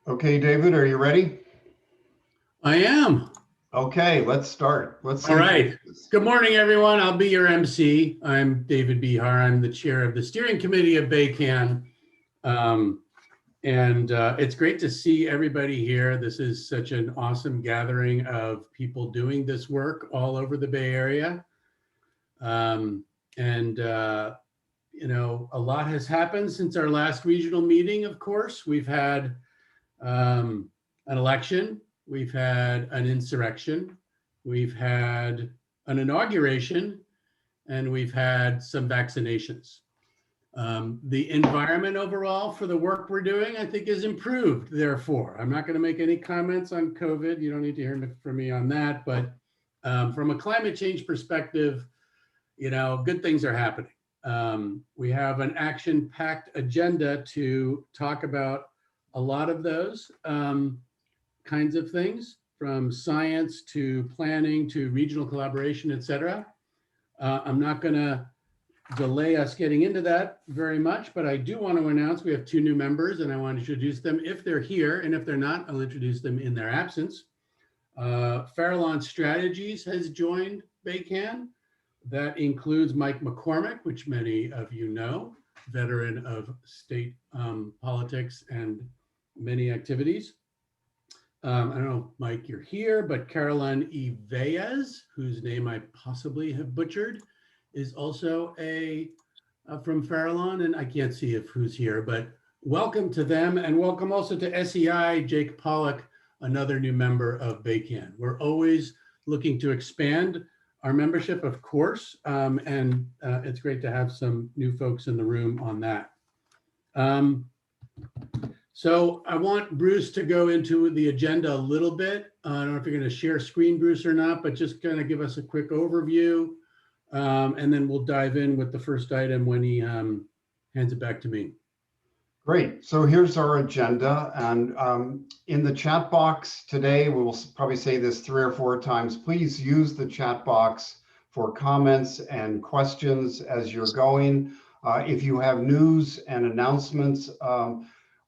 Okay, David, are you ready? I am. Okay, let's start. Let's All see if right. Good morning, everyone. I'll be your MC. I'm David Bihar. I'm the chair of the steering committee of BayCAN. Um, and it's great to see everybody here. This is such an awesome gathering of people doing this work all over the Bay Area. Um, and a lot has happened since our last regional meeting, of course. We've had an election, we've had an insurrection, we've had an inauguration, and we've had some vaccinations. The environment overall for the work we're doing, I think, is improved. Therefore, I'm not going to make any comments on COVID. You don't need to hear from me on that. But from a climate change perspective, good things are happening. We have an action-packed agenda to talk about a lot of those kinds of things, from science to planning to regional collaboration, et cetera. I'm not going to delay us getting into that very much, but I do want to announce we have two new members, and I want to introduce them if they're here, and if they're not, I'll introduce them in their absence. Farallon Strategies has joined BayCAN. That includes Mike McCormick, which many of you know, veteran of state politics and many activities. I don't know, Mike, you're here, but Caroline Iveas, whose name I possibly have butchered, is also from Farallon, and I can't see if who's here, but welcome to them, and welcome also to SEI, Jake Pollock, another new member of BayCAN. We're always looking to expand our membership, of course, and it's great to have some new folks in the room on that. So I want Bruce to go into the agenda a little bit. I don't know if you're going to share screen, Bruce, or not, but just kind of give us a quick overview, and then we'll dive in with the first item when he hands it back to me. Great. So here's our agenda. And in the chat box today, we'll probably say this 3 or 4 times. Please use the chat box for comments and questions as you're going. If you have news and announcements,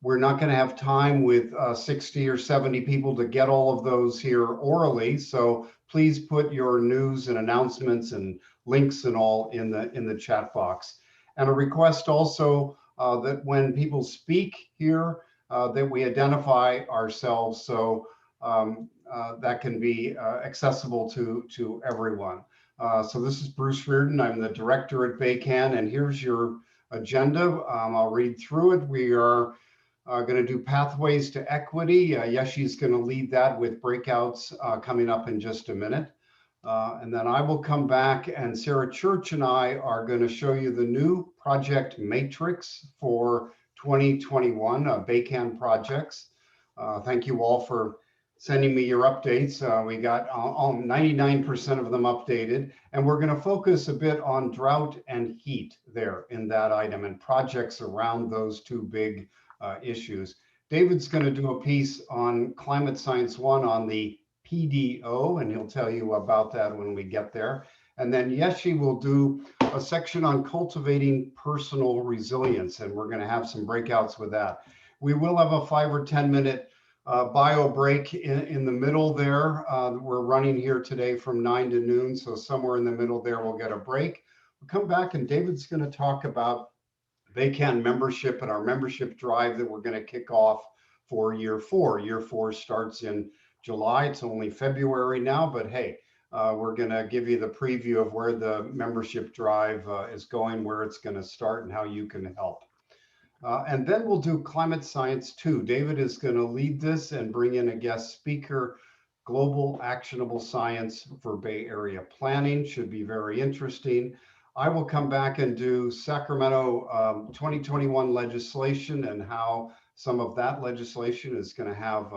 we're not going to have time with 60 or 70 people to get all of those here orally. So please put your news and announcements and links and all in the chat box. And a request also that when people speak here, that we identify ourselves so that can be accessible to everyone. So this is Bruce Reardon. I'm the director at BayCAN, and here's your agenda. I'll read through it. We are going to do pathways to equity. Yeshi's going to lead that with breakouts coming up in just a minute. And then I will come back, and Sarah Church and I are going to show you the new project matrix for 2021 BayCAN projects. Thank you all for sending me your updates. We got 99% of them updated, and we're going to focus a bit on drought and heat there in that item and projects around those two big issues. David's going to do a piece on Climate Science 1 on the PDO, and he'll tell you about that when we get there. And then Yeshi will do a section on cultivating personal resilience, and we're going to have some breakouts with that. We will have a 5 or 10 minute bio break in the middle there. We're running here today from 9 to noon, so somewhere in the middle there we'll get a break. We'll come back, and David's going to talk about BayCAN membership and our membership drive that we're going to kick off for year 4. Year 4 starts in July. It's only February now, but hey, we're going to give you the preview of where the membership drive is going, where it's going to start, and how you can help. And then we'll do Climate Science 2. David is going to lead this and bring in a guest speaker. Global Actionable Science for Bay Area Planning should be very interesting. I will come back and do Sacramento 2021 legislation and how some of that legislation is going to have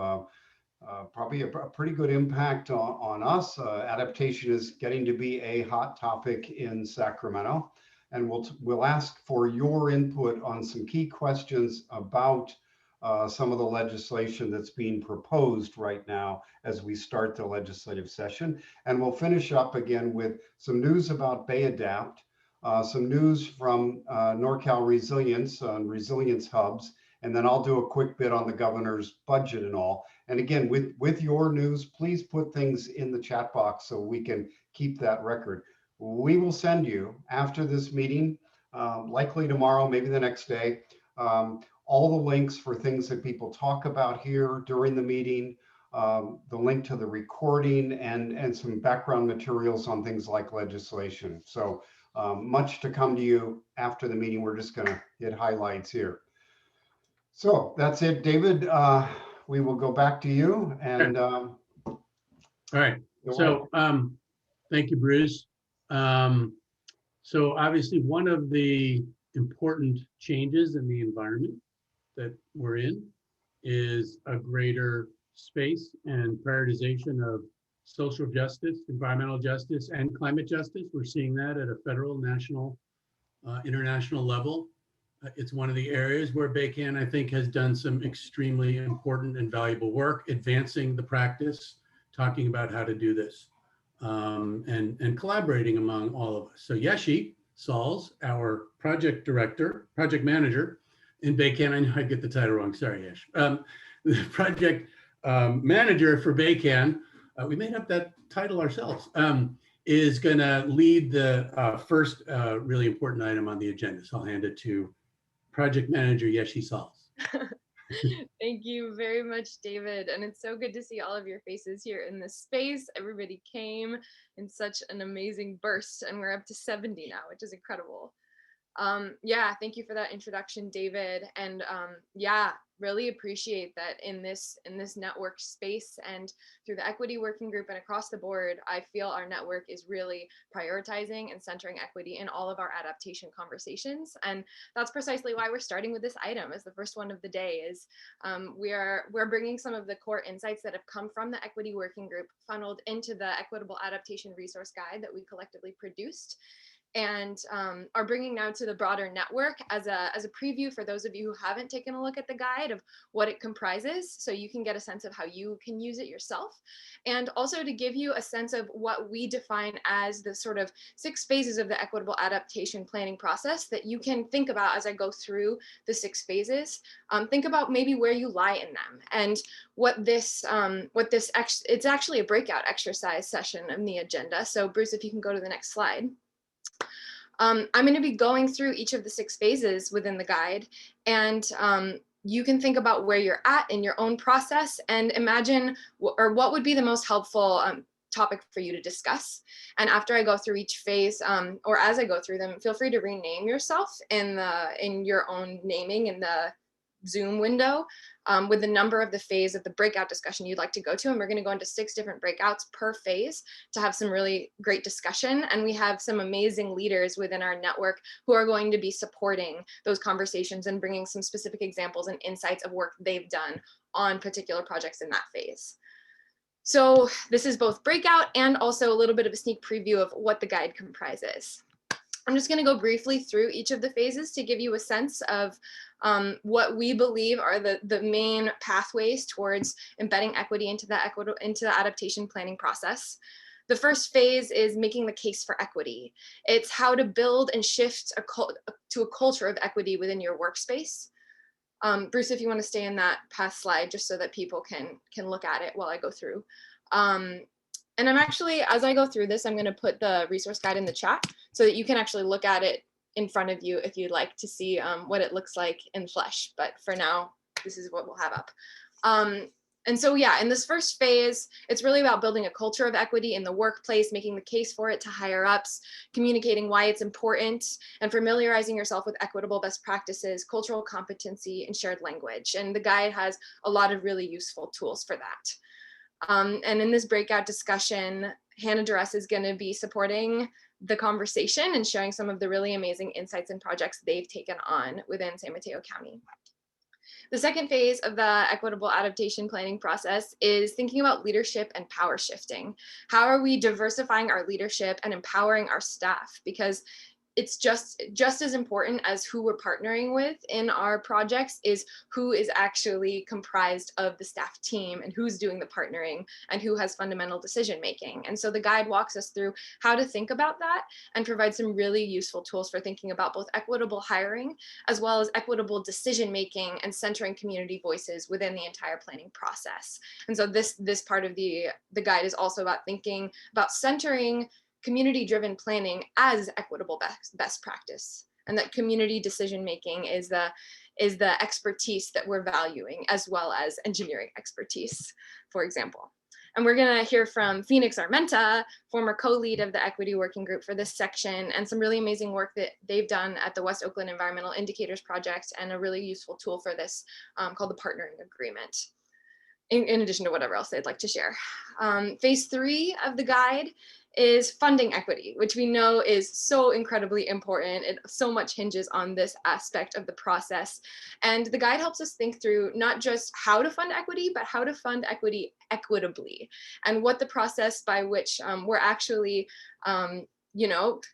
probably a pretty good impact on us. Adaptation is getting to be a hot topic in Sacramento, and we'll ask for your input on some key questions about some of the legislation that's being proposed right now as we start the legislative session. And we'll finish up again with some news about BayAdapt, some news from NorCal Resilience on resilience hubs, and then I'll do a quick bit on the governor's budget and all. And again, with your news, please put things in the chat box so we can keep that record. We will send you after this meeting, likely tomorrow, maybe the next day, all the links for things that people talk about here during the meeting, the link to the recording, and some background materials on things like legislation. So much to come to you after the meeting. We're just going to hit highlights here. So that's it, David. We will go back to you. And all right. So thank you, Bruce. So obviously one of the important changes in the environment that we're in is a greater space and prioritization of social justice, environmental justice, and climate justice. We're seeing that at a federal, national, international level. It's one of the areas where BayCAN, I think, has done some extremely important and valuable work, advancing the practice, talking about how to do this, and collaborating among all of us. So Yeshi Sauls, our project manager in BayCAN, I know I get the title wrong, sorry, Yesh. The project manager for BayCAN, we made up that title ourselves, is gonna lead the first really important item on the agenda. So I'll hand it to project manager Yeshi Sauls. Thank you very much, David. And it's so good to see all of your faces here in this space. Everybody came in such an amazing burst, and we're up to 70 now, which is incredible. Yeah, thank you for that introduction, David. And yeah, really appreciate that in this network space and through the equity working group and across the board, I feel our network is really prioritizing and centering equity in all of our adaptation conversations. And that's precisely why we're starting with this item as the first one of the day. Is we're bringing some of the core insights that have come from the equity working group funneled into the equitable adaptation resource guide that we collectively produced, and are bringing now to the broader network as a preview for those of you who haven't taken a look at the guide of what it comprises, so you can get a sense of how you can use it yourself, and also to give you a sense of what we define as the sort of 6 phases of the equitable adaptation planning process that you can think about as I go through the 6 phases. Think about maybe where you lie in them, and it's actually a breakout exercise session in the agenda. So Bruce, if you can go to the next slide. I'm going to be going through each of the 6 phases within the guide, and you can think about where you're at in your own process and imagine what would be the most helpful topic for you to discuss. And after I go through each phase, or as I go through them, feel free to rename yourself in your own naming in the Zoom window with the number of the phase of the breakout discussion you'd like to go to. And we're going to go into 6 different breakouts per phase to have some really great discussion. And we have some amazing leaders within our network who are going to be supporting those conversations and bringing some specific examples and insights of work they've done on particular projects in that phase. So this is both breakout and also a little bit of a sneak preview of what the guide comprises. I'm just going to go briefly through each of the phases to give you a sense of what we believe are the main pathways towards embedding equity into the adaptation planning process. The first phase is making the case for equity. It's how to build and shift to a culture of equity within your workspace. Bruce, if you want to stay in that past slide, just so that people can look at it while I go through. And I'm actually, as I go through this, I'm going to put the resource guide in the chat so that you can actually look at it in front of you if you'd like to see what it looks like in flesh. But for now, this is what we'll have up. And so, yeah, in this first phase, it's really about building a culture of equity in the workplace, making the case for it to higher ups, communicating why it's important, and familiarizing yourself with equitable best practices, cultural competency, and shared language. And the guide has a lot of really useful tools for that. And in this breakout discussion, Hannah Duress is going to be supporting the conversation and sharing some of the really amazing insights and projects they've taken on within San Mateo County. The second phase of the equitable adaptation planning process is thinking about leadership and power shifting. How are we diversifying our leadership and empowering our staff? Because it's just as important as who we're partnering with in our projects is who is actually comprised of the staff team and who's doing the partnering and who has fundamental decision making. And so the guide walks us through how to think about that and provide some really useful tools for thinking about both equitable hiring as well as equitable decision making and centering community voices within the entire planning process. And so this part of the guide is also about thinking about centering community-driven planning as equitable best practice, and that community decision-making is the expertise that we're valuing, as well as engineering expertise, for example. And we're gonna hear from Phoenix Armenta, former co-lead of the Equity Working Group for this section, and some really amazing work that they've done at the West Oakland Environmental Indicators Project, and a really useful tool for this called the Partnering Agreement, in addition to whatever else they'd like to share. Phase 3 of the guide is funding equity, which we know is so incredibly important. It so much hinges on this aspect of the process. And the guide helps us think through not just how to fund equity, but how to fund equity equitably, and what the process by which we're actually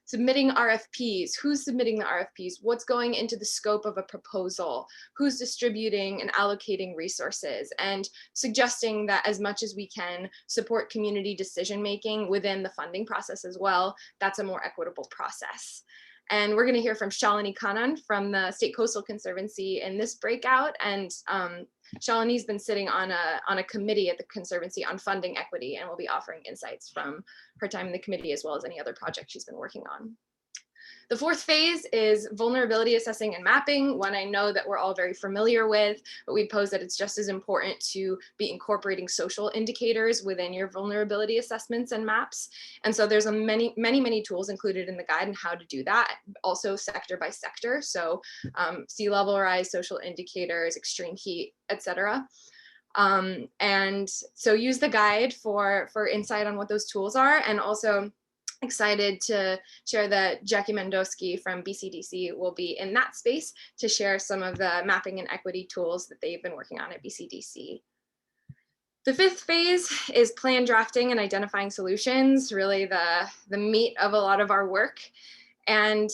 submitting RFPs, who's submitting the RFPs, what's going into the scope of a proposal, who's distributing and allocating resources, and suggesting that as much as we can support community decision-making within the funding process as well. That's a more equitable process. And we're going to hear from Shalini Kannan from the State Coastal Conservancy in this breakout. And Shalini's been sitting on a committee at the Conservancy on funding equity, and will be offering insights from her time in the committee as well as any other project she's been working on. The 4th phase is vulnerability assessing and mapping, one I know that we're all very familiar with, but we pose that it's just as important to be incorporating social indicators within your vulnerability assessments and maps. And so there's many tools included in the guide on how to do that, also sector by sector. So sea level rise, social indicators, extreme heat, etc. And so use the guide for insight on what those tools are, and also excited to share that Jackie Mendowski from BCDC will be in that space to share some of the mapping and equity tools that they've been working on at BCDC. The 5th phase is plan drafting and identifying solutions, really the meat of a lot of our work. And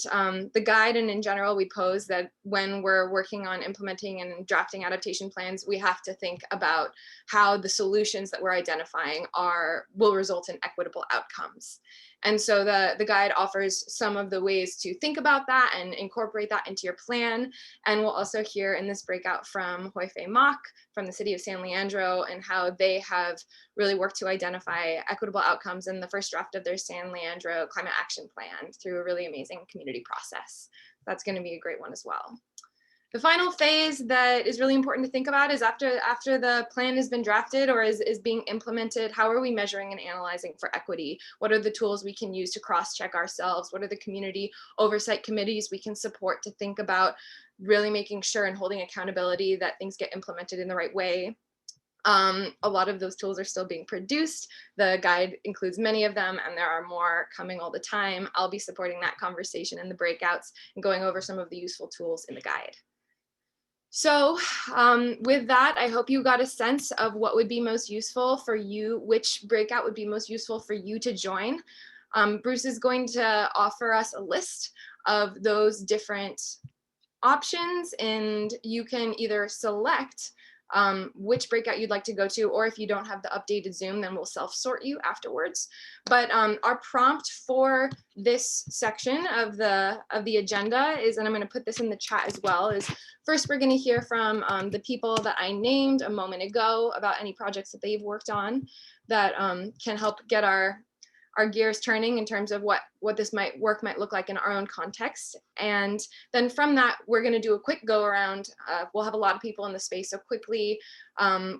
the guide, and in general, we pose that when we're working on implementing and drafting adaptation plans, we have to think about how the solutions that we're identifying will result in equitable outcomes. And so the guide offers some of the ways to think about that and incorporate that into your plan. And we'll also hear in this breakout from Hoifei Mock from the city of San Leandro, and how they have really worked to identify equitable outcomes in the first draft of their San Leandro climate action plan through a really amazing community process. That's going to be a great one as well. The final phase that is really important to think about is after the plan has been drafted or is being implemented, how are we measuring and analyzing for equity? What are the tools we can use to cross-check ourselves? What are the community oversight committees we can support to think about really making sure and holding accountability that things get implemented in the right way? A lot of those tools are still being produced. The guide includes many of them, and there are more coming all the time. I'll be supporting that conversation in the breakouts and going over some of the useful tools in the guide. So with that, I hope you got a sense of what would be most useful for you, which breakout would be most useful for you to join. Bruce is going to offer us a list of those different options, and you can either select which breakout you'd like to go to, or if you don't have the updated Zoom, then we'll self-sort you afterwards. But our prompt for this section of the agenda is, and I'm going to put this in the chat as well, is first we're going to hear from the people that I named a moment ago about any projects that they've worked on that can help get our gears turning in terms of what this work might look like in our own context. And then from that, we're going to do a quick go around. We'll have a lot of people in the space. So quickly,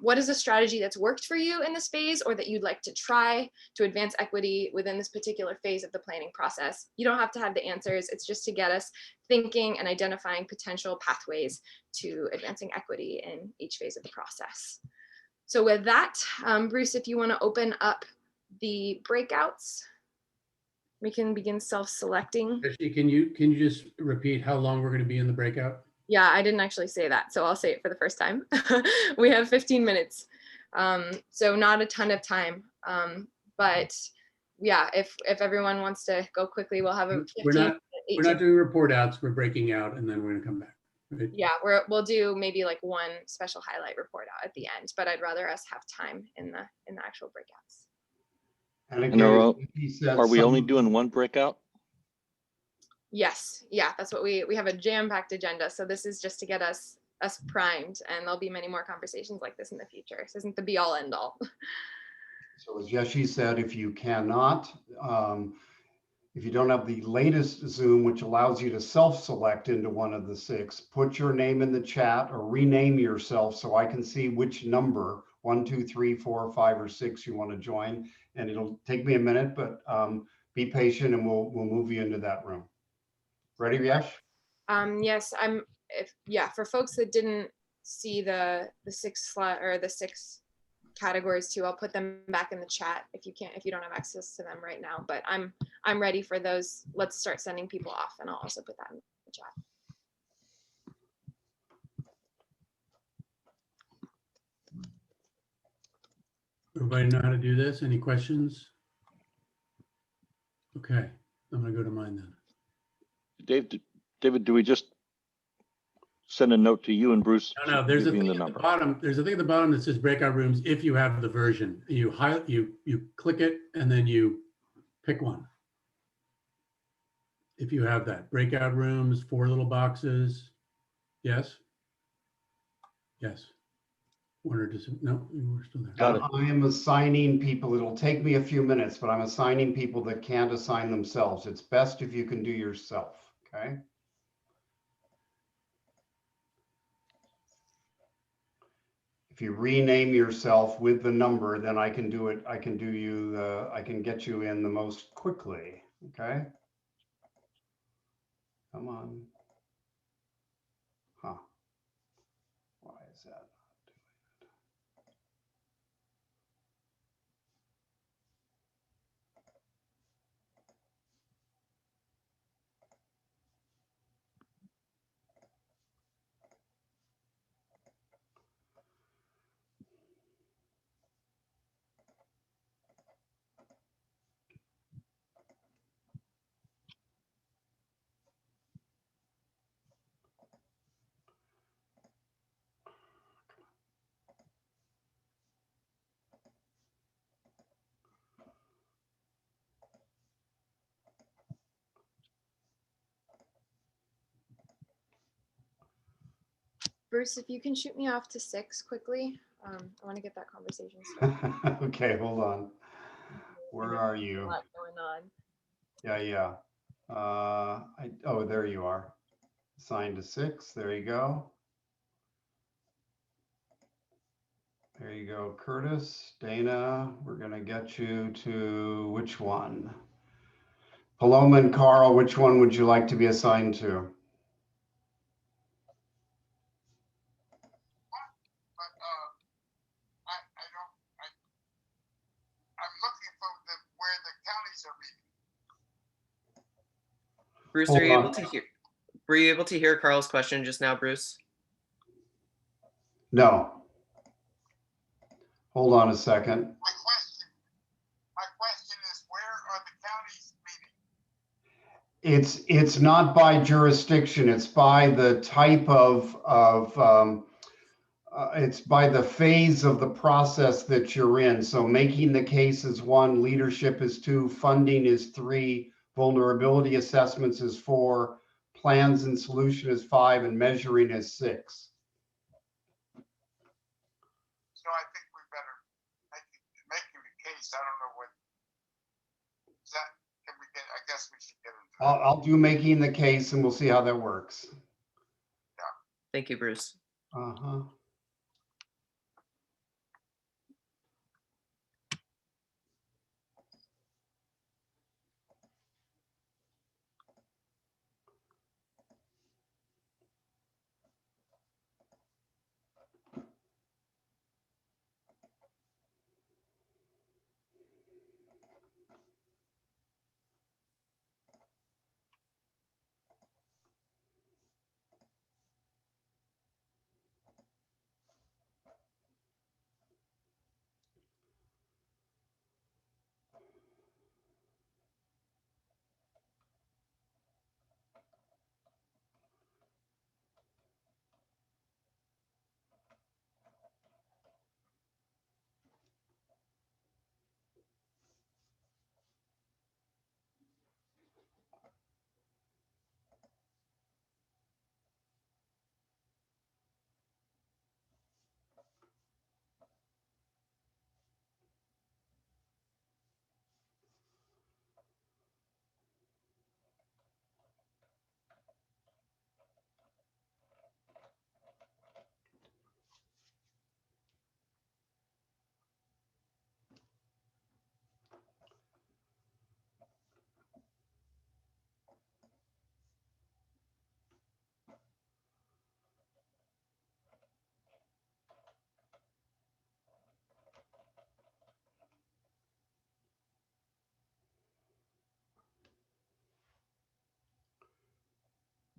what is a strategy that's worked for you in this phase, or that you'd like to try to advance equity within this particular phase of the planning process? You don't have to have the answers. It's just to get us thinking and identifying potential pathways to advancing equity in each phase of the process. So with that, Bruce, if you want to open up the breakouts, we can begin self-selecting. Actually, can you just repeat how long we're going to be in the breakout? Yeah, I didn't actually say that, so I'll say it for the first time. We have 15 minutes, so not a ton of time, but yeah, if everyone wants to go quickly, we'll have a 15-minute 8 We're to not doing report outs. We're breaking out and then we're gonna come back. Right? Yeah, we'll do maybe like one special highlight report out at the end, but I'd rather us have time in the actual breakouts. And And again, he said are we only some- doing one breakout? Yes, yeah, that's what we have, a jam-packed agenda. So this is just to get us primed, and there'll be many more conversations like this in the future. This isn't the be all end all. So as Yeshi said, if you cannot, if you don't have the latest Zoom, which allows you to self-select into one of the 6, put your name in the chat or rename yourself so I can see which number, 1, 2, 3, 4, 5, or 6 you want to join. And it'll take me a minute, but be patient and we'll move you into that room. Ready, Yesh? Yes, for folks that didn't see the 6 slot or the 6 categories too, I'll put them back in the chat if you don't have access to them right now, but I'm ready for those. Let's start sending people off, and I'll also put that in the chat. Everybody know how to do this? Any questions? Okay, I'm gonna go to mine then. David, do we just send a note to you and Bruce? No, there's a giving thing the at the number? bottom. There's a thing at the bottom that says breakout rooms if you have the version. You click it and then you pick one. If you have that. Breakout rooms, 4 little boxes. Yes? Yes. Warner just, no, we're still there. Got it. I am assigning people, it'll take me a few minutes, but I'm assigning people that can't assign themselves. It's best if you can do yourself, okay? If you rename yourself with the number, then I can do it. I can get you in the most quickly, okay? Come on. Huh. Why is that? Bruce, if you can shoot me off to 6 quickly, I want to get that conversation started. Okay, hold on. Where are A you? lot going on. Yeah. Oh, there you are. Assigned to 6. There you go. There you go, Curtis, Dana. We're gonna get you to which one? Paloma and Carl, which one would you like to be assigned to? I'm looking for where the counties are meeting. Bruce, Hold are you on. able to hear? Were you able to hear Carl's question just now, Bruce? No. Hold on a second. My question is, where are the counties meeting? It's not by jurisdiction. It's by the type it's by the phase of the process that you're in. So making the case is 1, leadership is 2, funding is 3, vulnerability assessments is 4, plans and solution is 5, and measuring is 6. So I think we better make a case. I don't know what is that. Can we get? I guess we should get into that. I'll do making the case and we'll see how that works. Thank you, Bruce. Uh-huh.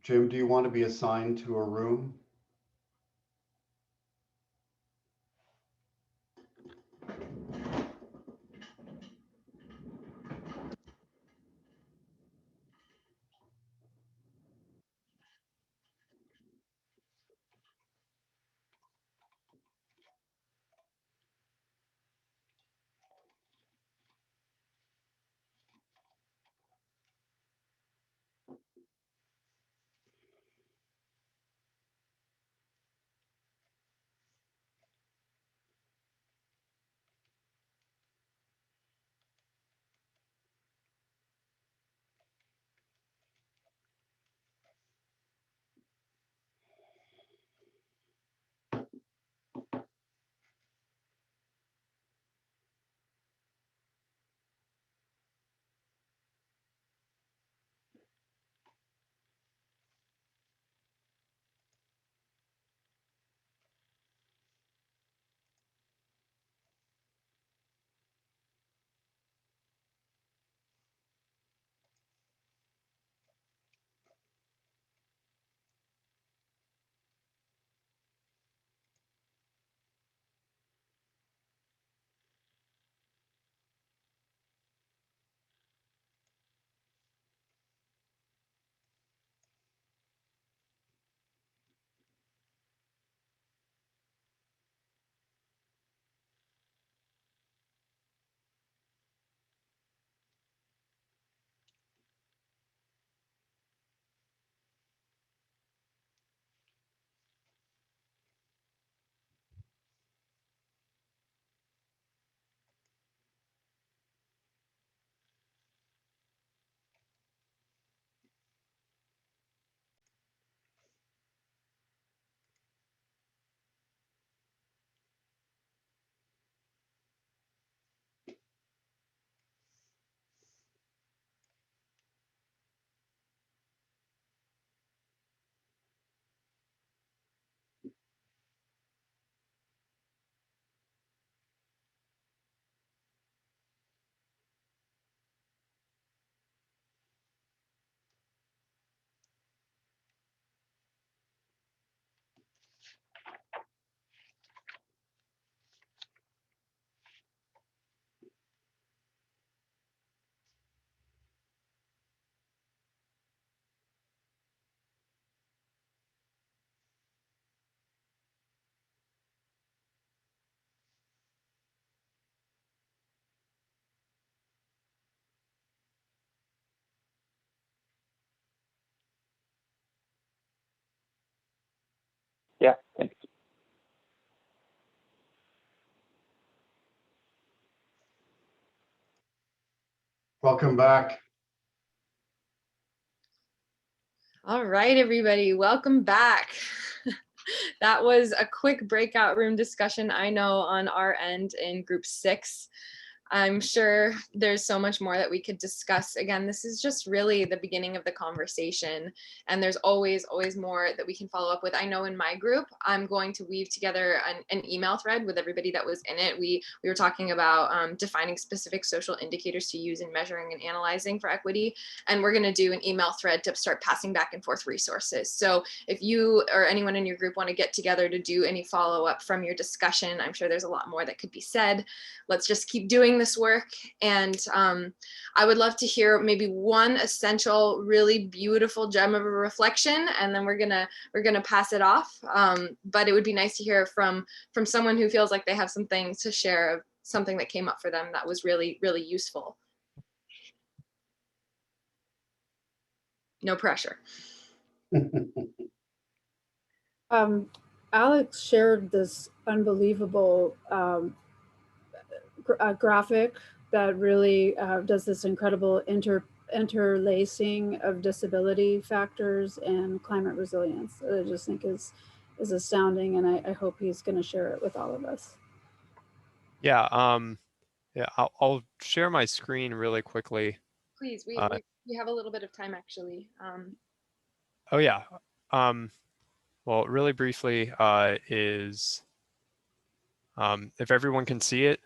Jim, do you want to be assigned to a room? Yeah, thanks. Welcome back. All right, everybody, welcome back. That was a quick breakout room discussion, I know, on our end in group 6. I'm sure there's so much more that we could discuss. Again, this is just really the beginning of the conversation, and there's always more that we can follow up with. I know in my group, I'm going to weave together an email thread with everybody that was in it. We were talking about defining specific social indicators to use in measuring and analyzing for equity, and we're going to do an email thread to start passing back and forth resources. So if you or anyone in your group want to get together to do any follow-up from your discussion, I'm sure there's a lot more that could be said. Let's just keep doing this work. And I would love to hear maybe one essential, really beautiful gem of a reflection, and then we're gonna pass it off. But it would be nice to hear from someone who feels like they have something to share of something that came up for them that was really, really useful. No pressure. Alex shared this unbelievable graphic that really does this incredible interlacing of disability factors and climate resilience. That I just think is astounding, and I hope he's going to share it with all of us. Yeah, I'll share my screen really quickly. Please, we have a little bit of time actually. Oh yeah. Well, really briefly is if everyone can see it.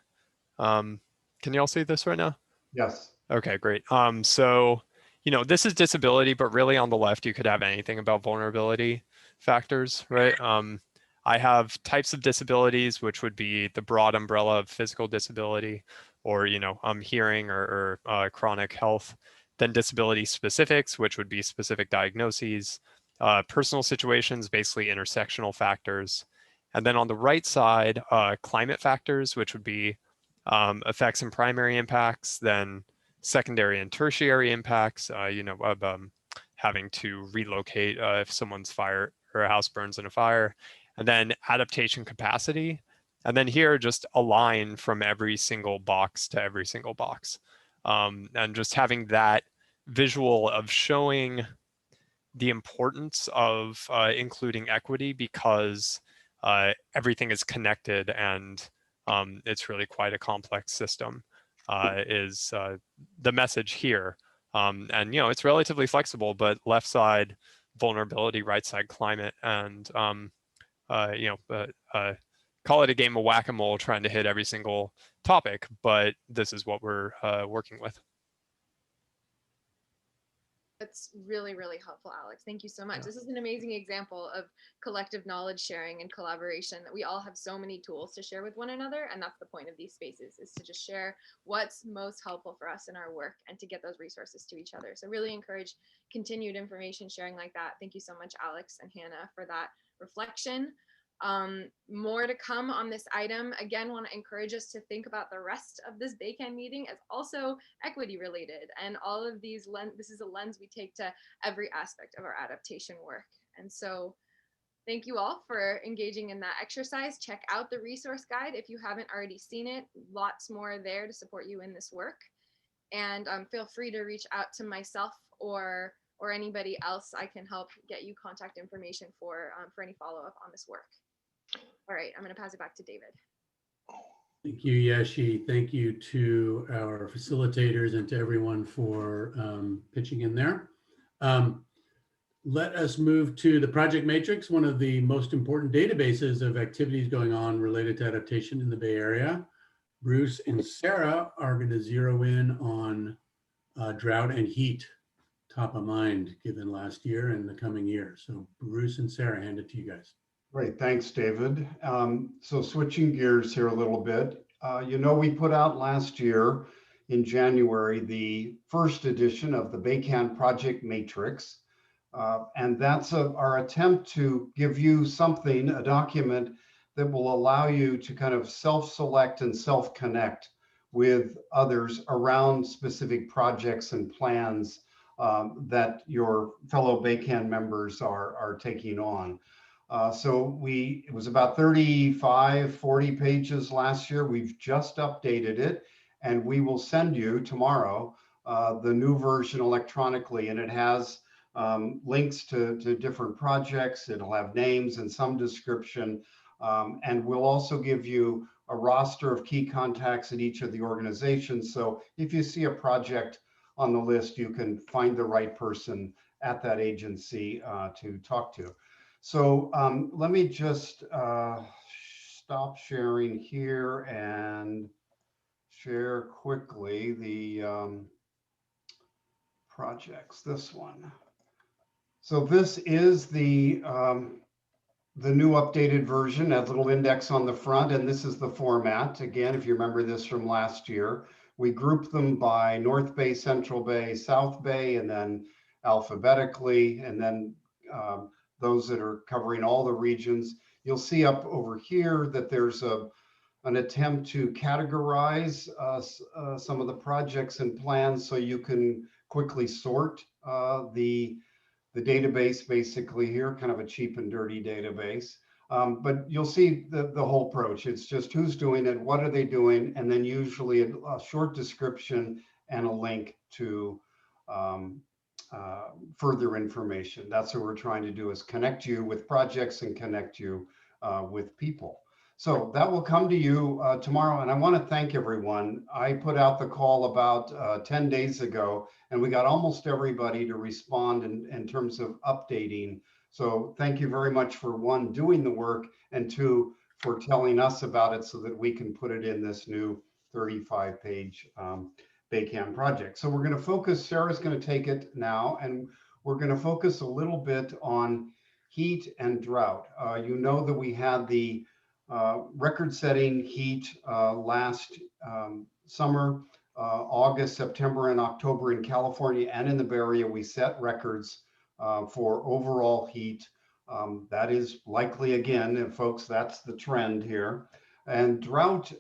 Can you all see this right now? Yes. Okay, great. So this is disability, but really on the left, you could have anything about vulnerability factors, right? I have types of disabilities, which would be the broad umbrella of physical disability, or, hearing or chronic health. Then disability specifics, which would be specific diagnoses, personal situations, basically intersectional factors. And then on the right side, climate factors, which would be effects and primary impacts, then secondary and tertiary impacts, of having to relocate if someone's fire or a house burns in a fire, and then adaptation capacity. And then here, just a line from every single box to every single box. And just having that visual of showing the importance of including equity, because everything is connected and it's really quite a complex system, is the message here. And it's relatively flexible, but left side vulnerability, right side climate, and call it a game of whack-a-mole trying to hit every single topic, but this is what we're working with. That's really, really helpful, Alex. Thank you so much. This is an amazing example of collective knowledge sharing and collaboration, that we all have so many tools to share with one another. And that's the point of these spaces, is to just share what's most helpful for us in our work and to get those resources to each other. So really encourage continued information sharing like that. Thank you so much, Alex and Hannah, for that reflection. More to come on this item. Again, want to encourage us to think about the rest of this BayCAN meeting as also equity related, and all of these this is a lens we take to every aspect of our adaptation work. And so thank you all for engaging in that exercise. Check out the resource guide if you haven't already seen it. Lots more there to support you in this work. And feel free to reach out to myself or anybody else. I can help get you contact information for any follow-up on this work. All right, I'm going to pass it back to David. Thank you, Yeshi. Thank you to our facilitators and to everyone for pitching in there. Let us move to the Project Matrix, one of the most important databases of activities going on related to adaptation in the Bay Area. Bruce and Sarah are going to zero in on drought and heat, top of mind given last year and the coming year. So Bruce and Sarah, hand it to you guys. Great, thanks, David. So switching gears here a little bit, we put out last year in January the first edition of the BayCAN Project Matrix, and that's our attempt to give you something, a document that will allow you to kind of self-select and self-connect with others around specific projects and plans that your fellow BayCAN members are taking on. So it was about 35, 40 pages last year. We've just updated it, and we will send you tomorrow the new version electronically, and it has links to different projects. It'll have names and some description, and we'll also give you a roster of key contacts at each of the organizations. So if you see a project on the list, you can find the right person at that agency to talk to. So let me just stop sharing here and share quickly the projects, this one. So this is the new updated version, a little index on the front, and this is the format. Again, if you remember this from last year, we grouped them by North Bay, Central Bay, South Bay, and then alphabetically, and then those that are covering all the regions. You'll see up over here that there's an attempt to categorize some of the projects and plans so you can quickly sort the database basically here, kind of a cheap and dirty database. But you'll see the whole approach. It's just who's doing it, what are they doing, and then usually a short description and a link to further information. That's what we're trying to do, is connect you with projects and connect you with people. So that will come to you tomorrow. And I want to thank everyone. I put out the call about 10 days ago, and we got almost everybody to respond in terms of updating. So thank you very much for, one, doing the work, and two, for telling us about it so that we can put it in this new 35-page BayCAN project. So we're going to focus, Sarah's going to take it now, and we're going to focus a little bit on heat and drought. You know that we had the record-setting heat last summer, August, September, and October in California and in the Bay Area. We set records for overall heat. That is likely again, and folks, that's the trend here. And drought,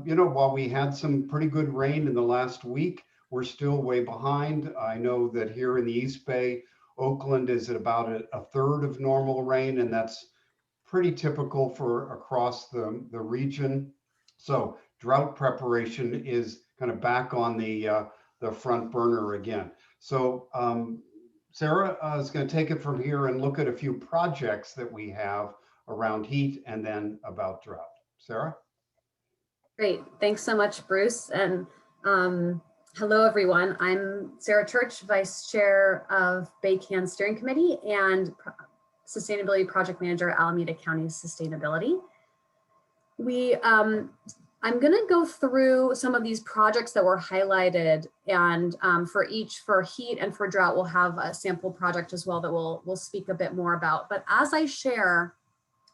you know, while we had some pretty good rain in the last week, we're still way behind. I know that here in the East Bay, Oakland is at about a third of normal rain, and that's pretty typical for across the region. So drought preparation is kind of back on the front burner again. So Sarah is going to take it from here and look at a few projects that we have around heat and then about drought. Sarah? Great. Thanks so much, Bruce. And hello, everyone. I'm Sarah Church, Vice Chair of BayCAN Steering Committee and Sustainability Project Manager, Alameda County Sustainability. I'm going to go through some of these projects that were highlighted, and for heat and for drought, we'll have a sample project as well that we'll speak a bit more about. But as I share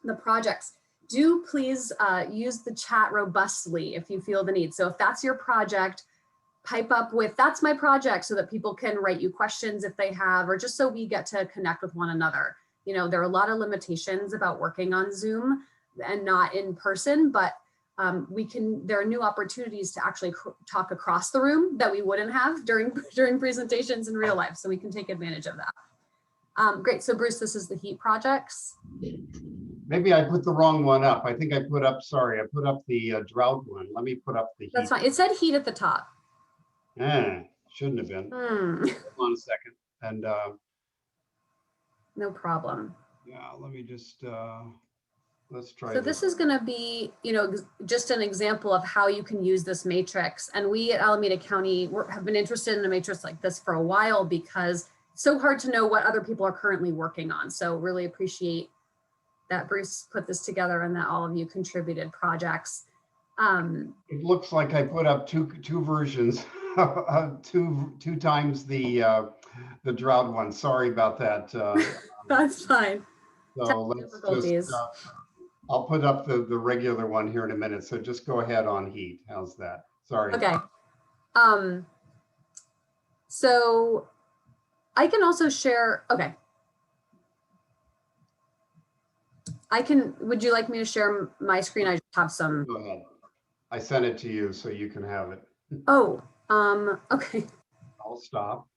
the projects, do please use the chat robustly if you feel the need. So if that's your project, pipe up with, that's my project, so that people can write you questions if they have, or just so we get to connect with one another. You know, there are a lot of limitations about working on Zoom and not in person, but there are new opportunities to actually talk across the room that we wouldn't have during presentations in real life. So we can take advantage of that. Great, so Bruce, this is the heat projects. Maybe I put the wrong one up. I think I put up, sorry, I put up the drought one. Let me put up the heat. That's fine. It said heat at the top. Shouldn't have been. Hold on a second. And no problem. yeah, let me just, let's try. So this is going to be, you know, just an example of how you can use this matrix. And we at Alameda County have been interested in a matrix like this for a while because it's so hard to know what other people are currently working on. So really appreciate that Bruce put this together and that all of you contributed projects. It looks like I put up two versions, two times the drought one. Sorry about that. That's fine. So let's just, I'll put up the regular one here in a minute. So just go ahead on heat. How's that? Sorry. Okay. So I can also share, okay. Would you like me to share my screen? I just have some. Go ahead. I sent it to you so you can have it. Oh, okay. I'll stop.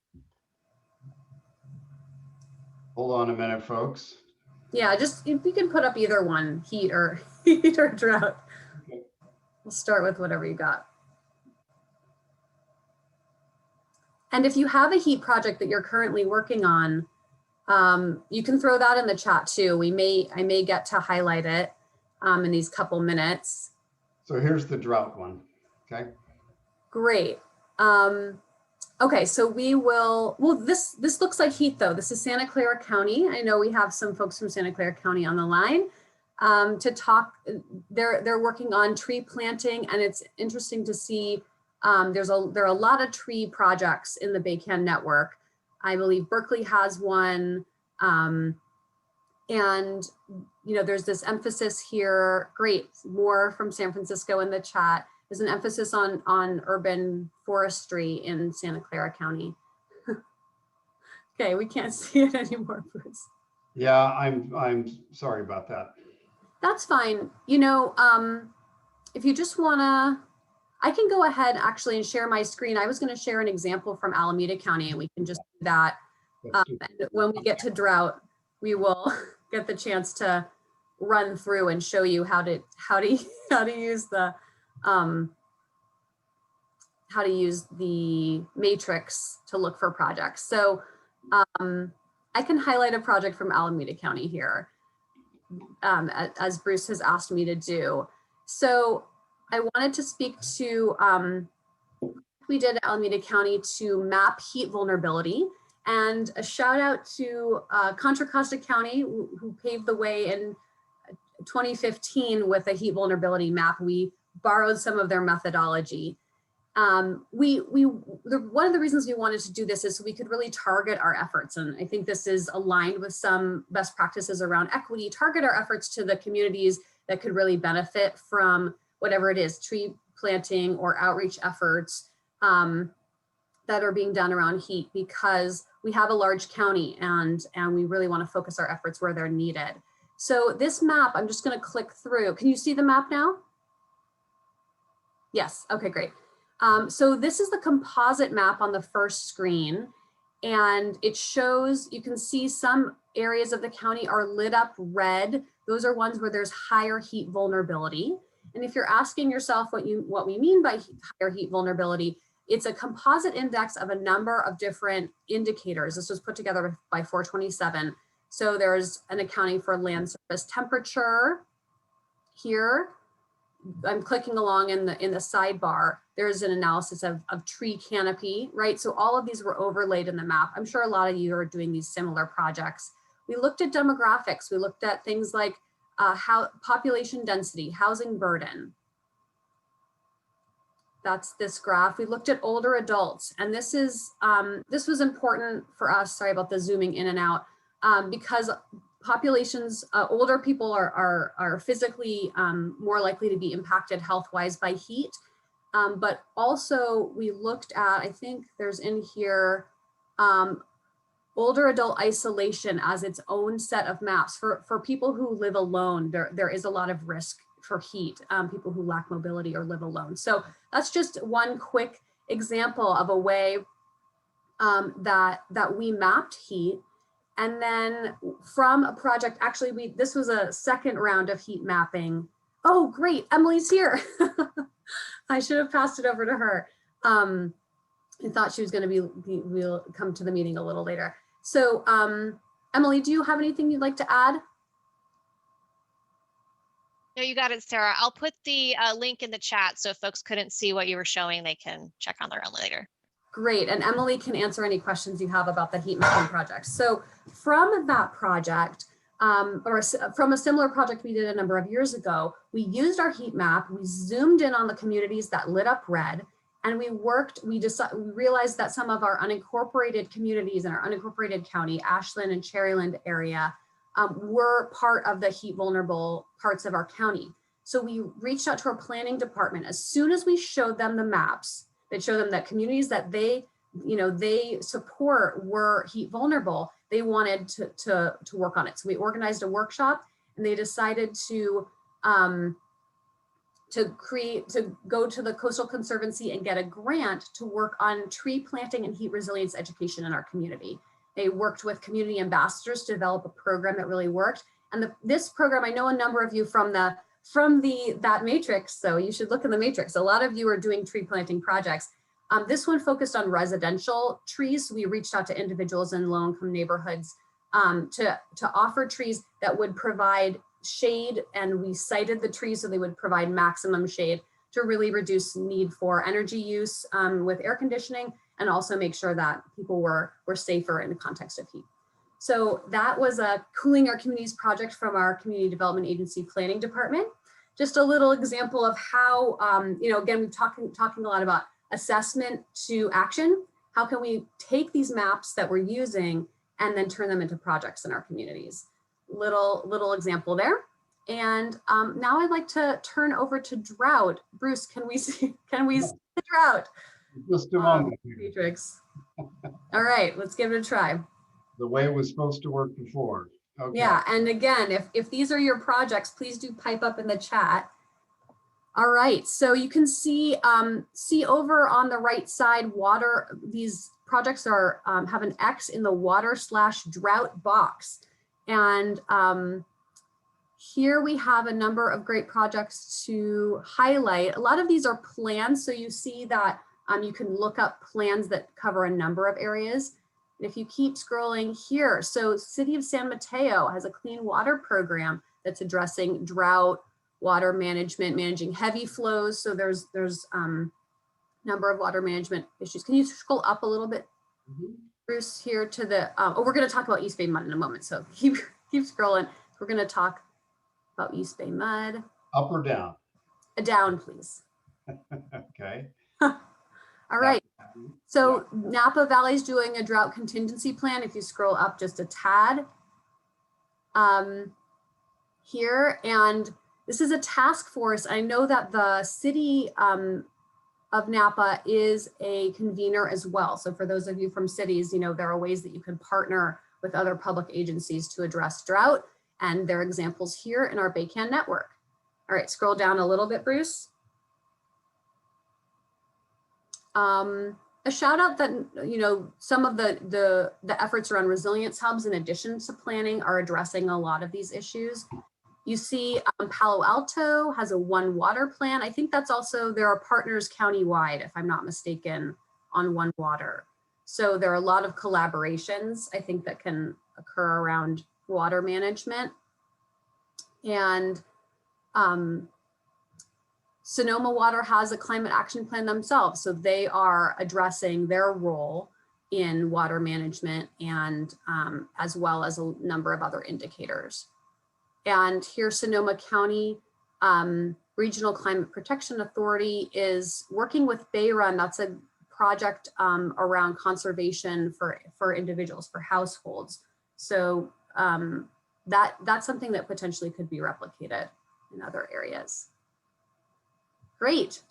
Hold on a minute, folks. Yeah, just if you can put up either one, heat or drought. Okay. We'll start with whatever you got. And if you have a heat project that you're currently working on, you can throw that in the chat too. I may get to highlight it in these couple minutes. So here's the drought one, okay? Great. Okay, so we will, well, this looks like heat though. This is Santa Clara County. I know we have some folks from Santa Clara County on the line to talk. They're working on tree planting, and it's interesting to see there are a lot of tree projects in the BayCAN network. I believe Berkeley has one. And, you know, there's this emphasis here. Great, more from San Francisco in the chat. There's an emphasis on urban forestry in Santa Clara County. Okay, we can't see it anymore, Bruce. Yeah, I'm sorry about that. That's fine. You know, if you just wanna, I can go ahead actually and share my screen. I was gonna share an example from Alameda County, and we can just do that. And when we get to drought, we will get the chance to run through and show you how to use the matrix to look for projects. So I can highlight a project from Alameda County here, as Bruce has asked me to do. So I wanted to speak to we did at Alameda County to map heat vulnerability. And a shout out to Contra Costa County, who paved the way in 2015 with a heat vulnerability map. We borrowed some of their methodology. One of the reasons we wanted to do this is so we could really target our efforts. And I think this is aligned with some best practices around equity, target our efforts to the communities that could really benefit from whatever it is, tree planting or outreach efforts that are being done around heat, because we have a large county and we really want to focus our efforts where they're needed. So this map, I'm just going to click through. Can you see the map now? Yes. Okay, great. So this is the composite map on the first screen, and it shows, you can see some areas of the county are lit up red. Those are ones where there's higher heat vulnerability. And if you're asking yourself what we mean by higher heat vulnerability, it's a composite index of a number of different indicators. This was put together by 427. So there's an accounting for land surface temperature here. I'm clicking along in the sidebar. There's an analysis of tree canopy, right? So all of these were overlaid in the map. I'm sure a lot of you are doing these similar projects. We looked at demographics. We looked at things like how population density, housing burden. That's this graph. We looked at older adults, and this was important for us. Sorry about the zooming in and out, because populations, older people are physically more likely to be impacted health-wise by heat. But also we looked at, I think there's in here, older adult isolation as its own set of maps. For people who live alone, there is a lot of risk for heat, people who lack mobility or live alone. So that's just one quick example of a way that we mapped heat. And then from a project, actually, this was a second round of heat mapping. Oh, great, Emily's here. I should have passed it over to her. I thought she was going to we'll come to the meeting a little later. So Emily, do you have anything you'd like to add? No, you got it, Sarah. I'll put the link in the chat, so if folks couldn't see what you were showing, they can check on their own later. Great, and Emily can answer any questions you have about the heat mapping project. So from that project, or from a similar project we did a number of years ago, we used our heat map, we zoomed in on the communities that lit up red, and we realized that some of our unincorporated communities in our unincorporated county, Ashland and Cherryland area, were part of the heat vulnerable parts of our county. So we reached out to our planning department. As soon as we showed them the maps that show them that communities that they support were heat vulnerable, they wanted to work on it. So we organized a workshop, and they decided to go to the Coastal Conservancy and get a grant to work on tree planting and heat resilience education in our community. They worked with community ambassadors to develop a program that really worked. And this program, I know a number of you from that matrix, so you should look in the matrix. A lot of you are doing tree planting projects. This one focused on residential trees. So we reached out to individuals in low-income neighborhoods to offer trees that would provide shade, and we cited the trees so they would provide maximum shade to really reduce need for energy use with air conditioning, and also make sure that people were safer in the context of heat. So that was a Cooling Our Communities project from our Community Development Agency Planning Department. Just a little example of how, again, we've talking a lot about assessment to action. How can we take these maps that we're using and then turn them into projects in our communities? Little example there. And now I'd like to turn over to drought. Bruce, can we see the drought? Just a moment. Matrix. All right, let's give it a try. The way it was supposed to work before. Okay. Yeah, and again, if these are your projects, please do pipe up in the chat. All right, so you can see over on the right side, water. These projects are have an X in the water/drought box, and here we have a number of great projects to highlight. A lot of these are plans, so you see that you can look up plans that cover a number of areas. And if you keep scrolling here, so City of San Mateo has a clean water program that's addressing drought, water management, managing heavy flows. So there's number of water management issues. Can you scroll up a little bit, Bruce, here to the, we're going to talk about East Bay mud in a moment. So keep scrolling. We're going to talk about East Bay mud. Up or down? Down, please. Okay. All right. So Napa Valley's doing a drought contingency plan. If you scroll up just a tad here, and this is a task force. I know that the city of Napa is a convener as well. So for those of you from cities, you know, there are ways that you can partner with other public agencies to address drought, and there are examples here in our BayCAN network. All right, scroll down a little bit, Bruce. A shout out that, you know, some of the efforts around resilience hubs in addition to planning are addressing a lot of these issues. You see Palo Alto has a One Water plan. I think that's also, there are partners countywide, if I'm not mistaken, on One Water. So there are a lot of collaborations, I think, that can occur around water management. And Sonoma Water has a climate action plan themselves. So they are addressing their role in water management and as well as a number of other indicators. And here Sonoma County Regional Climate Protection Authority is working with BayRun. That's a project around conservation for individuals, for households. So that's something that potentially could be replicated in other areas. Great.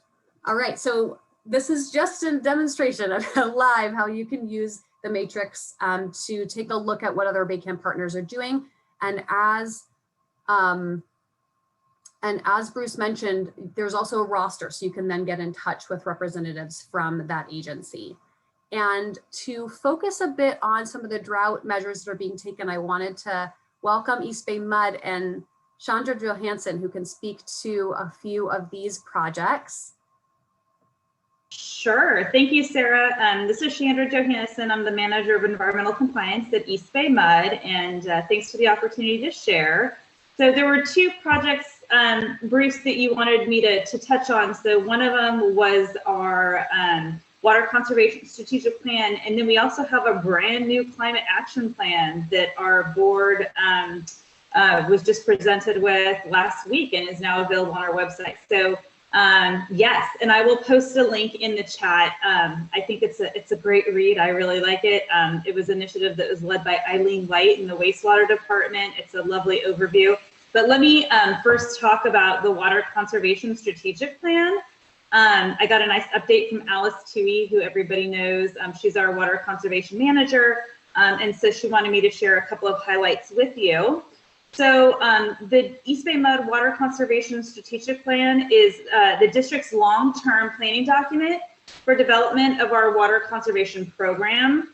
All right, so this is just a demonstration of live how you can use the matrix to take a look at what other BayCAN partners are doing. And as Bruce mentioned, there's also a roster, so you can then get in touch with representatives from that agency. And to focus a bit on some of the drought measures that are being taken, I wanted to welcome East Bay Mud and Chandra Johansson, who can speak to a few of these projects. Sure. Thank you, Sarah. This is Chandra Johansson. I'm the manager of environmental compliance at East Bay Mud, and thanks for the opportunity to share. So there were two projects, Bruce, that you wanted me to touch on. So one of them was our water conservation strategic plan, and then we also have a brand new climate action plan that our board was just presented with last week and is now available on our website. So yes, and I will post a link in the chat. I think it's a great read. I really like it. It was an initiative that was led by Eileen White in the wastewater department. It's a lovely overview. But let me first talk about the water conservation strategic plan. I got a nice update from Alice Toohey, who everybody knows. She's our water conservation manager. And so she wanted me to share a couple of highlights with you. So the East Bay Mud Water Conservation Strategic Plan is the district's long-term planning document for development of our water conservation program.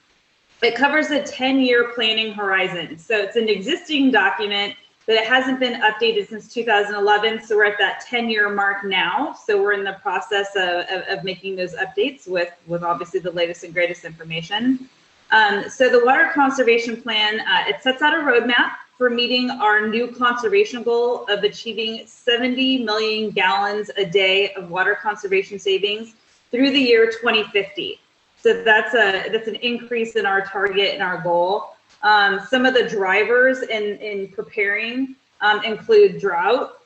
It covers a 10-year planning horizon. So it's an existing document, but it hasn't been updated since 2011. So we're at that 10-year mark now. So we're in the process of making those updates with obviously the latest and greatest information. So the Water Conservation Plan, it sets out a roadmap for meeting our new conservation goal of achieving 70 million gallons a day of water conservation savings through the year 2050. So that's an increase in our target and our goal. Some of the drivers in preparing include drought,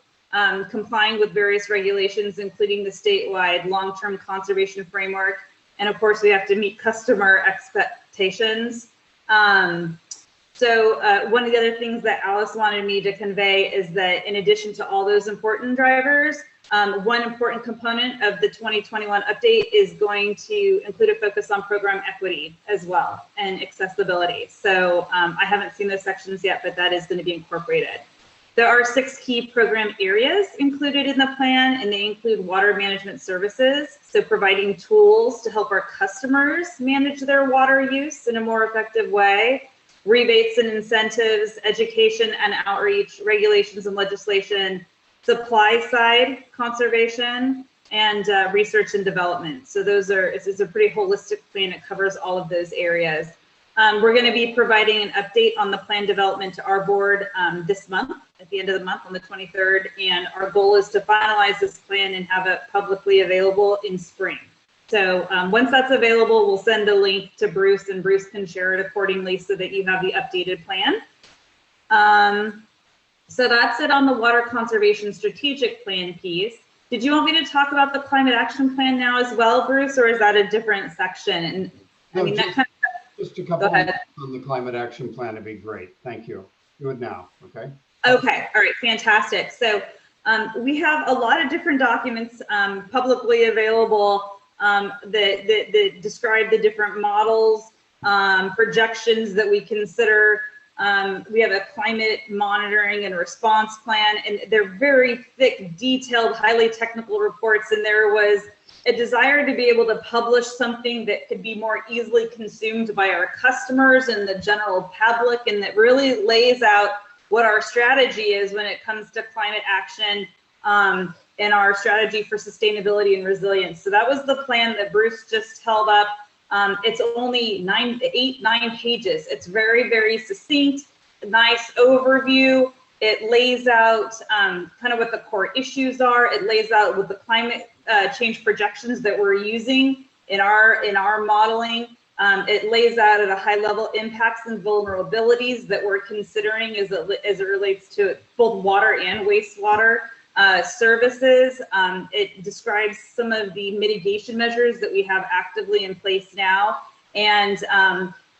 complying with various regulations, including the statewide long-term conservation framework. And of course, we have to meet customer expectations. So one of the other things that Alice wanted me to convey is that in addition to all those important drivers, one important component of the 2021 update is going to include a focus on program equity as well and accessibility. So I haven't seen those sections yet, but that is going to be incorporated. There are 6 key program areas included in the plan, and they include water management services, so providing tools to help our customers manage their water use in a more effective way, rebates and incentives, education and outreach, regulations and legislation, supply side conservation, and research and development. So it's a pretty holistic plan. It covers all of those areas. We're going to be providing an update on the plan development to our board this month, at the end of the month on the 23rd. And our goal is to finalize this plan and have it publicly available in spring. So once that's available, we'll send a link to Bruce, and Bruce can share it accordingly so that you have the updated plan. So that's it on the water conservation strategic plan piece. Did you want me to talk about the climate action plan now as well, Bruce, or is that a different section? And I No, mean, just, that kind just a of, couple go ahead. minutes on the climate action plan would be great. Thank you. Do it now, okay? Okay, all right, fantastic. So we have a lot of different documents publicly available that describe the different models, projections that we consider. We have a climate monitoring and response plan, and they're very thick, detailed, highly technical reports. And there was a desire to be able to publish something that could be more easily consumed by our customers and the general public, and that really lays out what our strategy is when it comes to climate action and our strategy for sustainability and resilience. So that was the plan that Bruce just held up. It's only 9 pages. It's very, very succinct, nice overview. It lays out kind of what the core issues are. It lays out what the climate change projections that we're using in our modeling. It lays out at a high level impacts and vulnerabilities that we're considering as it relates to both water and wastewater services. It describes some of the mitigation measures that we have actively in place now, and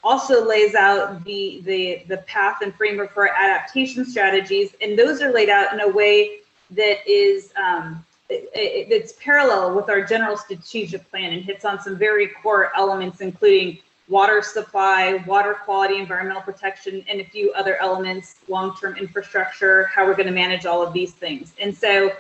also lays out the path and framework for our adaptation strategies. And those are laid out in a way that is it's parallel with our general strategic plan and hits on some very core elements, including water supply, water quality, environmental protection, and a few other elements, long-term infrastructure, how we're going to manage all of these things. And so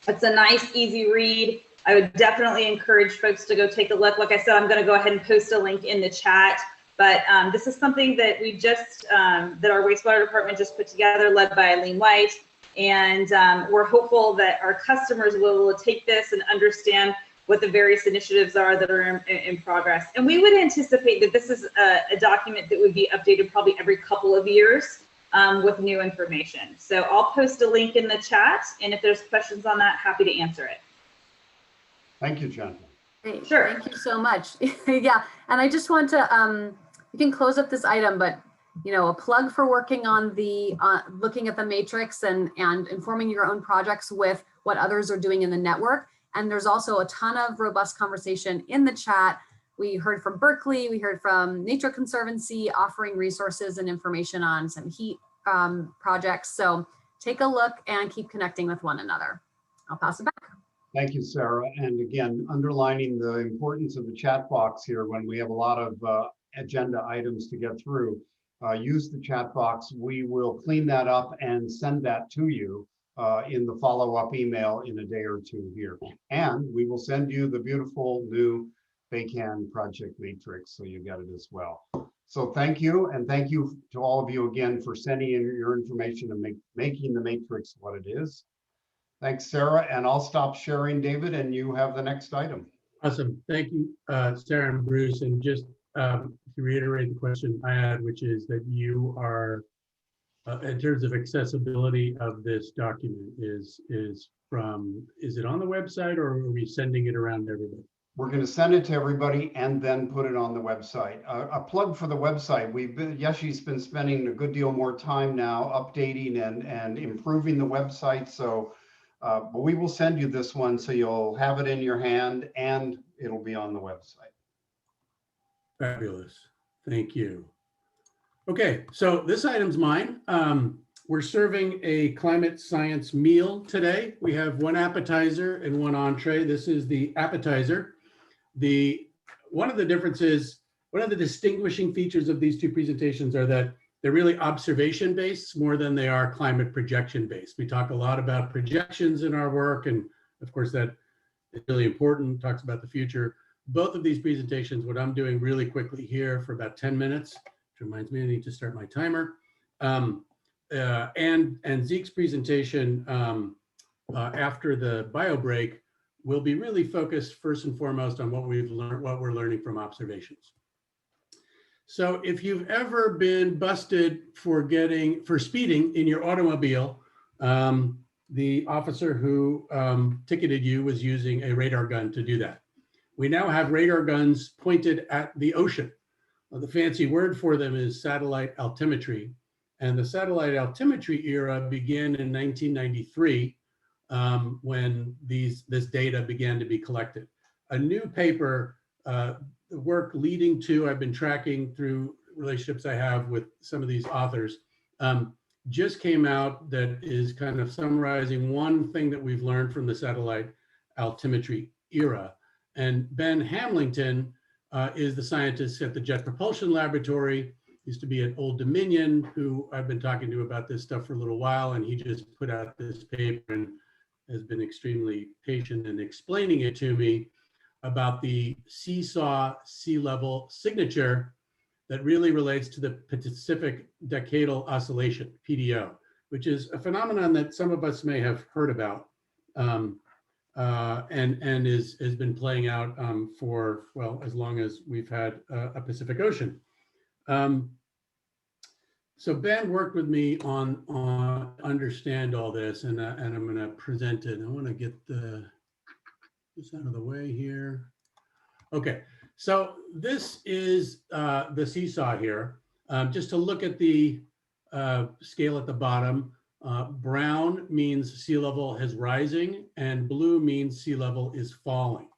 it's a nice, easy read. I would definitely encourage folks to go take a look. Like I said, I'm going to go ahead and post a link in the chat. But this is something that we just, that our wastewater department just put together, led by Eileen White. And we're hopeful that our customers will take this and understand what the various initiatives are that are in progress. And we would anticipate that this is a document that would be updated probably every couple of years with new information. So I'll post a link in the chat, and if there's questions on that, happy to answer it. Thank you, Jen. Great. Sure. Thank you so much. Yeah, and I just want to, you can close up this item, but you know, a plug for working on the, looking at the matrix and informing your own projects with what others are doing in the network. And there's also a ton of robust conversation in the chat. We heard from Berkeley, we heard from Nature Conservancy offering resources and information on some heat projects. So take a look and keep connecting with one another. I'll pass it back. Thank you, Sarah. And again, underlining the importance of the chat box here when we have a lot of agenda items to get through. Use the chat box. We will clean that up and send that to you in the follow-up email in a day or two here. And we will send you the beautiful new BayCAN project matrix, so you get it as well. So thank you, and thank you to all of you again for sending in your information and making the matrix what it is. Thanks, Sarah, and I'll stop sharing, David, and you have the next item. Awesome. Thank you, Sarah and Bruce. And just to reiterate the question I had, which is that you are, in terms of accessibility of this document, is it on the website, or are we sending it around to everybody? We're going to send it to everybody and then put it on the website. A plug for the website. Yeshi's been spending a good deal more time now updating and improving the website. So but we will send you this one so you'll have it in your hand and it'll be on the website. Fabulous. Thank you. Okay, so this item's mine. We're serving a climate science meal today. We have one appetizer and one entree. This is the appetizer. One of the differences, one of the distinguishing features of these two presentations are that they're really observation-based more than they are climate projection-based. We talk a lot about projections in our work, and of course that is really important, talks about the future. Both of these presentations, what I'm doing really quickly here for about 10 minutes, which reminds me I need to start my timer, and Zeke's presentation after the bio break will be really focused first and foremost on what we've learned, what we're learning from observations. So if you've ever been busted for speeding in your automobile, the officer who ticketed you was using a radar gun to do that. We now have radar guns pointed at the ocean. The fancy word for them is satellite altimetry. And the satellite altimetry era began in 1993 when this data began to be collected. A new paper, the work leading to, I've been tracking through relationships I have with some of these authors, just came out that is kind of summarizing one thing that we've learned from the satellite altimetry era. And Ben Hamlington is the scientist at the Jet Propulsion Laboratory, used to be at Old Dominion, who I've been talking to about this stuff for a little while, and he just put out this paper and has been extremely patient in explaining it to me about the seesaw sea level signature that really relates to the Pacific Decadal Oscillation, PDO, which is a phenomenon that some of us may have heard about and has been playing out for, well, as long as we've had a Pacific Ocean. So Ben worked with me on understand all this, and I'm going to present it. I want to get this out of the way here. Okay, so this is the seesaw here. Just to look at the scale at the bottom, brown means sea level is rising, and blue means sea level is falling.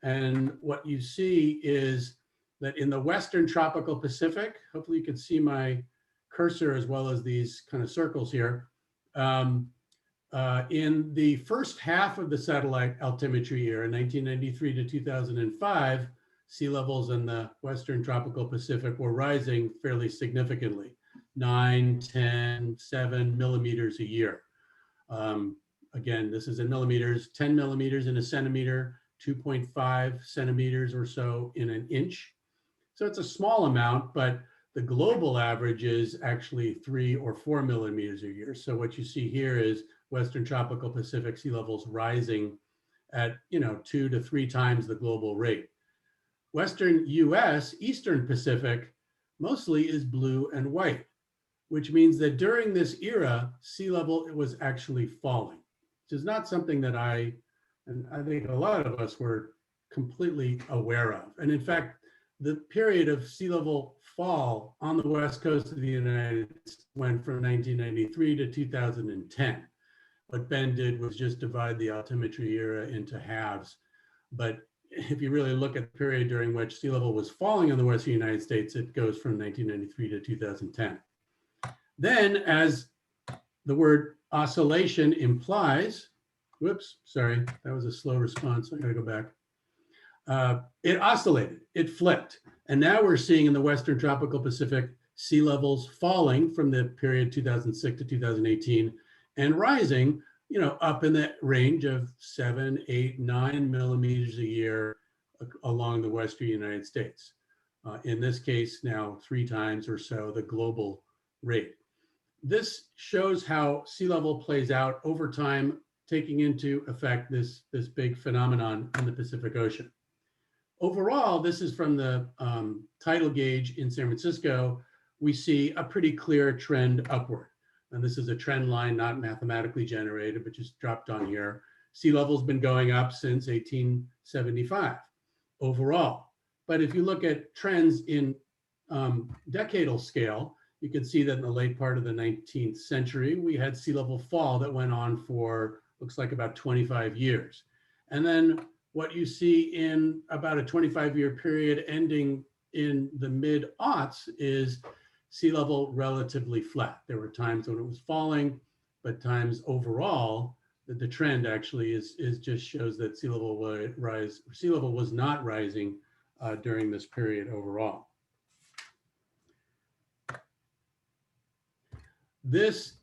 And what you see is that in the Western tropical Pacific, hopefully you can see my cursor as well as these kind of circles here. In the first half of the satellite altimetry era, 1993 to 2005, sea levels in the Western tropical Pacific were rising fairly significantly, 9, 10, 7 millimeters a year. Again, this is in millimeters, 10 millimeters in a centimeter, 2.5 centimeters or so in an inch. So it's a small amount, but the global average is actually 3 or 4 millimeters a year. So what you see here is Western tropical Pacific sea levels rising at 2 to 3 times the global rate. Western US, Eastern Pacific, mostly is blue and white, which means that during this era, sea level was actually falling, which is not something that I think a lot of us were completely aware of. And in fact, the period of sea level fall on the west coast of the United States went from 1993 to 2010. What Ben did was just divide the altimetry era into halves. But if you really look at the period during which sea level was falling in the western United States, it goes from 1993 to 2010. Then, as the word oscillation implies, whoops, sorry, that was a slow response. I gotta go back. It oscillated, it flipped. And now we're seeing in the Western tropical Pacific sea levels falling from the period 2006 to 2018 and rising, up in the range of 7, 8, 9 millimeters a year along the Western United States. In this case, now 3 times or so the global rate. This shows how sea level plays out over time, taking into effect this big phenomenon in the Pacific Ocean. Overall, this is from the tidal gauge in San Francisco. We see a pretty clear trend upward. And this is a trend line, not mathematically generated, but just dropped on here. Sea level's been going up since 1875 overall. But if you look at trends in decadal scale, you can see that in the late part of the 19th century, we had sea level fall that went on for, looks like about 25 years. And then what you see in about a 25-year period ending in the mid-aughts is sea level relatively flat. There were times when it was falling, but times overall, that the trend actually is just shows that sea level was not rising during this period overall. This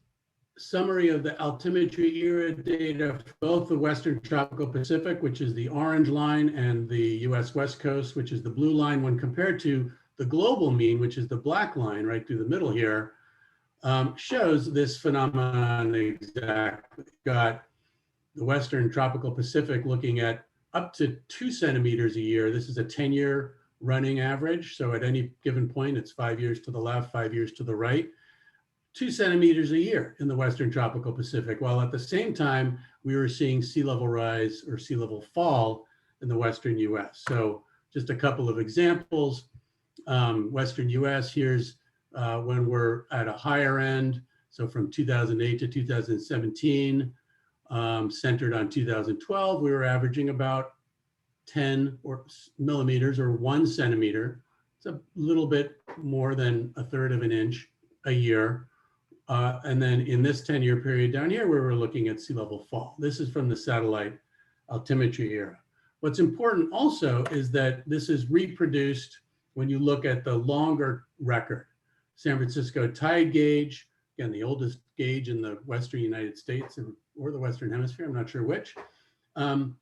summary of the altimetry era data for both the Western tropical Pacific, which is the orange line, and the US West Coast, which is the blue line, when compared to the global mean, which is the black line right through the middle here, shows this phenomenon exactly. Got the Western tropical Pacific looking at up to 2 centimeters a year. This is a 10-year running average. So at any given point, it's 5 years to the left, 5 years to the right. 2 centimeters a year in the Western tropical Pacific, while at the same time, we were seeing sea level rise or sea level fall in the Western US. So just a couple of examples. Western US, here's when we're at a higher end. So from 2008 to 2017, centered on 2012, we were averaging about 10 millimeters or 1 centimeter. It's a little bit more than 1/3 of an inch a year. And then in this 10-year period down here, where we're looking at sea level fall. This is from the satellite altimetry era. What's important also is that this is reproduced when you look at the longer record. San Francisco tide gauge, again, the oldest gauge in the Western United States or the Western Hemisphere, I'm not sure which. The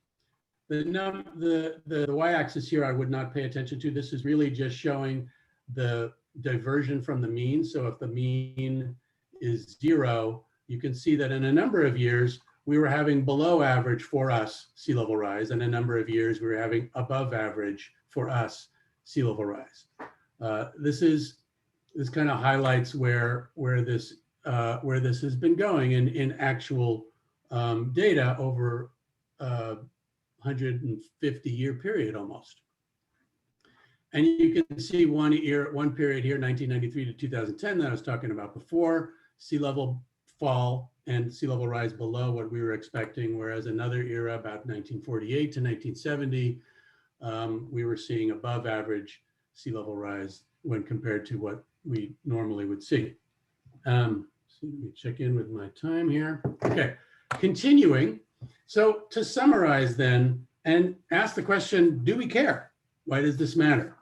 y-axis here, I would not pay attention to. This is really just showing the diversion from the mean. So if the mean is 0, you can see that in a number of years, we were having below average for us sea level rise, and a number of years we were having above average for us sea level rise. This kind of highlights where this has been going in actual data over 150-year period almost. And you can see one period here, 1993 to 2010, that I was talking about before, sea level fall and sea level rise below what we were expecting, whereas another era, about 1948 to 1970, we were seeing above average sea level rise when compared to what we normally would see. Let me check in with my time here. Okay, continuing. So to summarize then, and ask the question, do we care? Why does this matter?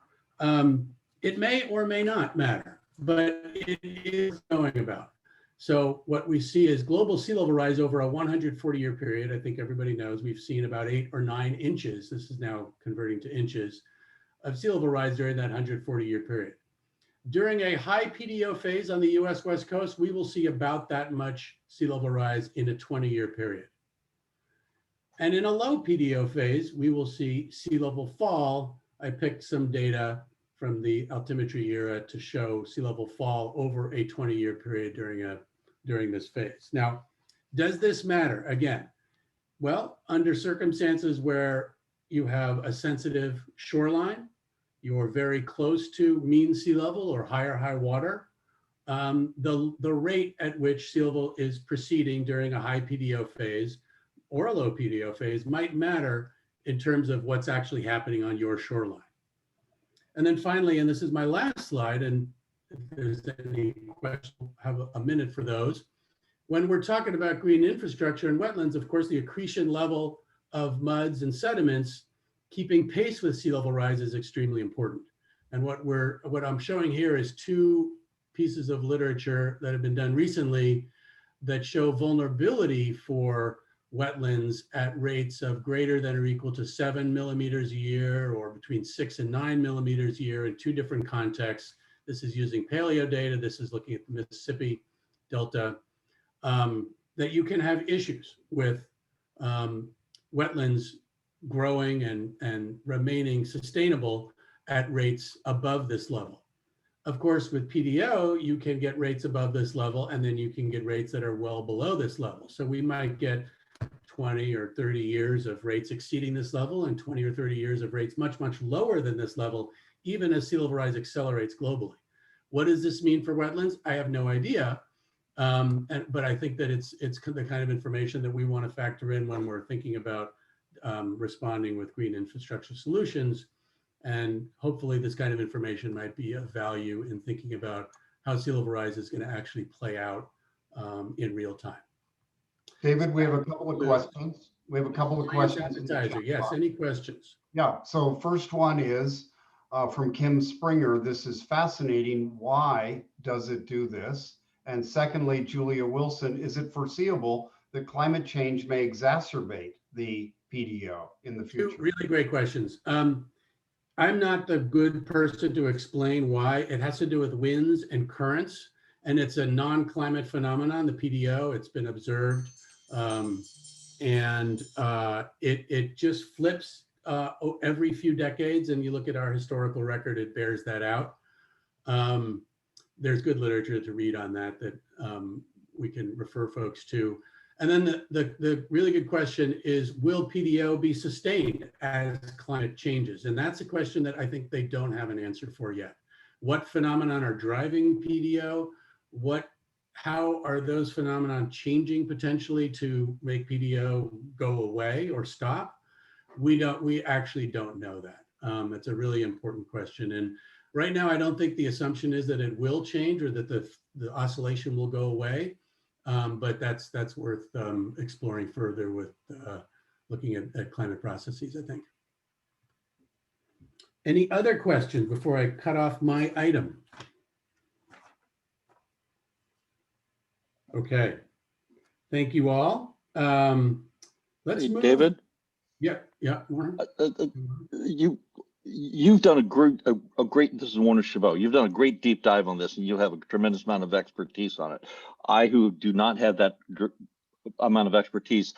It may or may not matter, but it is going about. So what we see is global sea level rise over a 140-year period. I think everybody knows we've seen about 8 or 9 inches. This is now converting to inches of sea level rise during that 140-year period. During a high PDO phase on the US West Coast, we will see about that much sea level rise in a 20-year period. And in a low PDO phase, we will see sea level fall. I picked some data from the altimetry era to show sea level fall over a 20-year period during this phase. Now, does this matter? Again, well, under circumstances where you have a sensitive shoreline, you're very close to mean sea level or higher high water, the rate at which sea level is proceeding during a high PDO phase or a low PDO phase might matter in terms of what's actually happening on your shoreline. And then finally, and this is my last slide, and if there's any questions, have a minute for those. When we're talking about green infrastructure and wetlands, of course, the accretion level of muds and sediments keeping pace with sea level rise is extremely important. And what I'm showing here is 2 pieces of literature that have been done recently that show vulnerability for wetlands at rates of greater than or equal to 7 millimeters a year or between 6 and 9 millimeters a year in 2 different contexts. This is using paleo data. This is looking at the Mississippi Delta, that you can have issues with wetlands growing and remaining sustainable at rates above this level. Of course, with PDO, you can get rates above this level, and then you can get rates that are well below this level. So we might get 20 or 30 years of rates exceeding this level and 20 or 30 years of rates much, much lower than this level, even as sea level rise accelerates globally. What does this mean for wetlands? I have no idea. But I think that it's the kind of information that we want to factor in when we're thinking about responding with green infrastructure solutions. And hopefully this kind of information might be of value in thinking about how sea level rise is going to actually play out in real time. David, we have a couple of questions. We have a couple of questions. Yes, any questions? Yeah, so first one is from Kim Springer. This is fascinating. Why does it do this? And secondly, Julia Wilson, is it foreseeable that climate change may exacerbate the PDO in the future? 2 really great questions. I'm not the good person to explain why. It has to do with winds and currents, and it's a non-climate phenomenon, the PDO. It's been observed, and it just flips every few decades, and you look at our historical record, it bears that out. There's good literature to read on that we can refer folks to. And then the really good question is, will PDO be sustained as climate changes? And that's a question that I think they don't have an answer for yet. What phenomenon are driving PDO? What how are those phenomena changing potentially to make PDO go away or stop? We actually don't know that. It's a really important question. And right now, I don't think the assumption is that it will change or that the oscillation will go away. But that's worth exploring further with looking at climate processes, I think. Any other questions before I cut off my item? Okay, thank you all. Let's Hey, move. David, Yeah, Warren. you've done a great, this is Warner Chabot. You've done a great deep dive on this and you have a tremendous amount of expertise on it. I, who do not have that amount of expertise,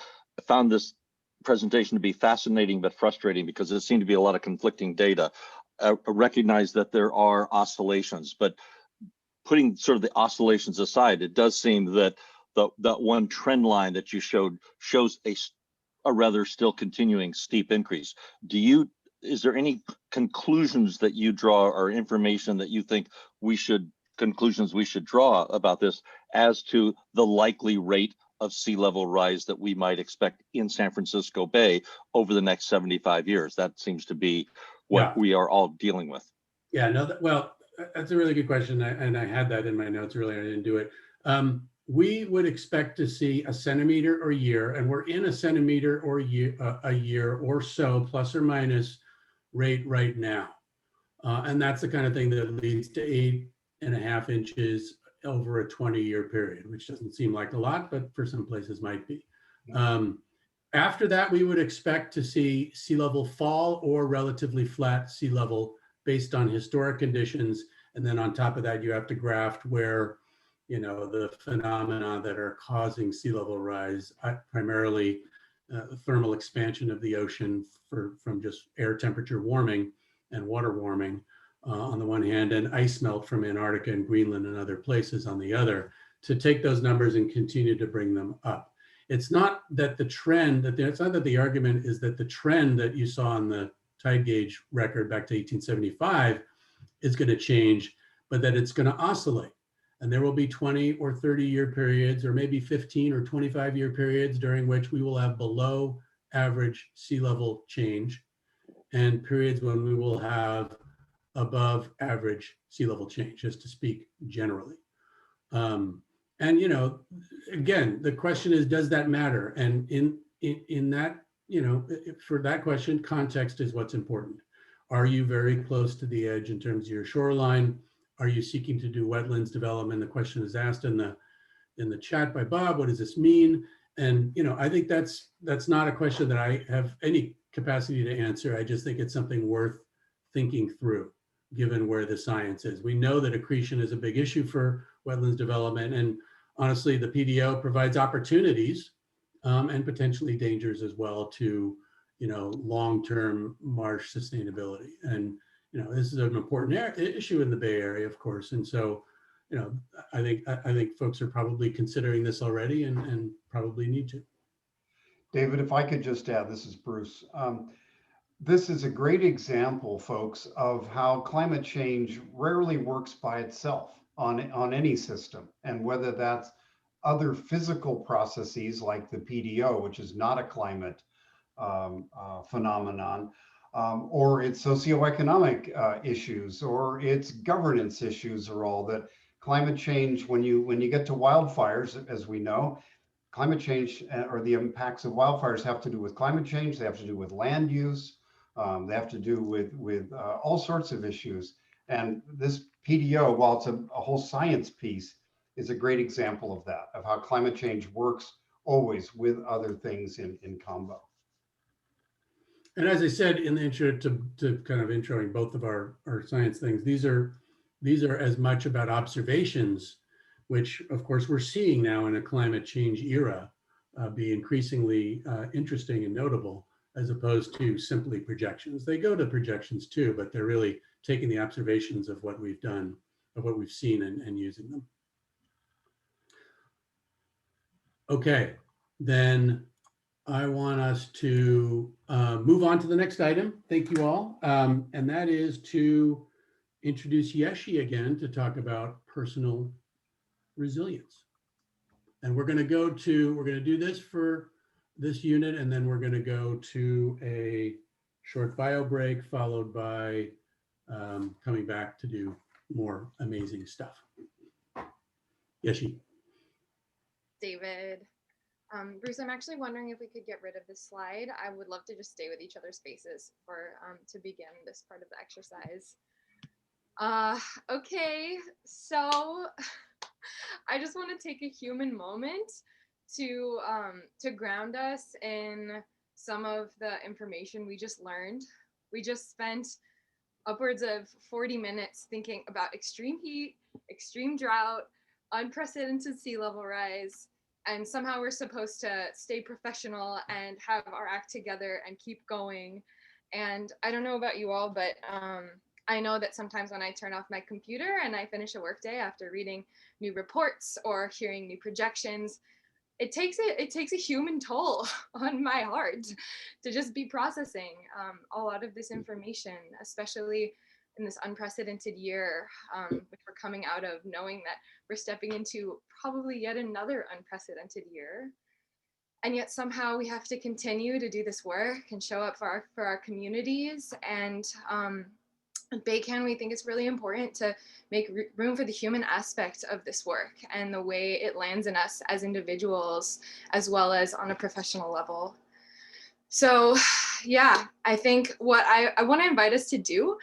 found this presentation to be fascinating but frustrating because there seemed to be a lot of conflicting data. I recognize that there are oscillations, but putting sort of the oscillations aside, it does seem that that one trend line that you showed shows a rather still continuing steep increase. Is there any conclusions that you draw or information that you think conclusions we should draw about this as to the likely rate of sea level rise that we might expect in San Francisco Bay over the next 75 years? That seems to be what we are all dealing with. Yeah, no, well, that's a really good question. And I had that in my notes earlier. I didn't do it. We would expect to see a centimeter or year, and we're in a centimeter or a year or so, plus or minus rate right now. And that's the kind of thing that leads to 8.5 inches over a 20-year period, which doesn't seem like a lot, but for some places might be. After that, we would expect to see sea level fall or relatively flat sea level based on historic conditions. And then on top of that, you have to graft where, the phenomena that are causing sea level rise, primarily thermal expansion of the ocean from just air temperature warming and water warming on the one hand, and ice melt from Antarctica and Greenland and other places on the other, to take those numbers and continue to bring them up. It's not that it's not that the argument is that the trend that you saw on the tide gauge record back to 1875 is going to change, but that it's going to oscillate. And there will be 20 or 30-year periods, or maybe 15 or 25-year periods during which we will have below average sea level change, and periods when we will have above average sea level change, just to speak generally. And again, the question is, does that matter? And in that, for that question, context is what's important. Are you very close to the edge in terms of your shoreline? Are you seeking to do wetlands development? The question is asked in the chat by Bob. What does this mean? And I think that's not a question that I have any capacity to answer. I just think it's something worth thinking through, given where the science is. We know that accretion is a big issue for wetlands development, and honestly, the PDO provides opportunities and potentially dangers as well to long-term marsh sustainability. And this is an important issue in the Bay Area, of course. And so, I think folks are probably considering this already and probably need to. David, if I could just add, this is Bruce. This is a great example, folks, of how climate change rarely works by itself on any system, and whether that's other physical processes like the PDO, which is not a climate phenomenon, or it's socioeconomic issues, or it's governance issues, or all that. Climate change, when you get to wildfires, as we know, climate change or the impacts of wildfires have to do with climate change. They have to do with land use. They have to do with all sorts of issues. And this PDO, while it's a whole science piece, is a great example of that, of how climate change works always with other things in combo. And as I said in the intro, to kind of introing both of our science things, these are as much about observations, which of course we're seeing now in a climate change era be increasingly interesting and notable, as opposed to simply projections. They go to projections too, but they're really taking the observations of what we've done, of what we've seen, and using them. Okay, then I want us to move on to the next item. Thank you all. And that is to introduce Yeshi again to talk about personal resilience. And we're going to do this for this unit, and then we're going to go to a short bio break, followed by coming back to do more amazing stuff. Yeshi. David. Bruce, I'm actually wondering if we could get rid of this slide. I would love to just stay with each other's faces for to begin this part of the exercise. Okay, so I just want to take a human moment to ground us in some of the information we just learned. We just spent upwards of 40 minutes thinking about extreme heat, extreme drought, unprecedented sea level rise, and somehow we're supposed to stay professional and have our act together and keep going. And I don't know about you all, but I know that sometimes when I turn off my computer and I finish a workday after reading new reports or hearing new projections, it takes a human toll on my heart to just be processing a lot of this information, especially in this unprecedented year, which we're coming out of, knowing that we're stepping into probably yet another unprecedented year. And yet somehow we have to continue to do this work and show up for our communities. And at BayCAN, we think it's really important to make room for the human aspect of this work and the way it lands in us as individuals, as well as on a professional level. So yeah, I think what I want to invite us to do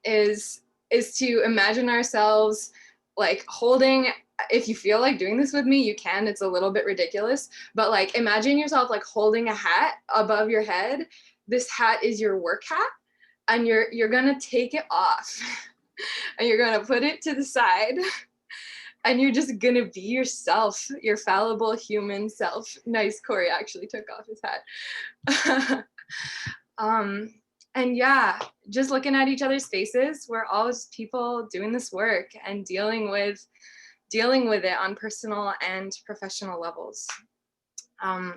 is to imagine ourselves like holding, if you feel like doing this with me, you can, it's a little bit ridiculous, but like imagine yourself like holding a hat above your head. This hat is your work hat, and you're gonna take it off and you're gonna put it to the side. And you're just gonna be yourself, your fallible human self. Nice, Corey actually took off his hat. And yeah, just looking at each other's faces, we're all just people doing this work and dealing with it on personal and professional levels.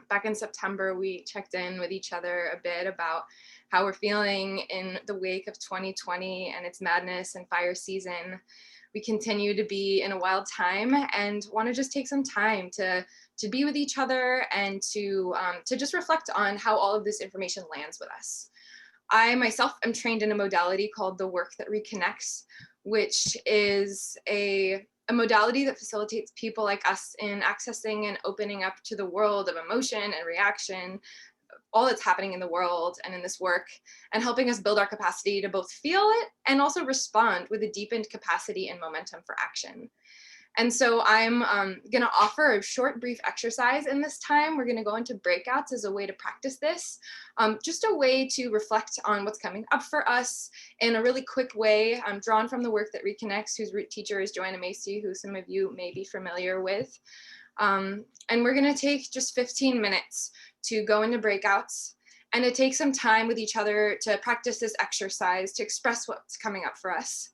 Back in September, we checked in with each other a bit about how we're feeling in the wake of 2020 and its madness and fire season. We continue to be in a wild time and want to just take some time to be with each other and to just reflect on how all of this information lands with us. I myself am trained in a modality called the work that reconnects, which is a modality that facilitates people like us in accessing and opening up to the world of emotion and reaction, all that's happening in the world and in this work, and helping us build our capacity to both feel it and also respond with a deepened capacity and momentum for action. And so I'm gonna offer a short, brief exercise in this time. We're gonna go into breakouts as a way to practice this, just a way to reflect on what's coming up for us in a really quick way, drawn from the work that reconnects, whose root teacher is Joanna Macy, who some of you may be familiar with. And we're gonna take just 15 minutes to go into breakouts and to take some time with each other to practice this exercise, to express what's coming up for us.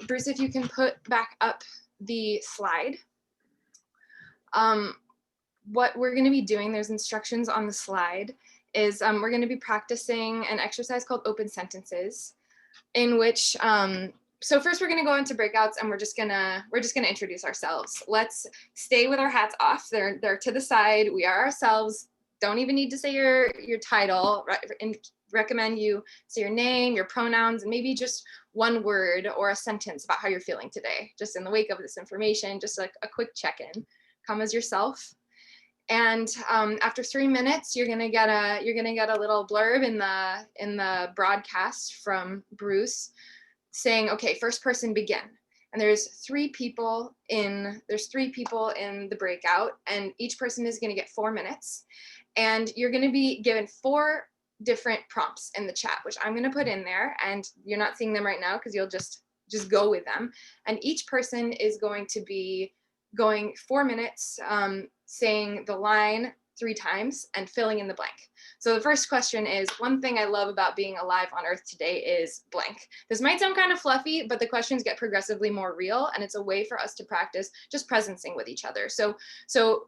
Bruce, if you can put back up the slide. What we're going to be doing, there's instructions on the slide, is we're going to be practicing an exercise called open sentences, in which so first we're going to go into breakouts and we're just gonna introduce ourselves. Let's stay with our hats off. They're to the side. We are ourselves. Don't even need to say your title. And recommend you say your name, your pronouns, and maybe just one word or a sentence about how you're feeling today, just in the wake of this information, just like a quick check-in. Come as yourself. And after 3 minutes, you're gonna get a little blurb in the broadcast from Bruce saying, okay, first person begin. And there's three people in the breakout, and each person is gonna get 4 minutes. And you're gonna be given 4 different prompts in the chat, which I'm going to put in there, and you're not seeing them right now because you'll just go with them. And each person is going to be going 4 minutes, saying the line 3 times and filling in the blank. So the first question is, one thing I love about being alive on Earth today is blank. This might sound kind of fluffy, but the questions get progressively more real, and it's a way for us to practice just presencing with each other. So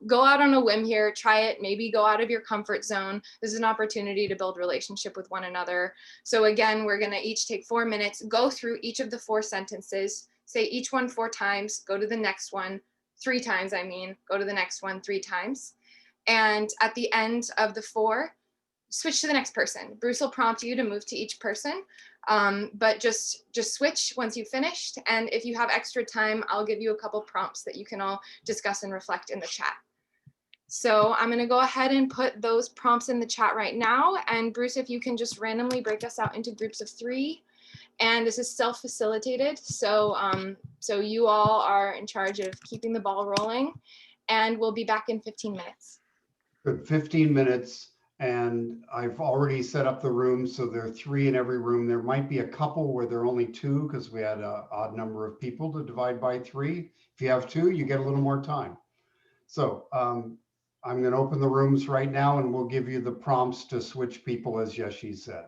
go out on a whim here, try it, maybe go out of your comfort zone. This is an opportunity to build relationship with one another. So again, we're gonna each take 4 minutes, go through each of the 4 sentences, say each one 4 times, go to the next one, 3 times, I mean, go to the next one 3 times. And at the end of the 4, switch to the next person. Bruce will prompt you to move to each person, but just switch once you've finished. And if you have extra time, I'll give you a couple prompts that you can all discuss and reflect in the chat. So I'm gonna go ahead and put those prompts in the chat right now. And Bruce, if you can just randomly break us out into groups of 3. And this is self-facilitated. So, so you all are in charge of keeping the ball rolling, and we'll be back in 15 minutes. Good, 15 minutes. And I've already set up the rooms, so there are 3 in every room. There might be a couple where there are only 2 because we had an odd number of people to divide by 3. If you have 2, you get a little more time. So I'm going to open the rooms right now, and we'll give you the prompts to switch people, as Yeshi said.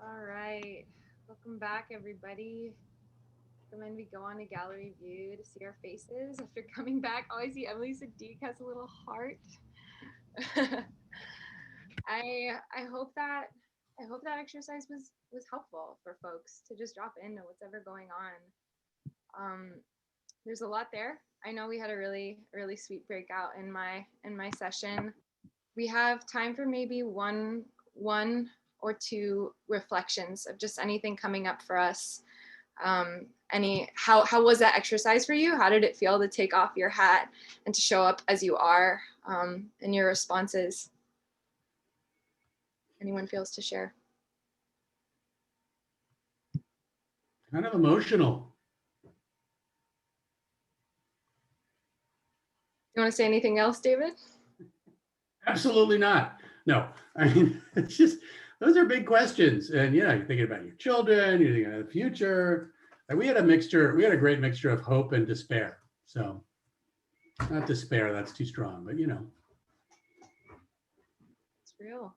All right. Welcome back, everybody. Recommend we go on a gallery view to see our faces after coming back. Oh, I see Emily Sadiq has a little heart. I hope that exercise was helpful for folks to just drop into what's ever going on. There's a lot there. I know we had a really sweet breakout in my session. We have time for maybe one or two reflections of just anything coming up for us. How was that exercise for you? How did it feel to take off your hat and to show up as you are in your responses? Anyone feels to share? Kind of emotional. You want to say anything else, David? Absolutely not. No, I mean, it's just, those are big questions. And yeah, you're thinking about your children, you're thinking about the future. And we had a great mixture of hope and despair. So not despair, that's too strong, but you know. It's real.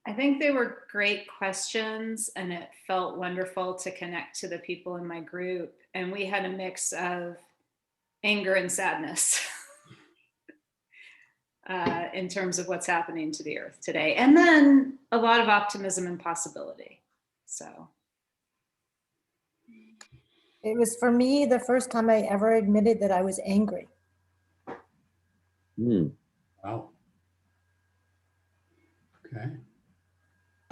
I think they were great questions, and it felt wonderful to connect to the people in my group. And we had a mix of anger and sadness in terms of what's happening to the earth today. And then a lot of optimism and possibility. So. It was, for me, the first time I ever admitted that I was angry. Wow. Okay.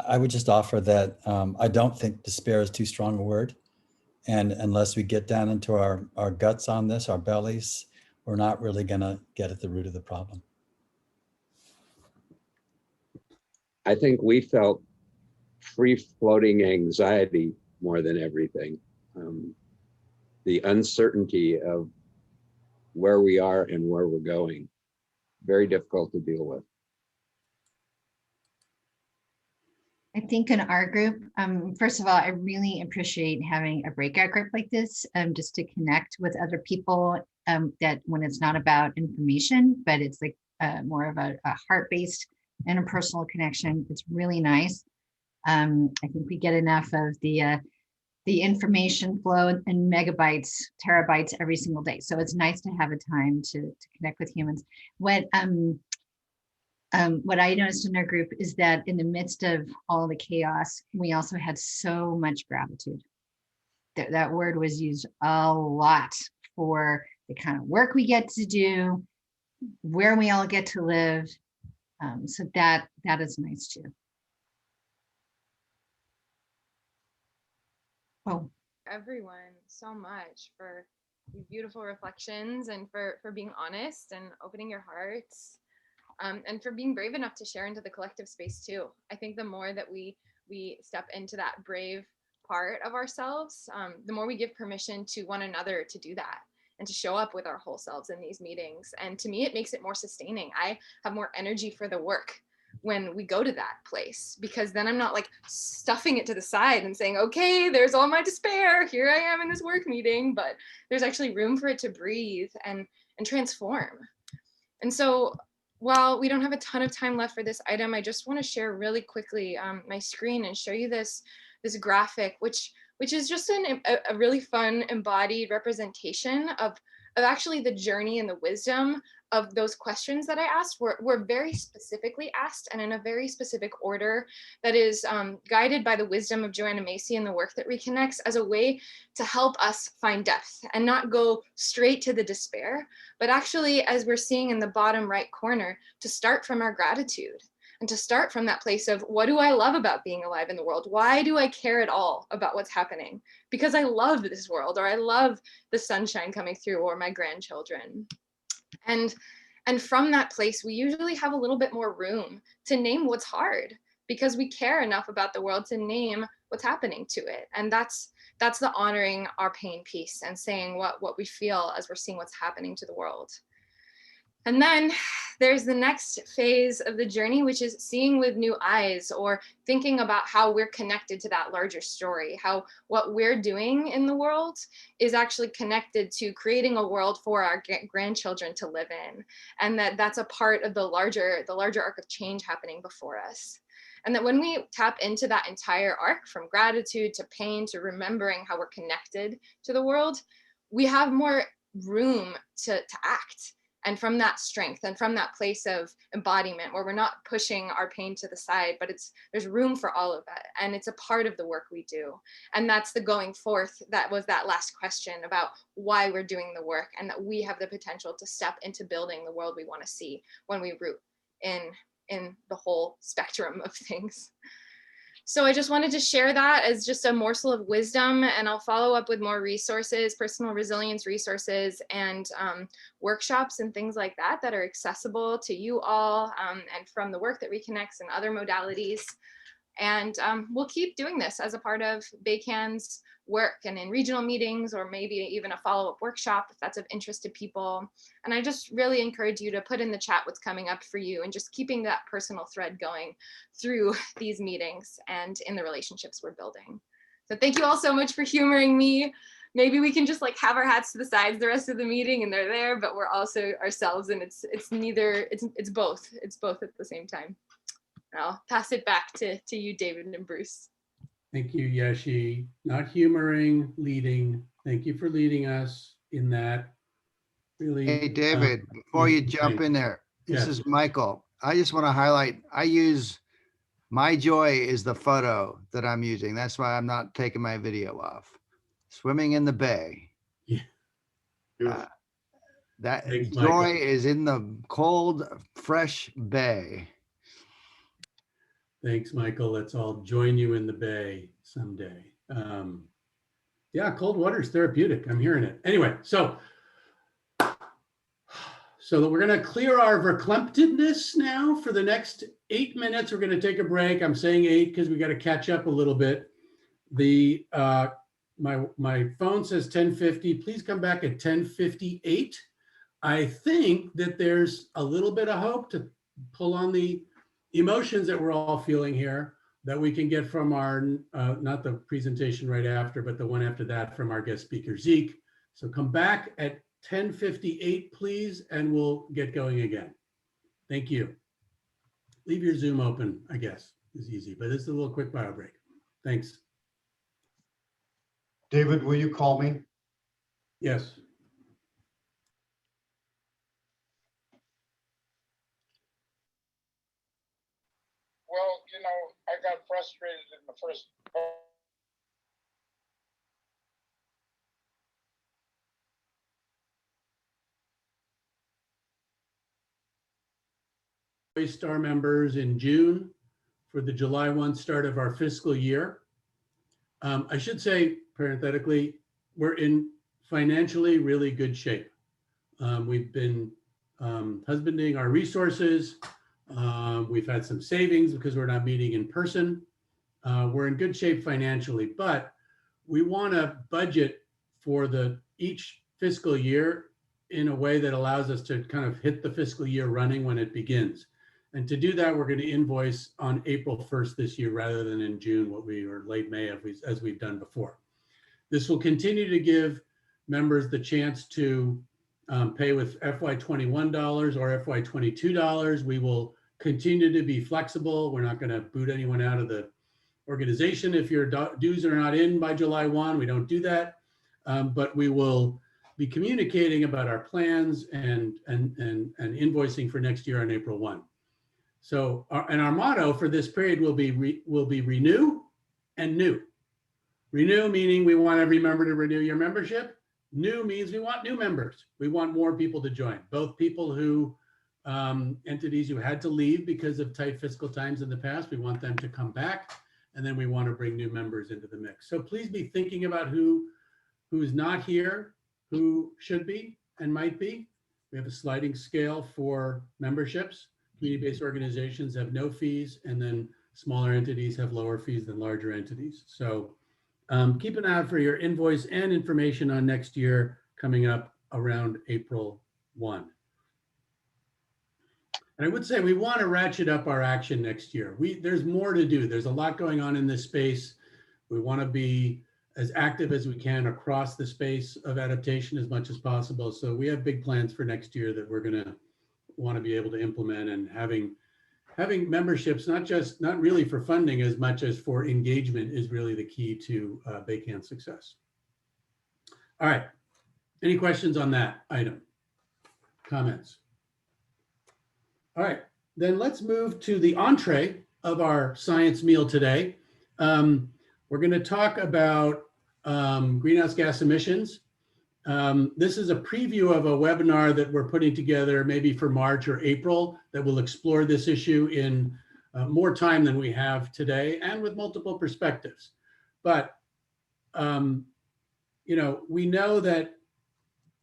I would just offer that I don't think despair is too strong a word. And unless we get down into our guts on this, our bellies, we're not really gonna get at the root of the problem. I think we felt free-floating anxiety more than everything. The uncertainty of where we are and where we're going, very difficult to deal with. I think in our group, first of all, I really appreciate having a breakout group like this, just to connect with other people, that when it's not about information, but it's like more of a heart-based interpersonal connection. It's really nice. I think we get enough of the information flow in megabytes, terabytes every single day. So it's nice to have a time to connect with humans. What I noticed in our group is that in the midst of all the chaos, we also had so much gratitude. That word was used a lot for the kind of work we get to do, where we all get to live. So that is nice too. Oh. Everyone so much for these beautiful reflections and for being honest and opening your hearts, and for being brave enough to share into the collective space too. I think the more that we step into that brave part of ourselves, the more we give permission to one another to do that and to show up with our whole selves in these meetings. And to me, it makes it more sustaining. I have more energy for the work when we go to that place, because then I'm not like stuffing it to the side and saying, okay, there's all my despair, here I am in this work meeting, but there's actually room for it to breathe and transform. And so while we don't have a ton of time left for this item, I just want to share really quickly my screen and show you this graphic, which is just a really fun embodied representation of actually the journey and the wisdom of those questions that I asked were very specifically asked and in a very specific order that is guided by the wisdom of Joanna Macy and the work that reconnects as a way to help us find depth and not go straight to the despair, but actually, as we're seeing in the bottom right corner, to start from our gratitude and to start from that place of, what do I love about being alive in the world? Why do I care at all about what's happening? Because I love this world, or I love the sunshine coming through, or my grandchildren. And from that place, we usually have a little bit more room to name what's hard, because we care enough about the world to name what's happening to it. And that's the honoring our pain piece and saying what we feel as we're seeing what's happening to the world. And then there's the next phase of the journey, which is seeing with new eyes, or thinking about how we're connected to that larger story, how what we're doing in the world is actually connected to creating a world for our grandchildren to live in. And that's a part of the larger arc of change happening before us. And that when we tap into that entire arc, from gratitude to pain to remembering how we're connected to the world, we have more room to act. And from that strength and from that place of embodiment, where we're not pushing our pain to the side, but there's room for all of it. And it's a part of the work we do. And that's the going forth. That was that last question about why we're doing the work, and that we have the potential to step into building the world we want to see when we root in the whole spectrum of things. So I just wanted to share that as just a morsel of wisdom, and I'll follow up with more resources, personal resilience resources, and workshops and things like that that are accessible to you all, and from the work that reconnects and other modalities. And we'll keep doing this as a part of BayCAN's work, and in regional meetings, or maybe even a follow-up workshop if that's of interest to people. And I just really encourage you to put in the chat what's coming up for you, and just keeping that personal thread going through these meetings and in the relationships we're building. So thank you all so much for humoring me. Maybe we can just like have our hats to the sides the rest of the meeting, and they're there, but we're also ourselves, and it's both at the same time. I'll pass it back to you, David and Bruce. Thank you, Yeshi. Not humoring, leading. Thank you for leading us in that. Really. Hey, David, before you jump in there, this is Michael. I just want to highlight, I use My Joy is the photo that I'm using. That's why I'm not taking my video off. Swimming in the bay. Yeah. That Thanks, joy Michael. is in the cold, fresh bay. Thanks, Michael. Let's all join you in the bay someday. Yeah, cold water is therapeutic. I'm hearing it. Anyway, so that we're going to clear our verklemптedness now for the next 8 minutes. We're going to take a break. I'm saying 8 because we got to catch up a little bit. The my phone says 10:50. Please come back at 10:58. I think that there's a little bit of hope to pull on the emotions that we're all feeling here, that we can get from our, not the presentation right after, but the one after that from our guest speaker, Zeke. So come back at 10:58, please, and we'll get going again. Thank you. Leave your Zoom open, I guess, is easy, but it's a little quick bio break. Thanks. David, will you call me? Yes. Well, you know, I got frustrated in the first. Star members in June for the July 1 start of our fiscal year. I should say, parenthetically, we're in financially really good shape. We've been husbanding our resources. We've had some savings because we're not meeting in person. We're in good shape financially, but we want to budget for each fiscal year in a way that allows us to kind of hit the fiscal year running when it begins. And to do that, we're going to invoice on April 1st this year rather than in June, or late May, as we've done before. This will continue to give members the chance to pay with FY21 dollars or FY22 dollars. We will continue to be flexible. We're not going to boot anyone out of the organization if your dues are not in by July 1. We don't do that, but we will be communicating about our plans and invoicing for next year on April 1. So, our motto for this period will be renew and new. Renew meaning we want every member to renew your membership. New means we want new members. We want more people to join, both people who, entities who had to leave because of tight fiscal times in the past. We want them to come back, and then we want to bring new members into the mix. So please be thinking about who's not here, who should be and might be. We have a sliding scale for memberships. Community-based organizations have no fees, and then smaller entities have lower fees than larger entities. So keep an eye out for your invoice and information on next year coming up around April 1. And I would say we want to ratchet up our action next year. There's more to do. There's a lot going on in this space. We want to be as active as we can across the space of adaptation as much as possible. So we have big plans for next year that we're going to want to be able to implement, and having memberships, not really for funding as much as for engagement, is really the key to BayCAN success. All right. Any questions on that item? Comments? All right, then let's move to the entree of our science meal today. We're going to talk about greenhouse gas emissions. This is a preview of a webinar that we're putting together maybe for March or April that will explore this issue in more time than we have today and with multiple perspectives. But, you know, we know that,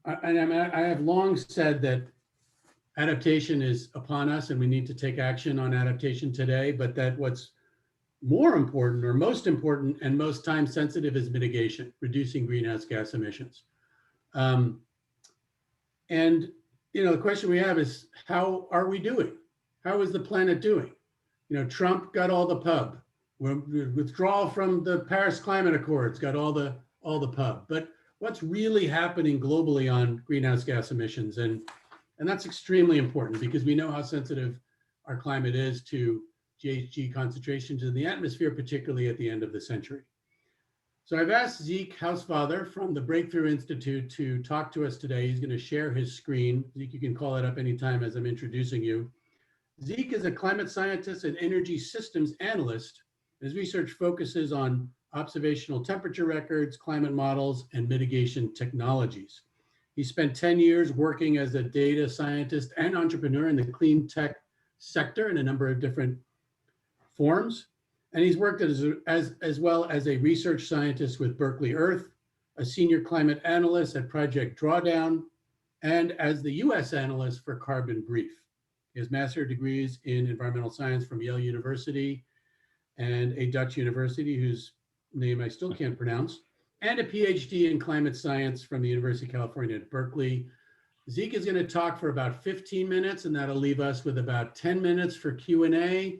and I have long said that adaptation is upon us and we need to take action on adaptation today, but that what's more important or most important and most time sensitive is mitigation, reducing greenhouse gas emissions. And, you know, the question we have is, how are we doing? How is the planet doing? You know, Trump got all the pub. Withdrawal from the Paris Climate Accords got all the pub. But what's really happening globally on greenhouse gas emissions? And that's extremely important because we know how sensitive our climate is to GHG concentrations in the atmosphere, particularly at the end of the century. So I've asked Zeke Hausfather from the Breakthrough Institute to talk to us today. He's going to share his screen. Zeke, you can call it up anytime as I'm introducing you. Zeke is a climate scientist and energy systems analyst. His research focuses on observational temperature records, climate models, and mitigation technologies. He spent 10 years working as a data scientist and entrepreneur in the clean tech sector in a number of different forms. And he's worked as well as a research scientist with Berkeley Earth, a senior climate analyst at Project Drawdown, and as the US analyst for Carbon Brief. He has master's degrees in environmental science from Yale University and a Dutch university whose name I still can't pronounce, and a PhD in climate science from the University of California at Berkeley. Zeke is going to talk for about 15 minutes, and that'll leave us with about 10 minutes for Q&A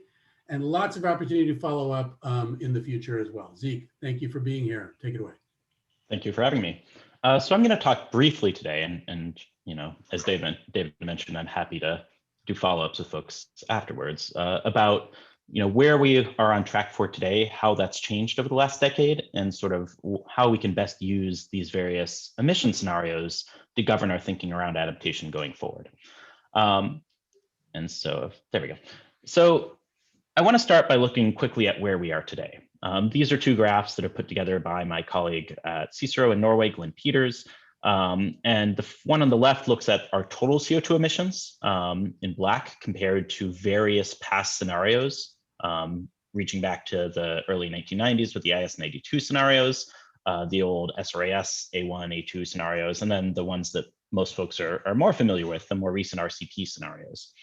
and lots of opportunity to follow up in the future as well. Zeke, thank you for being here. Take it away. Thank you for having me. So I'm going to talk briefly today, and you know, as David mentioned, I'm happy to do follow-ups with folks afterwards about where we are on track for today, how that's changed over the last decade, and sort of how we can best use these various emission scenarios to govern our thinking around adaptation going forward. And so there we go. So I want to start by looking quickly at where we are today. These are two graphs that are put together by my colleague at Cicero in Norway, Glenn Peters. And the one on the left looks at our total CO2 emissions in black compared to various past scenarios, reaching back to the early 1990s with the IS-92 scenarios, the old SRAS A1, A2 scenarios, and then the ones that most folks are more familiar with, the more recent RCP scenarios.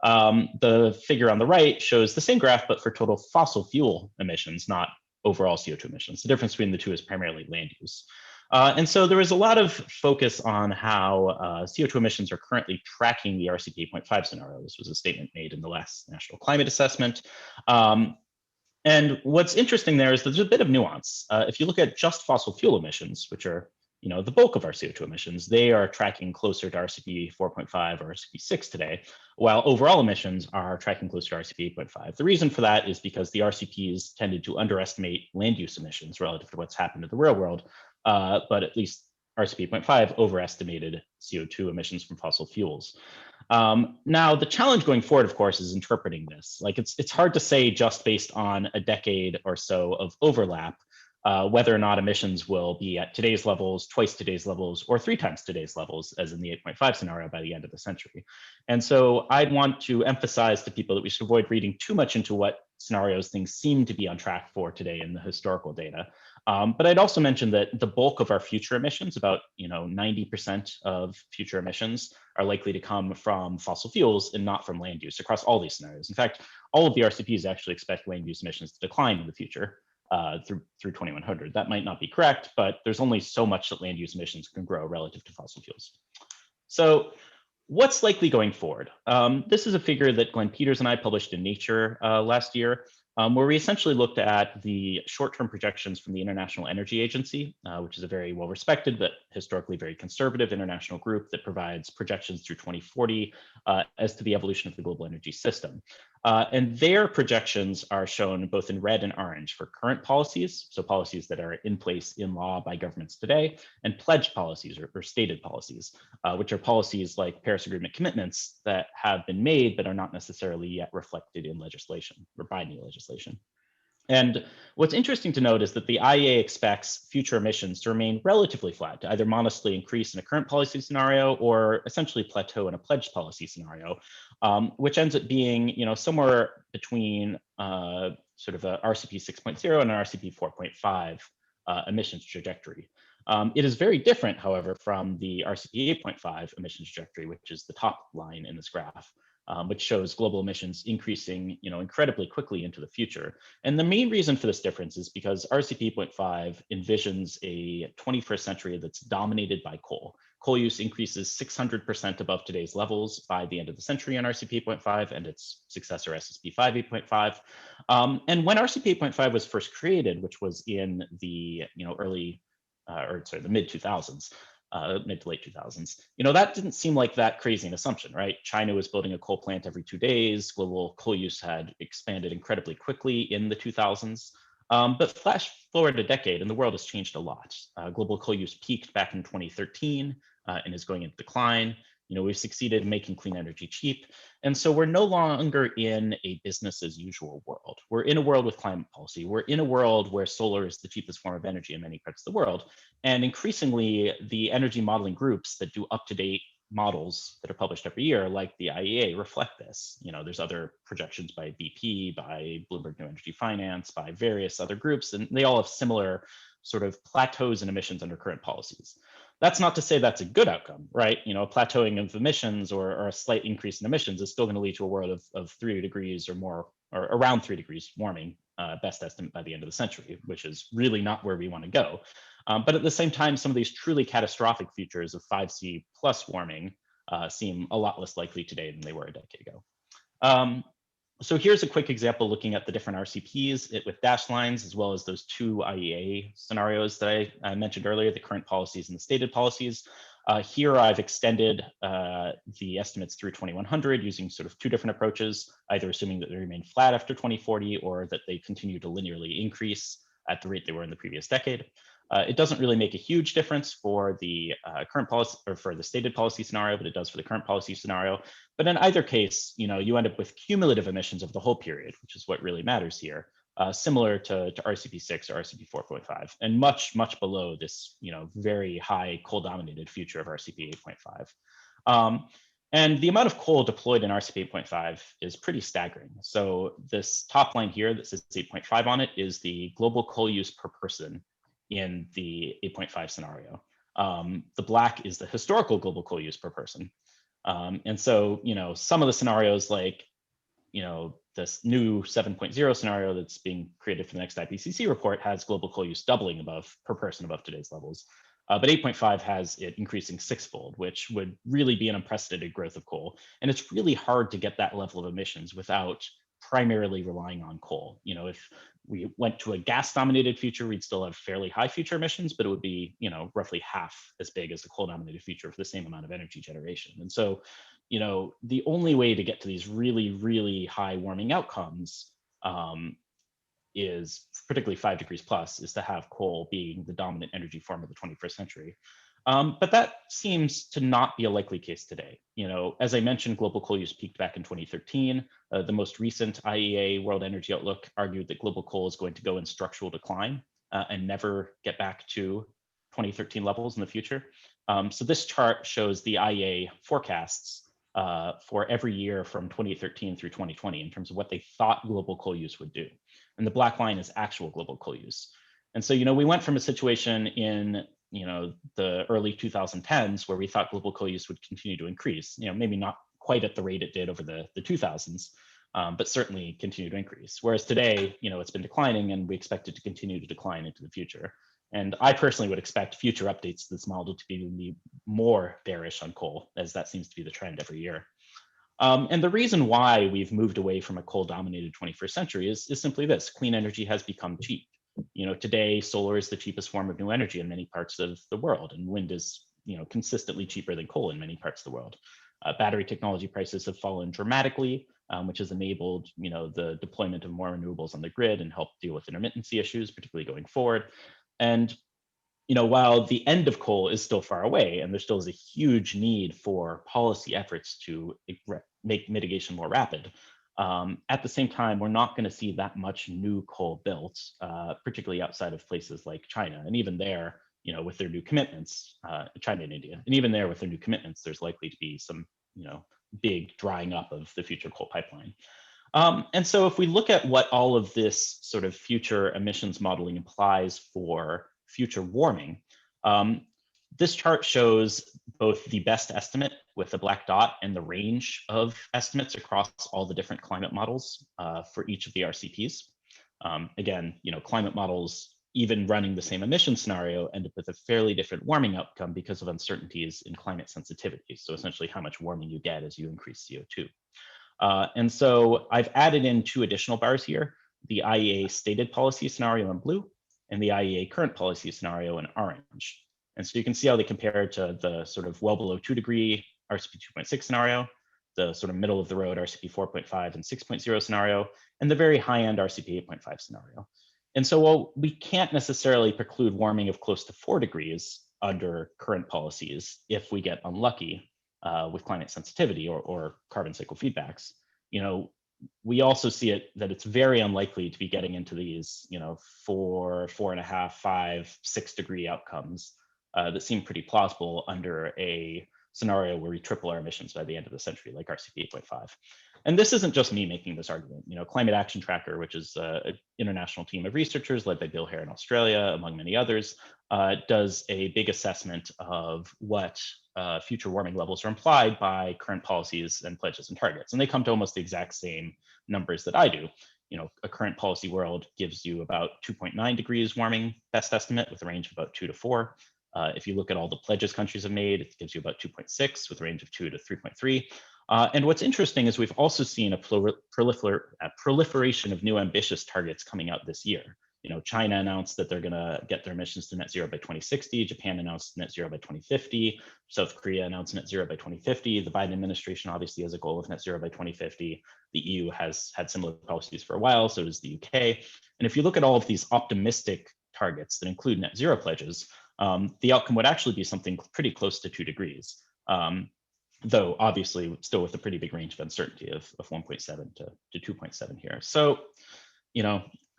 The figure on the right shows the same graph, but for total fossil fuel emissions, not overall CO2 emissions. The difference between the two is primarily land use. And so there is a lot of focus on how CO2 emissions are currently tracking the RCP 8.5 scenario. This was a statement made in the last National Climate Assessment. And what's interesting there is there's a bit of nuance. If you look at just fossil fuel emissions, which are the bulk of our CO2 emissions, they are tracking closer to RCP 4.5 or RCP 6 today, while overall emissions are tracking closer to RCP 8.5. The reason for that is because the RCPs tended to underestimate land use emissions relative to what's happened in the real world, but at least RCP 8.5 overestimated CO2 emissions from fossil fuels. Now, the challenge going forward, of course, is interpreting this. Like it's hard to say just based on a decade or so of overlap whether or not emissions will be at today's levels, twice today's levels, or 3 times today's levels, as in the 8.5 scenario by the end of the century. And so I'd want to emphasize to people that we should avoid reading too much into what scenarios things seem to be on track for today in the historical data. But I'd also mention that the bulk of our future emissions, about 90% of future emissions, are likely to come from fossil fuels and not from land use across all these scenarios. In fact, all of the RCPs actually expect land use emissions to decline in the future through 2100. That might not be correct, but there's only so much that land use emissions can grow relative to fossil fuels. So what's likely going forward? This is a figure that Glenn Peters and I published in Nature last year, where we essentially looked at the short-term projections from the International Energy Agency, which is a very well-respected but historically very conservative international group that provides projections through 2040 as to the evolution of the global energy system. And their projections are shown both in red and orange for current policies, so policies that are in place in law by governments today, and pledged policies or stated policies, which are policies like Paris Agreement commitments that have been made but are not necessarily yet reflected in legislation or binding legislation. And what's interesting to note is that the IEA expects future emissions to remain relatively flat, to either modestly increase in a current policy scenario or essentially plateau in a pledged policy scenario, which ends up being, somewhere between sort of a RCP 6.0 and an RCP 4.5 emissions trajectory. It is very different, however, from the RCP 8.5 emissions trajectory, which is the top line in this graph. Which shows global emissions increasing, incredibly quickly into the future. And the main reason for this difference is because RCP 8.5 envisions a 21st century that's dominated by coal. Coal use increases 600% above today's levels by the end of the century on RCP 8.5 and its successor SSP 5.8.5. And when RCP 8.5 was first created, which was in the the mid 2000s, mid to late 2000s, that didn't seem like that crazy an assumption, right? China was building a coal plant every 2 days. Global coal use had expanded incredibly quickly in the 2000s. But flash forward a decade and the world has changed a lot. Global coal use peaked back in 2013 and is going into decline. We've succeeded in making clean energy cheap. And so we're no longer in a business as usual world. We're in a world with climate policy. We're in a world where solar is the cheapest form of energy in many parts of the world. And increasingly, the energy modeling groups that do up-to-date models that are published every year, like the IEA, reflect this. There's other projections by BP, by Bloomberg New Energy Finance, by various other groups, and they all have similar sort of plateaus in emissions under current policies. That's not to say that's a good outcome, right? A plateauing of emissions or a slight increase in emissions is still going to lead to a world of 3 degrees or more, or around 3 degrees warming, best estimate by the end of the century, which is really not where we want to go. But at the same time, some of these truly catastrophic futures of 5C plus warming seem a lot less likely today than they were a decade ago. So here's a quick example looking at the different RCPs with dashed lines, as well as those 2 IEA scenarios that I mentioned earlier, the current policies and the stated policies. Here I've extended the estimates through 2100 using sort of 2 different approaches, either assuming that they remain flat after 2040 or that they continue to linearly increase at the rate they were in the previous decade. It doesn't really make a huge difference for the current policy or for the stated policy scenario, but it does for the current policy scenario. But in either case, you end up with cumulative emissions of the whole period, which is what really matters here, similar to RCP 6 or RCP 4.5, and much, much below this, very high coal-dominated future of RCP 8.5. And the amount of coal deployed in RCP 8.5 is pretty staggering. So this top line here that says 8.5 on it is the global coal use per person in the 8.5 scenario. The black is the historical global coal use per person. And so, some of the scenarios like, this new 7.0 scenario that's being created for the next IPCC report has global coal use doubling per person above today's levels. But 8.5 has it increasing 6-fold, which would really be an unprecedented growth of coal. And it's really hard to get that level of emissions without primarily relying on coal. If we went to a gas-dominated future, we'd still have fairly high future emissions, but it would be, roughly half as big as a coal-dominated future for the same amount of energy generation. And so, the only way to get to these really, really high warming outcomes is, particularly 5 degrees plus, is to have coal being the dominant energy form of the 21st century. But that seems to not be a likely case today. As I mentioned, global coal use peaked back in 2013. The most recent IEA World Energy Outlook argued that global coal is going to go in structural decline and never get back to 2013 levels in the future. So this chart shows the IEA forecasts for every year from 2013 through 2020 in terms of what they thought global coal use would do. And the black line is actual global coal use. And so, we went from a situation in the early 2010s where we thought global coal use would continue to increase, maybe not quite at the rate it did over the 2000s, but certainly continue to increase. Whereas today, it's been declining and we expect it to continue to decline into the future. And I personally would expect future updates to this model to be more bearish on coal, as that seems to be the trend every year. And the reason why we've moved away from a coal-dominated 21st century is simply this: clean energy has become cheap. Today, solar is the cheapest form of new energy in many parts of the world, and wind is, consistently cheaper than coal in many parts of the world. Battery technology prices have fallen dramatically, which has enabled, the deployment of more renewables on the grid and helped deal with intermittency issues, particularly going forward. And while the end of coal is still far away, and there still is a huge need for policy efforts to make mitigation more rapid, at the same time, we're not going to see that much new coal built, particularly outside of places like China. And even there, with their new commitments, China and India, and even there with their new commitments, there's likely to be some, big drying up of the future coal pipeline. And so if we look at what all of this sort of future emissions modeling implies for future warming, this chart shows both the best estimate with the black dot and the range of estimates across all the different climate models for each of the RCPs. Again, climate models, even running the same emission scenario, end up with a fairly different warming outcome because of uncertainties in climate sensitivity. So essentially how much warming you get as you increase CO2. And so I've added in 2 additional bars here: the IEA stated policy scenario in blue and the IEA current policy scenario in orange. And so you can see how they compare to the sort of well below 2-degree RCP 2.6 scenario, the sort of middle of the road RCP 4.5 and 6.0 scenario, and the very high end RCP 8.5 scenario. And so while we can't necessarily preclude warming of close to 4 degrees under current policies if we get unlucky with climate sensitivity or carbon cycle feedbacks, we also see that it's very unlikely to be getting into these, 4, 4.5, 5, 6 degree outcomes that seem pretty plausible under a scenario where we triple our emissions by the end of the century, like RCP 8.5. And this isn't just me making this argument. Climate Action Tracker, which is an international team of researchers led by Bill Hare in Australia, among many others, does a big assessment of what future warming levels are implied by current policies and pledges and targets. And they come to almost the exact same numbers that I do. A current policy world gives you about 2.9 degrees warming, best estimate, with a range of about 2 to 4. If you look at all the pledges countries have made, it gives you about 2.6 with a range of 2 to 3.3. And what's interesting is we've also seen a proliferation of new ambitious targets coming out this year. China announced that they're going to get their emissions to net zero by 2060. Japan announced net zero by 2050. South Korea announced net zero by 2050. The Biden administration obviously has a goal of net zero by 2050. The EU has had similar policies for a while, so does the UK. And if you look at all of these optimistic targets that include net zero pledges, the outcome would actually be something pretty close to 2 degrees. Though obviously still with a pretty big range of uncertainty of 1.7 to 2.7 here. So,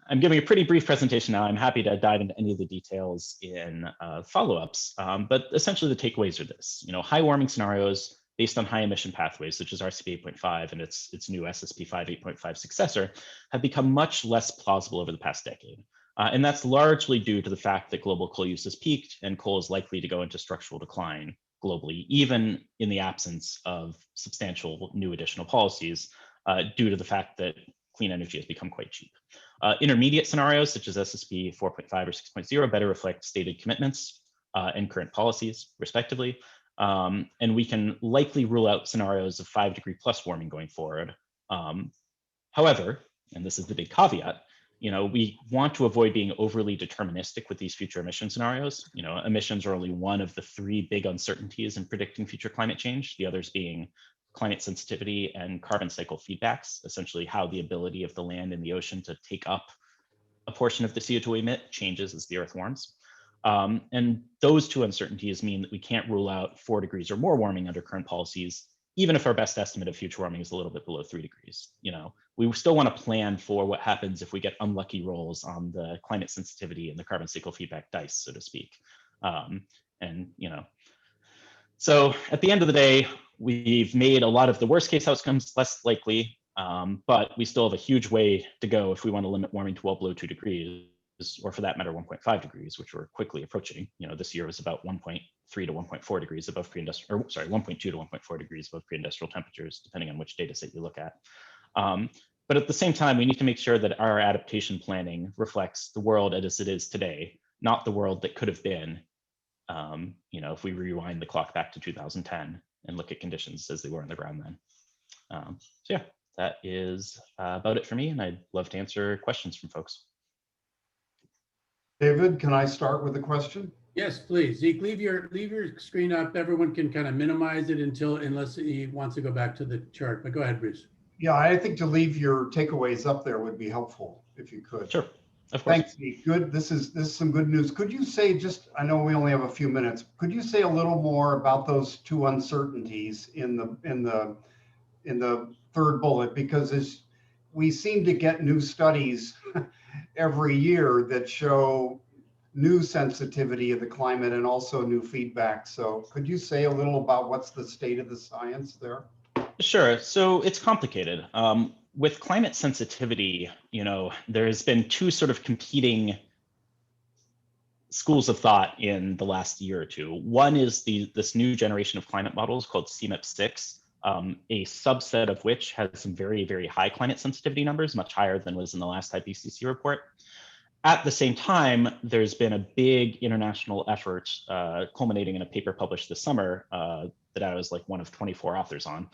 I'm giving a pretty brief presentation now. I'm happy to dive into any of the details in follow-ups, but essentially the takeaways are this. High warming scenarios based on high emission pathways, such as RCP 8.5 and its new SSP 5 successor, have become much less plausible over the past decade. And that's largely due to the fact that global coal use has peaked and coal is likely to go into structural decline globally, even in the absence of substantial new additional policies, due to the fact that clean energy has become quite cheap. Intermediate scenarios such as SSP 4.5 or 6.0 better reflect stated commitments and current policies, respectively. And we can likely rule out scenarios of 5 degree plus warming going forward. However, and this is the big caveat, we want to avoid being overly deterministic with these future emission scenarios. Emissions are only one of the 3 big uncertainties in predicting future climate change, the others being climate sensitivity and carbon cycle feedbacks, essentially how the ability of the land and the ocean to take up a portion of the CO2 we emit changes as the Earth warms. And those 2 uncertainties mean that we can't rule out 4 degrees or more warming under current policies, even if our best estimate of future warming is a little bit below 3 degrees. We still want to plan for what happens if we get unlucky rolls on the climate sensitivity and the carbon cycle feedback dice, so to speak. So at the end of the day, we've made a lot of the worst case outcomes less likely, but we still have a huge way to go if we want to limit warming to well below 2 degrees, or for that matter, 1.5 degrees, which we're quickly approaching. This year was about 1.3 to 1.4 degrees above pre-industrial, or sorry, 1.2 to 1.4 degrees above pre-industrial temperatures, depending on which data set you look at. But at the same time, we need to make sure that our adaptation planning reflects the world as it is today, not the world that could have been, if we rewind the clock back to 2010 and look at conditions as they were on the ground then. So yeah, that is about it for me, and I'd love to answer questions from folks. David, can I start with a question? Yes, please. Zeke, leave your screen up. Everyone can kind of minimize it unless he wants to go back to the chart. But go ahead, Bruce. Yeah, I think to leave your takeaways up there would be helpful if you could. Sure, of course. Thanks, Zeke. Good. This is some good news. Could you say I know we only have a few minutes. Could you say a little more about those two uncertainties in the third bullet? Because as we seem to get new studies every year that show new sensitivity of the climate and also new feedback. So could you say a little about what's the state of the science there? Sure. So it's complicated. With climate sensitivity, there's been two sort of competing schools of thought in the last year or two. One is this new generation of climate models called CMIP6, a subset of which has some very, very high climate sensitivity numbers, much higher than was in the last IPCC report. At the same time, there's been a big international effort culminating in a paper published this summer that I was like one of 24 authors on,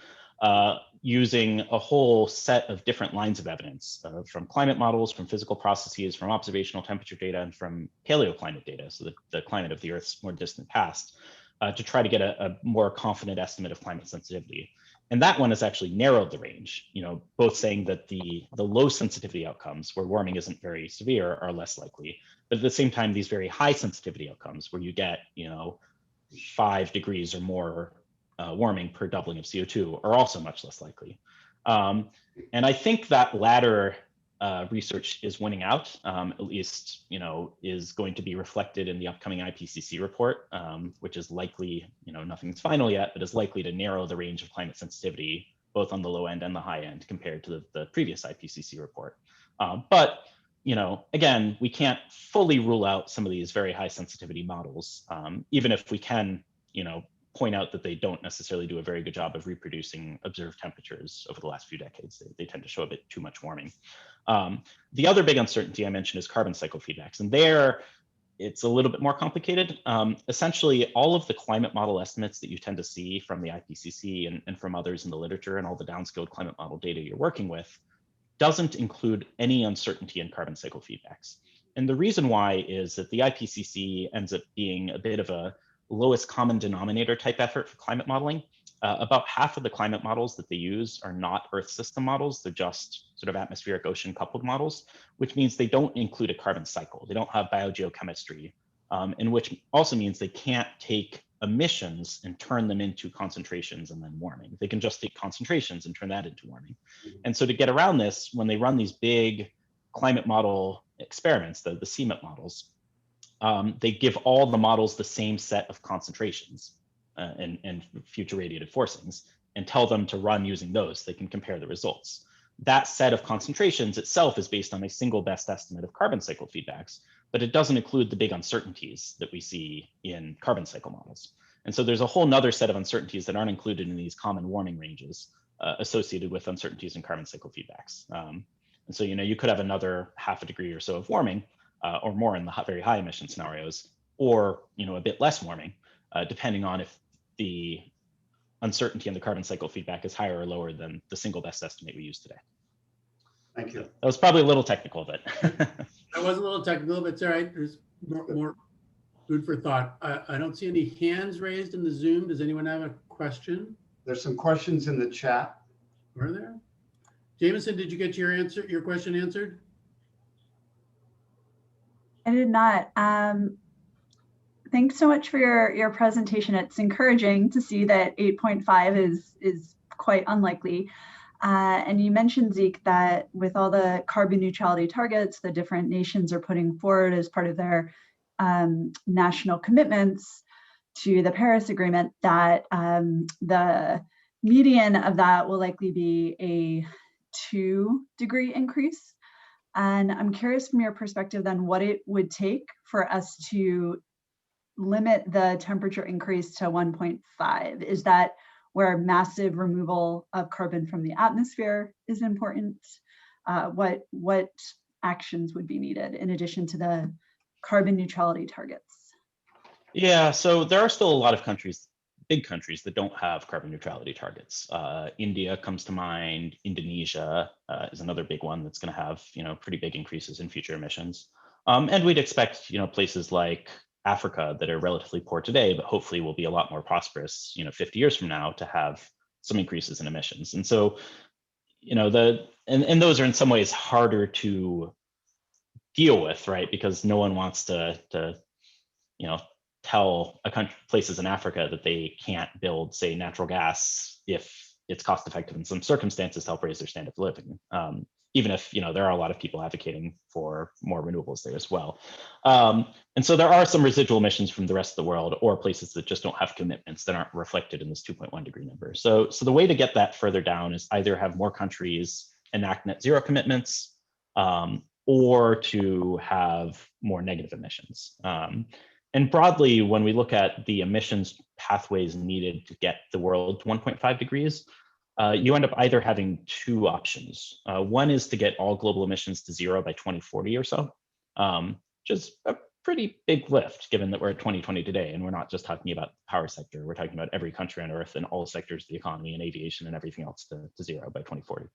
using a whole set of different lines of evidence from climate models, from physical processes, from observational temperature data, and from paleoclimate data, so the climate of the Earth's more distant past, to try to get a more confident estimate of climate sensitivity. And that one has actually narrowed the range, both saying that the low sensitivity outcomes where warming isn't very severe are less likely, but at the same time, these very high sensitivity outcomes where you get, 5 degrees or more warming per doubling of CO2 are also much less likely. And I think that latter research is winning out, at least, is going to be reflected in the upcoming IPCC report, which is likely, nothing's final yet, but is likely to narrow the range of climate sensitivity, both on the low end and the high end compared to the previous IPCC report. But, again, we can't fully rule out some of these very high sensitivity models, even if we can, point out that they don't necessarily do a very good job of reproducing observed temperatures over the last few decades. They tend to show a bit too much warming. The other big uncertainty I mentioned is carbon cycle feedbacks. And there, it's a little bit more complicated. Essentially, all of the climate model estimates that you tend to see from the IPCC and from others in the literature and all the downscaled climate model data you're working with doesn't include any uncertainty in carbon cycle feedbacks. And the reason why is that the IPCC ends up being a bit of a lowest common denominator type effort for climate modeling. About half of the climate models that they use are not Earth system models. They're just sort of atmospheric ocean coupled models, which means they don't include a carbon cycle. They don't have biogeochemistry, and which also means they can't take emissions and turn them into concentrations and then warming. They can just take concentrations and turn that into warming. And so to get around this, when they run these big climate model experiments, the CMIP models, they give all the models the same set of concentrations and future radiative forcings and tell them to run using those. They can compare the results. That set of concentrations itself is based on a single best estimate of carbon cycle feedbacks, but it doesn't include the big uncertainties that we see in carbon cycle models. And so there's a whole nother set of uncertainties that aren't included in these common warming ranges associated with uncertainties in carbon cycle feedbacks. And so, you could have another half a degree or so of warming or more in the very high emission scenarios, or, a bit less warming, depending on if the uncertainty in the carbon cycle feedback is higher or lower than the single best estimate we use today. Thank you. That was probably a little technical, but. That was a little technical, but it's all right. There's more food for thought. I don't see any hands raised in the Zoom. Does anyone have a question? There's some questions in the chat. Are there? Jameson, did you get your question answered? I did not. Thanks so much for your presentation. It's encouraging to see that 8.5 is quite unlikely. And you mentioned, Zeke, that with all the carbon neutrality targets the different nations are putting forward as part of their national commitments to the Paris Agreement, that the median of that will likely be a 2-degree increase. And I'm curious from your perspective then what it would take for us to limit the temperature increase to 1.5. Is that where massive removal of carbon from the atmosphere is important? What actions would be needed in addition to the carbon neutrality targets? Yeah, so there are still a lot of countries, big countries, that don't have carbon neutrality targets. India comes to mind. Indonesia is another big one that's going to have, pretty big increases in future emissions. And we'd expect, places like Africa that are relatively poor today, but hopefully will be a lot more prosperous, 50 years from now, to have some increases in emissions. And so, and those are in some ways harder to deal with, right? Because no one wants to tell places in Africa that they can't build, say, natural gas if it's cost effective in some circumstances to help raise their standard of living. Even if there are a lot of people advocating for more renewables there as well. And so there are some residual emissions from the rest of the world, or places that just don't have commitments that aren't reflected in this 2.1 degree number. So the way to get that further down is either have more countries enact net zero commitments, or to have more negative emissions. And broadly, when we look at the emissions pathways needed to get the world to 1.5 degrees, you end up either having two options. One is to get all global emissions to zero by 2040 or so, which is a pretty big lift given that we're at 2020 today, and we're not just talking about the power sector, we're talking about every country on Earth and all sectors of the economy and aviation and everything else to zero by 2040.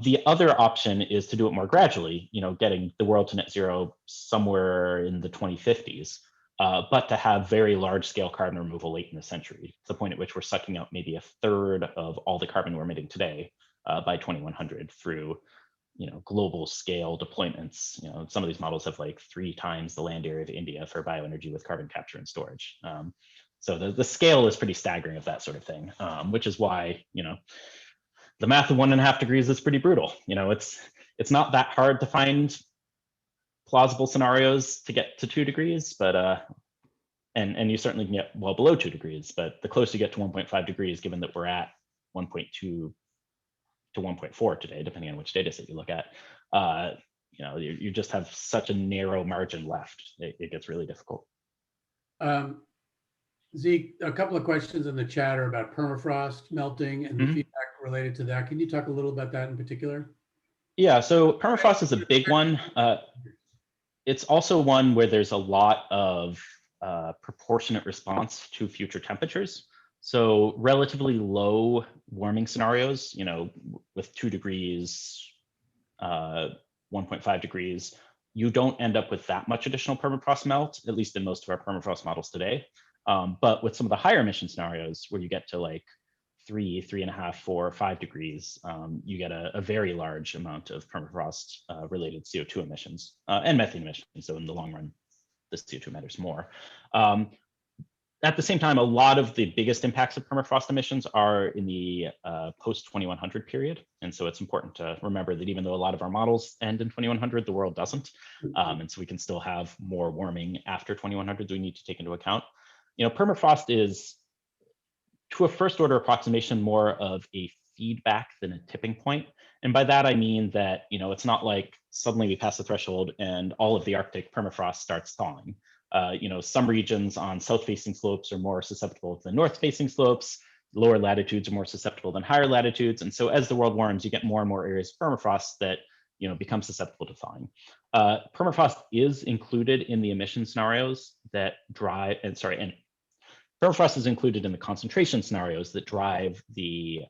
The other option is to do it more gradually, getting the world to net zero somewhere in the 2050s. But to have very large scale carbon removal late in the century, to the point at which we're sucking out maybe a third of all the carbon we're emitting today by 2100 through global scale deployments. Some of these models have like 3 times the land area of India for bioenergy with carbon capture and storage. So the scale is pretty staggering of that sort of thing, which is why the math of 1.5 degrees is pretty brutal. It's not that hard to find plausible scenarios to get to 2 degrees, but and you certainly can get well below 2 degrees, but the closer you get to 1.5 degrees, given that we're at 1.2 to 1.4 today, depending on which data set you look at, you just have such a narrow margin left. It gets really difficult. Zeke, a couple of questions in the chat are about permafrost melting and the feedback related to that. Can you talk a little about that in particular? Yeah, so permafrost is a big one. It's also one where there's a lot of proportionate response to future temperatures. So relatively low warming scenarios, with 2 degrees, 1.5 degrees, you don't end up with that much additional permafrost melt, at least in most of our permafrost models today. But with some of the higher emission scenarios where you get to like 3, 3.5, 4, 5 degrees, you get a very large amount of permafrost related CO2 emissions and methane emissions. So in the long run, the CO2 matters more. At the same time, a lot of the biggest impacts of permafrost emissions are in the post-2100 period. And so it's important to remember that even though a lot of our models end in 2100, the world doesn't. And so we can still have more warming after 2100 that we need to take into account. Permafrost is, to a first order approximation, more of a feedback than a tipping point. And by that, I mean that, it's not like suddenly we pass the threshold and all of the Arctic permafrost starts thawing. Some regions on south-facing slopes are more susceptible to the north-facing slopes. Lower latitudes are more susceptible than higher latitudes. And so as the world warms, you get more and more areas of permafrost that become susceptible to thawing. Permafrost is included in the emission scenarios that drive, and permafrost is included in the concentration scenarios that drive the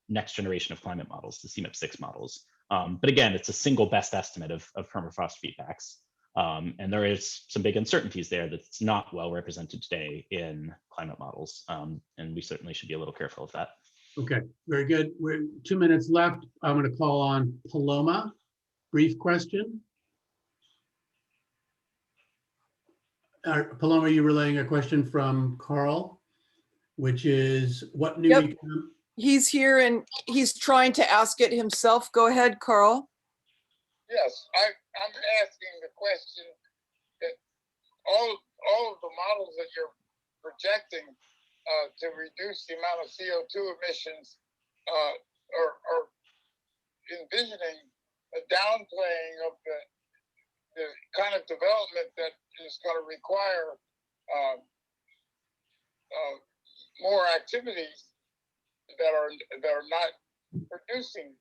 next generation of climate models, the CMIP6 models. But again, it's a single best estimate of permafrost feedbacks. And there is some big uncertainties there that's not well represented today in climate models. And we certainly should be a little careful of that. Okay, very good. We're 2 minutes left. I'm going to call on Paloma. Brief question. Paloma, you relaying a question from Carl, which is what new? Yep. He's here and he's trying to ask it himself. Go ahead, Carl. Yes, I'm asking the question that all of the models that you're projecting to reduce the amount of CO2 emissions are envisioning a downplaying of the kind of development that is going to require more activities that are not producing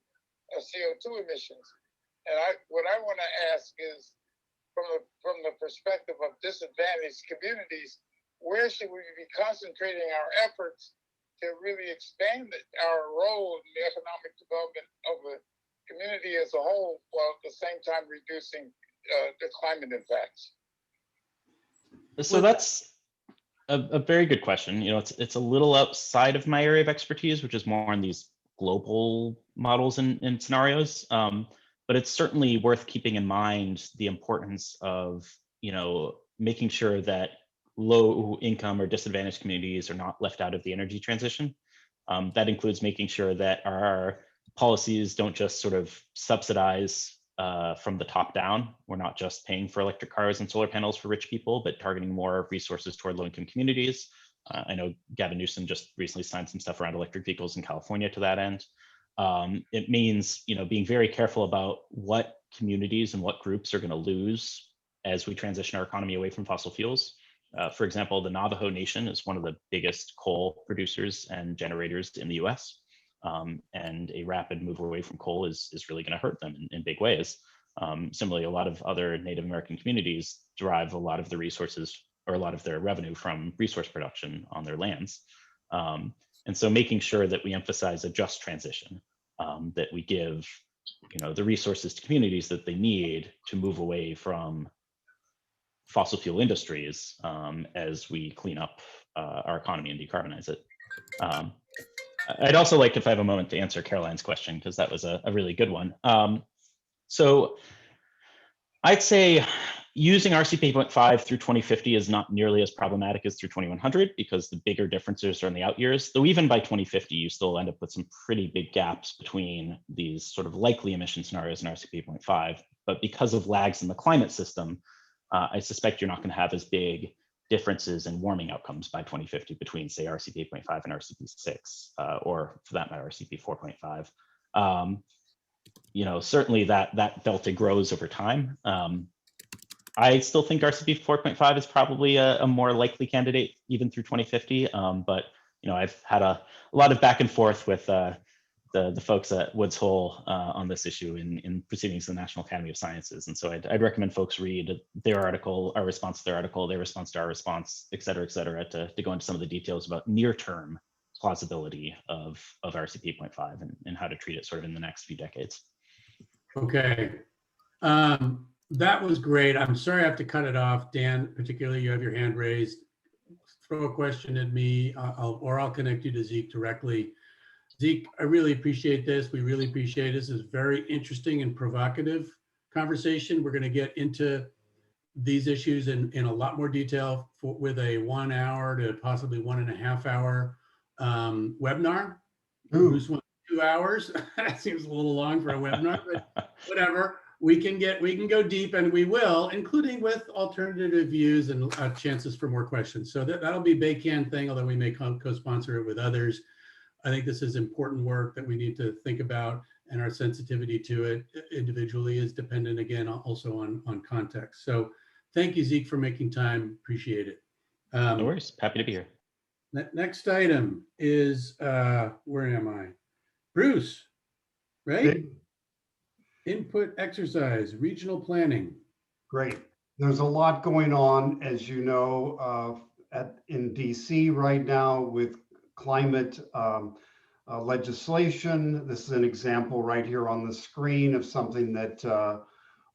CO2 emissions. And what I want to ask is, from the perspective of disadvantaged communities, where should we be concentrating our efforts to really expand our role in the economic development of the community as a whole, while at the same time reducing the climate impacts? So that's a very good question. You know, it's a little outside of my area of expertise, which is more on these global models and scenarios. But it's certainly worth keeping in mind the importance of, you know, making sure that low income or disadvantaged communities are not left out of the energy transition. That includes making sure that our policies don't just sort of subsidize from the top down. We're not just paying for electric cars and solar panels for rich people, but targeting more resources toward low-income communities. I know Gavin Newsom just recently signed some stuff around electric vehicles in California to that end. It means, you know, being very careful about what communities and what groups are going to lose as we transition our economy away from fossil fuels. For example, the Navajo Nation is one of the biggest coal producers and generators in the US. And a rapid move away from coal is really going to hurt them in big ways. Similarly, a lot of other Native American communities derive a lot of the resources or a lot of their revenue from resource production on their lands. And so making sure that we emphasize a just transition, that we give, you know, the resources to communities that they need to move away from fossil fuel industries as we clean up our economy and decarbonize it. I'd also like, if I have a moment, to answer Caroline's question, because that was a really good one. So I'd say using RCP 8.5 through 2050 is not nearly as problematic as through 2100, because the bigger differences are in the out years, though even by 2050, you still end up with some pretty big gaps between these sort of likely emission scenarios in RCP 8.5. But because of lags in the climate system, I suspect you're not going to have as big differences in warming outcomes by 2050 between, say, RCP 8.5 and RCP 6, or for that matter, RCP 4.5. You know, certainly that delta grows over time. I still think RCP 4.5 is probably a more likely candidate even through 2050. But you know, I've had a lot of back and forth with the folks at Woods Hole on this issue in proceedings of the National Academy of Sciences. And so I'd recommend folks read their article, our response to their article, their response to our response, et cetera, to go into some of the details about near-term plausibility of RCP 8.5 and how to treat it sort of in the next few decades. Okay. That was great. I'm sorry I have to cut it off. Dan, particularly, you have your hand raised. Throw a question at me, or I'll connect you to Zeke directly. Zeke, I really appreciate this. We really appreciate this. It's very interesting and provocative conversation. We're going to get into these issues in a lot more detail with a 1 hour to possibly 1.5 hour webinar. Who's 2 hours? That seems a little long for a webinar, but whatever. We can go deep, and we will, including with alternative views and chances for more questions. So that'll be BayCAN thing, although we may co-sponsor it with others. I think this is important work that we need to think about, and our sensitivity to it individually is dependent, again, also on context. So thank you, Zeke, for making time. Appreciate it. No worries. Happy to be here. Next item is, where am I? Bruce, right? Input exercise, regional planning. Great. There's a lot going on, as you know, in DC right now with climate legislation. This is an example right here on the screen of something that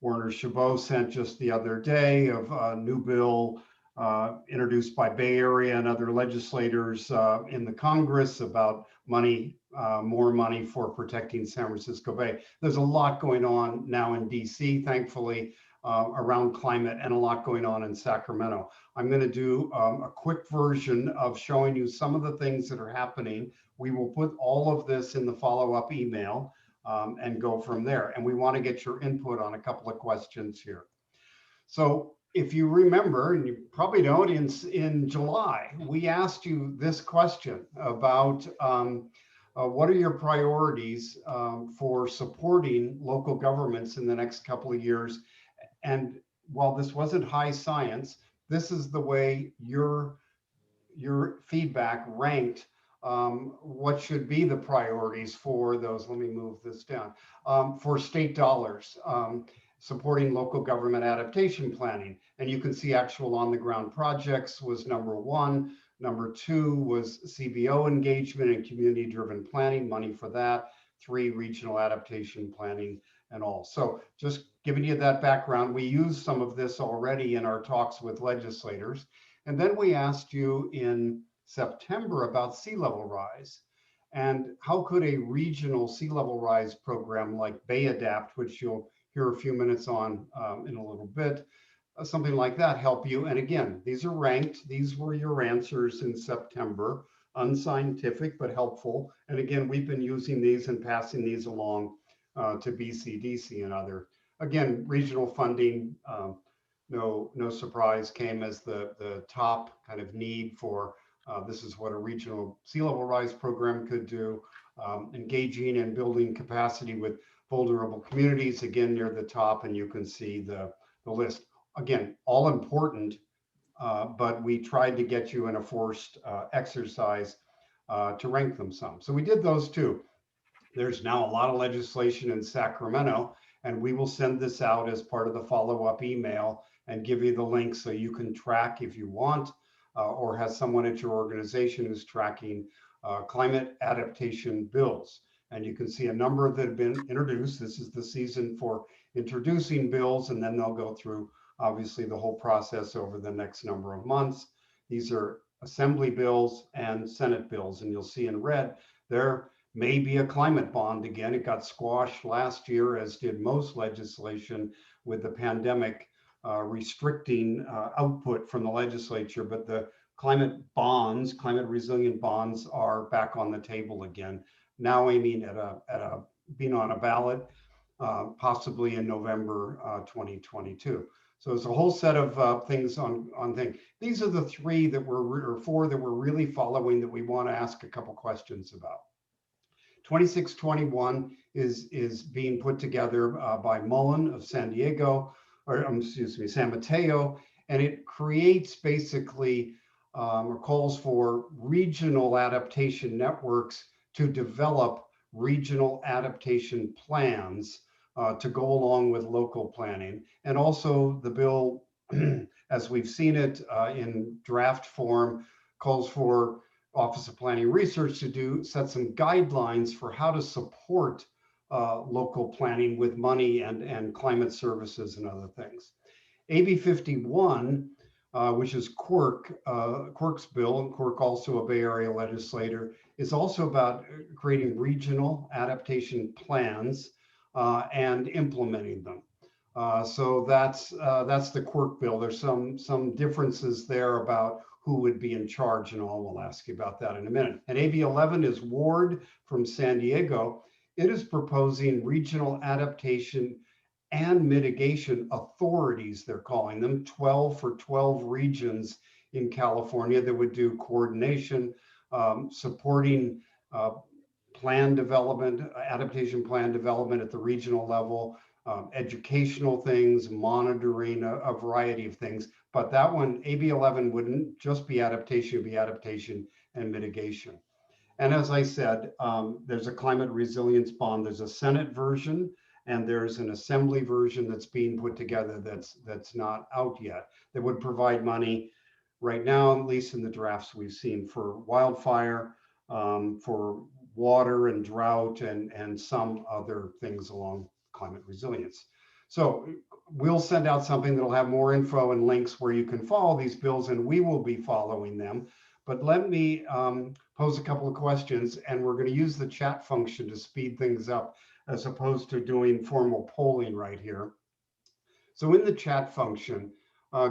Werner Chabot sent just the other day of a new bill introduced by Bay Area and other legislators in the Congress about money, more money for protecting San Francisco Bay. There's a lot going on now in DC, thankfully, around climate, and a lot going on in Sacramento. I'm going to do a quick version of showing you some of the things that are happening. We will put all of this in the follow-up email and go from there. And we want to get your input on a couple of questions here. So if you remember, and you probably don't, in July, we asked you this question about what are your priorities for supporting local governments in the next couple of years? And while this wasn't high science, this is the way your feedback ranked what should be the priorities for those. Let me move this down, for state dollars. supporting local government adaptation planning. And you can see actual on the ground projects was number 1. Number 2 was CBO engagement and community driven planning, money for that. 3, regional adaptation planning and all. So just giving you that background, we used some of this already in our talks with legislators. And then we asked you in September about sea level rise. And how could a regional sea level rise program like Bay Adapt, which you'll hear a few minutes on in a little bit, something like that help you? And again, these are ranked. These were your answers in September, unscientific, but helpful. And again, we've been using these and passing these along to BCDC and other. Again, regional funding, no surprise, came as the top kind of need for this is what a regional sea level rise program could do. Engaging and building capacity with vulnerable communities, again, near the top, and you can see the list. Again, all important, but we tried to get you in a forced exercise to rank them some. So we did those two. There's now a lot of legislation in Sacramento, and we will send this out as part of the follow-up email and give you the link so you can track if you want, or has someone at your organization who's tracking climate adaptation bills. And you can see a number that have been introduced. This is the season for introducing bills, and then they'll go through obviously the whole process over the next number of months. These are Assembly bills and Senate bills, and you'll see in red there may be a climate bond again. It got squashed last year, as did most legislation with the pandemic restricting output from the legislature, but the climate bonds, climate resilient bonds, are back on the table again, now aiming at being on a ballot, possibly in November 2022. So it's a whole set of things on things. These are the 3 that or 4 that we're really following that we want to ask a couple questions about. 2621 is being put together by Mullen of San Diego, or excuse me, San Mateo, and it creates basically or calls for regional adaptation networks to develop regional adaptation plans to go along with local planning. And also the bill, as we've seen it in draft form, calls for Office of Planning Research to set some guidelines for how to support local planning with money and climate services and other things. AB 51, which is Quirk's bill, and Quirk also a Bay Area legislator, is also about creating regional adaptation plans and implementing them. So that's the Quirk bill. There's some differences there about who would be in charge, and all. We'll ask you about that in a minute. And AB 11 is Ward from San Diego. It is proposing regional adaptation and mitigation authorities, they're calling them, 12 for 12 regions in California that would do coordination, supporting plan development, adaptation plan development at the regional level, educational things, monitoring, a variety of things. But that one, AB 11, wouldn't just be adaptation, it would be adaptation and mitigation. And as I said, there's a climate resilience bond. There's a Senate version, and there's an Assembly version that's being put together that's not out yet, that would provide money right now, at least in the drafts we've seen, for wildfire, for water and drought, and some other things along climate resilience. So we'll send out something that'll have more info and links where you can follow these bills, and we will be following them. But let me pose a couple of questions, and we're going to use the chat function to speed things up as opposed to doing formal polling right here. So in the chat function,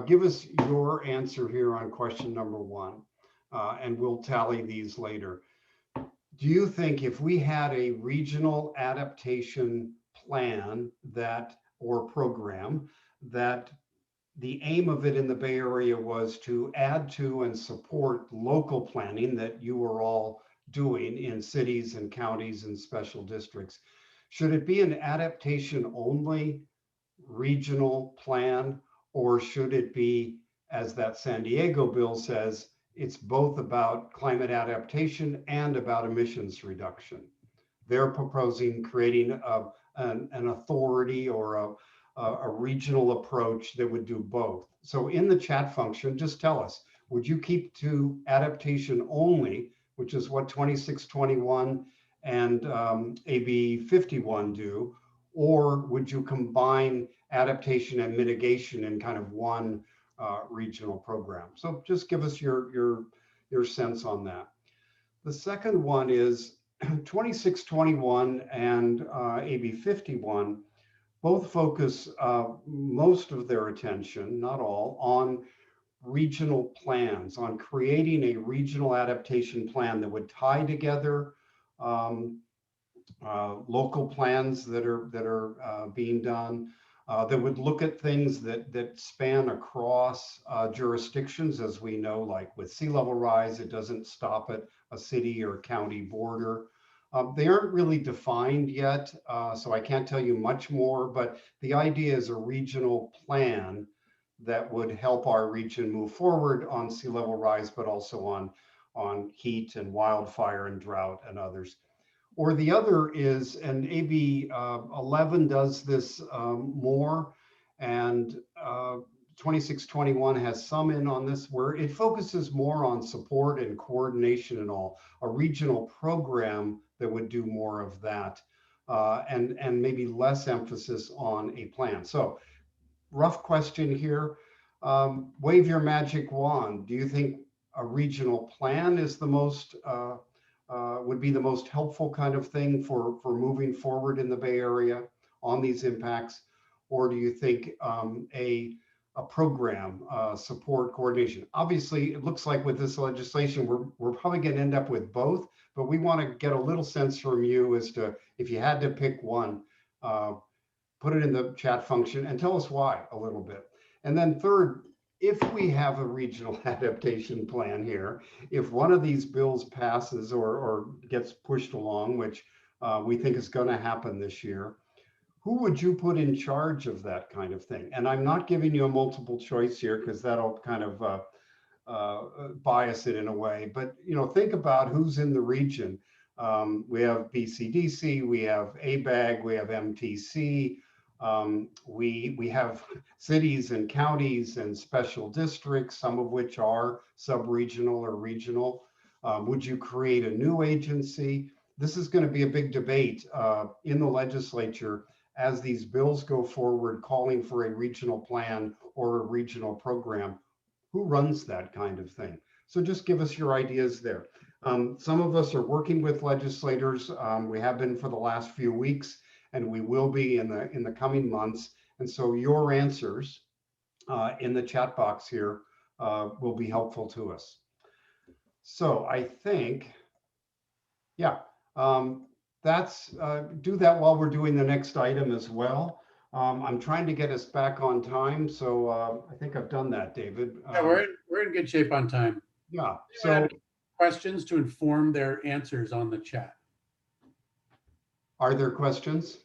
give us your answer here on question number 1, and we'll tally these later. Do you think if we had a regional adaptation plan or program, that the aim of it in the Bay Area was to add to and support local planning that you were all doing in cities and counties and special districts? Should it be an adaptation only regional plan, or should it be, as that San Diego bill says, it's both about climate adaptation and about emissions reduction? They're proposing creating an authority or a regional approach that would do both. So in the chat function, just tell us, would you keep to adaptation only, which is what 2621 and AB 51 do, or would you combine adaptation and mitigation in kind of one regional program? So just give us your sense on that. The second one is 2621 and AB 51 both focus most of their attention, not all, on regional plans, on creating a regional adaptation plan that would tie together local plans that are being done, that would look at things that span across jurisdictions, as we know, like with sea level rise, it doesn't stop at a city or county border. They aren't really defined yet, so I can't tell you much more, but the idea is a regional plan that would help our region move forward on sea level rise, but also on heat and wildfire and drought and others. Or the other is, and AB 11 does this more, and 2621 has some in on this, where it focuses more on support and coordination and all, a regional program that would do more of that, and maybe less emphasis on a plan. So rough question here, wave your magic wand. Do you think a regional plan is the most, would be the most helpful kind of thing for moving forward in the Bay Area on these impacts? Or do you think a program, support, coordination? Obviously, it looks like with this legislation, we're probably going to end up with both, but we want to get a little sense from you as to, if you had to pick one, put it in the chat function and tell us why a little bit. And then third, if we have a regional adaptation plan here, if one of these bills passes or gets pushed along, which we think is going to happen this year, who would you put in charge of that kind of thing? And I'm not giving you a multiple choice here because that'll kind of bias it in a way, but think about who's in the region. We have BCDC, we have ABAG, we have MTC, we have cities and counties and special districts, some of which are sub-regional or regional. Would you create a new agency? This is going to be a big debate in the legislature as these bills go forward, calling for a regional plan or a regional program. Who runs that kind of thing? So just give us your ideas there. Some of us are working with legislators. We have been for the last few weeks, and we will be in the coming months. And so your answers in the chat box here will be helpful to us. So I think, yeah, that's do that while we're doing the next item as well. I'm trying to get us back on time, so I think I've done that, David. Yeah, we're in good shape on time. Yeah. So questions to inform their answers on the chat. Are there questions?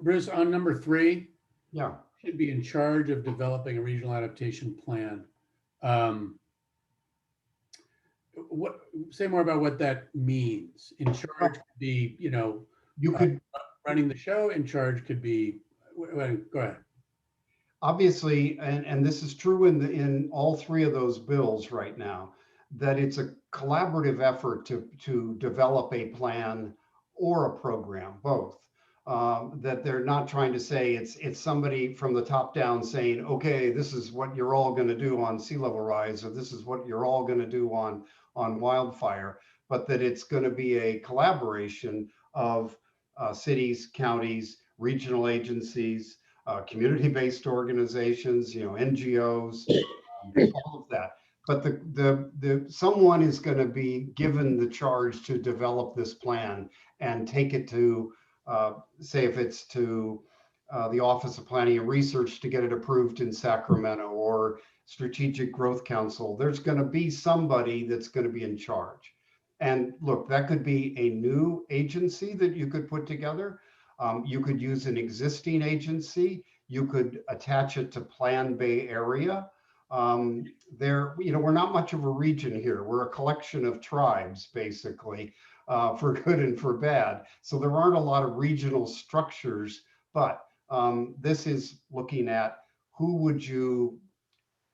Bruce, on number 3, yeah, should be in charge of developing a regional adaptation plan. Say more about what that means. In charge could be, you could running the show. In charge could be, go ahead. Obviously, and this is true in all 3 of those bills right now, that it's a collaborative effort to develop a plan or a program, both. That they're not trying to say it's somebody from the top down saying, okay, this is what you're all going to do on sea level rise, or this is what you're all going to do on wildfire, but that it's going to be a collaboration of cities, counties, regional agencies, community-based organizations, NGOs, all of that. But the someone is going to be given the charge to develop this plan and take it to, say, if it's to the Office of Planning and Research to get it approved in Sacramento, or Strategic Growth Council. There's going to be somebody that's going to be in charge. And look, that could be a new agency that you could put together. You could use an existing agency. You could attach it to Plan Bay Area. We're not much of a region here. We're a collection of tribes, basically. for good and for bad. So there aren't a lot of regional structures, but this is looking at who would you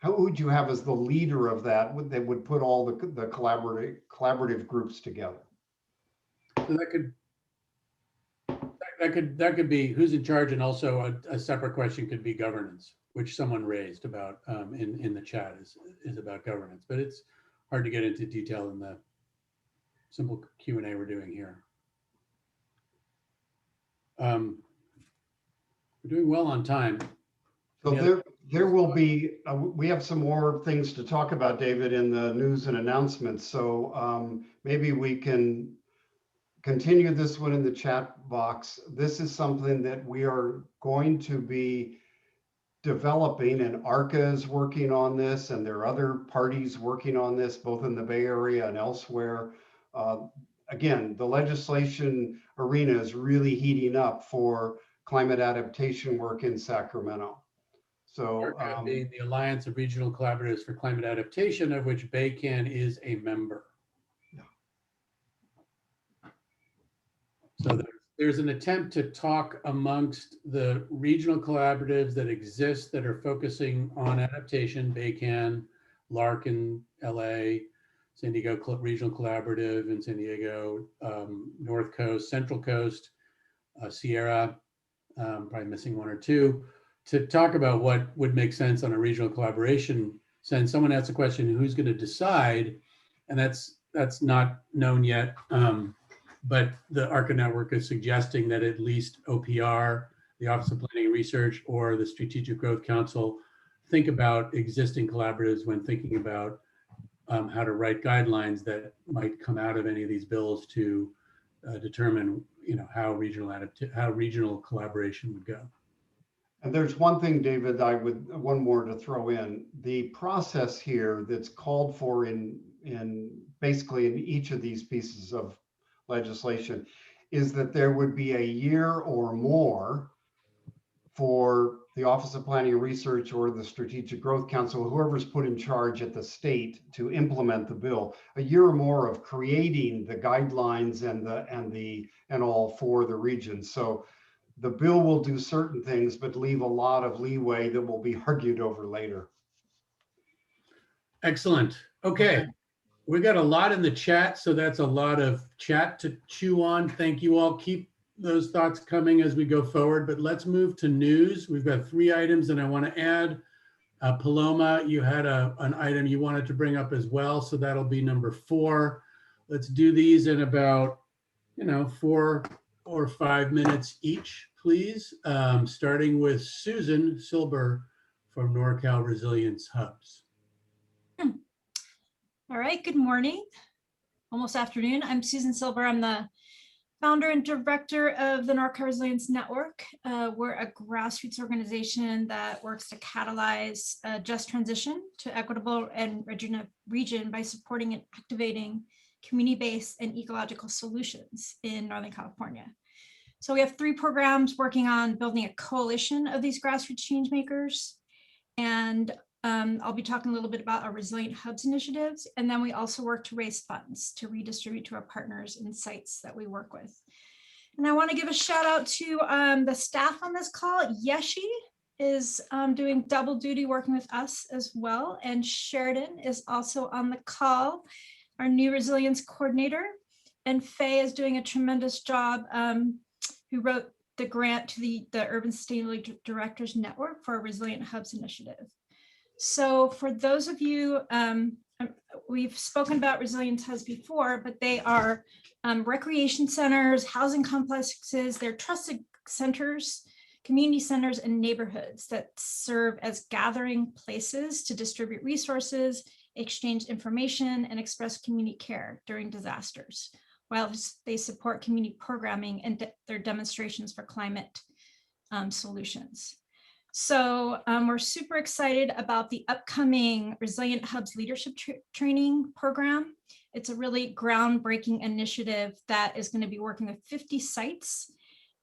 have as the leader of that would put all the collaborative groups together. So that could be who's in charge, and also a separate question could be governance, which someone raised about in the chat is about governance, but it's hard to get into detail in the simple Q&A we're doing here. We're doing well on time. So there will be, we have some more things to talk about, David, in the news and announcements. So maybe we can continue this one in the chat box. This is something that we are going to be developing, and ARCA is working on this, and there are other parties working on this, both in the Bay Area and elsewhere. Again, the legislation arena is really heating up for climate adaptation work in Sacramento. So ARCA being the Alliance of Regional Collaboratives for Climate Adaptation, of which BayCAN is a member. Yeah. So there's an attempt to talk amongst the regional collaboratives that exist that are focusing on adaptation, BayCAN, LARC in LA, San Diego Regional Collaborative in San Diego, North Coast, Central Coast, Sierra, probably missing one or two, to talk about what would make sense on a regional collaboration sense. Someone asked a question, who's going to decide? And that's not known yet. But the ARCA network is suggesting that at least OPR, the Office of Planning and Research, or the Strategic Growth Council think about existing collaboratives when thinking about how to write guidelines that might come out of any of these bills to determine, how regional collaboration would go. And there's one thing, David, one more to throw in. The process here that's called for in basically in each of these pieces of legislation is that there would be a year or more for the Office of Planning and Research or the Strategic Growth Council, whoever's put in charge at the state to implement the bill, a year or more of creating the guidelines and all for the region. So the bill will do certain things, but leave a lot of leeway that will be argued over later. Excellent. Okay. We got a lot in the chat, so that's a lot of chat to chew on. Thank you all. Keep those thoughts coming as we go forward, but let's move to news. We've got 3 items that I want to add. Paloma, you had an item you wanted to bring up as well, so that'll be number 4. Let's do these in about 4 or 5 minutes each, please. Starting with Susan Silber from NorCal Resilience Hubs. All right, good morning, almost afternoon. I'm Susan Silber. I'm the founder and director of the NorCal Resilience Network. We're a grassroots organization that works to catalyze a just transition to equitable and region by supporting and activating community-based and ecological solutions in Northern California. So we have 3 programs working on building a coalition of these grassroots change makers. And I'll be talking a little bit about our Resilient Hubs initiatives. And then we also work to raise funds to redistribute to our partners and sites that we work with. And I want to give a shout out to the staff on this call. Yeshi is doing double duty working with us as well. And Sheridan is also on the call, our new resilience coordinator. And Faye is doing a tremendous job, who wrote the grant to the Urban Sustainability Directors Network for our Resilient Hubs initiative. So for those of you, we've spoken about Resilience Hubs before, but they are recreation centers, housing complexes, they're trusted centers, community centers, and neighborhoods that serve as gathering places to distribute resources, exchange information, and express community care during disasters, while they support community programming and their demonstrations for climate solutions. So we're super excited about the upcoming Resilient Hubs Leadership Training Program. It's a really groundbreaking initiative that is going to be working with 50 sites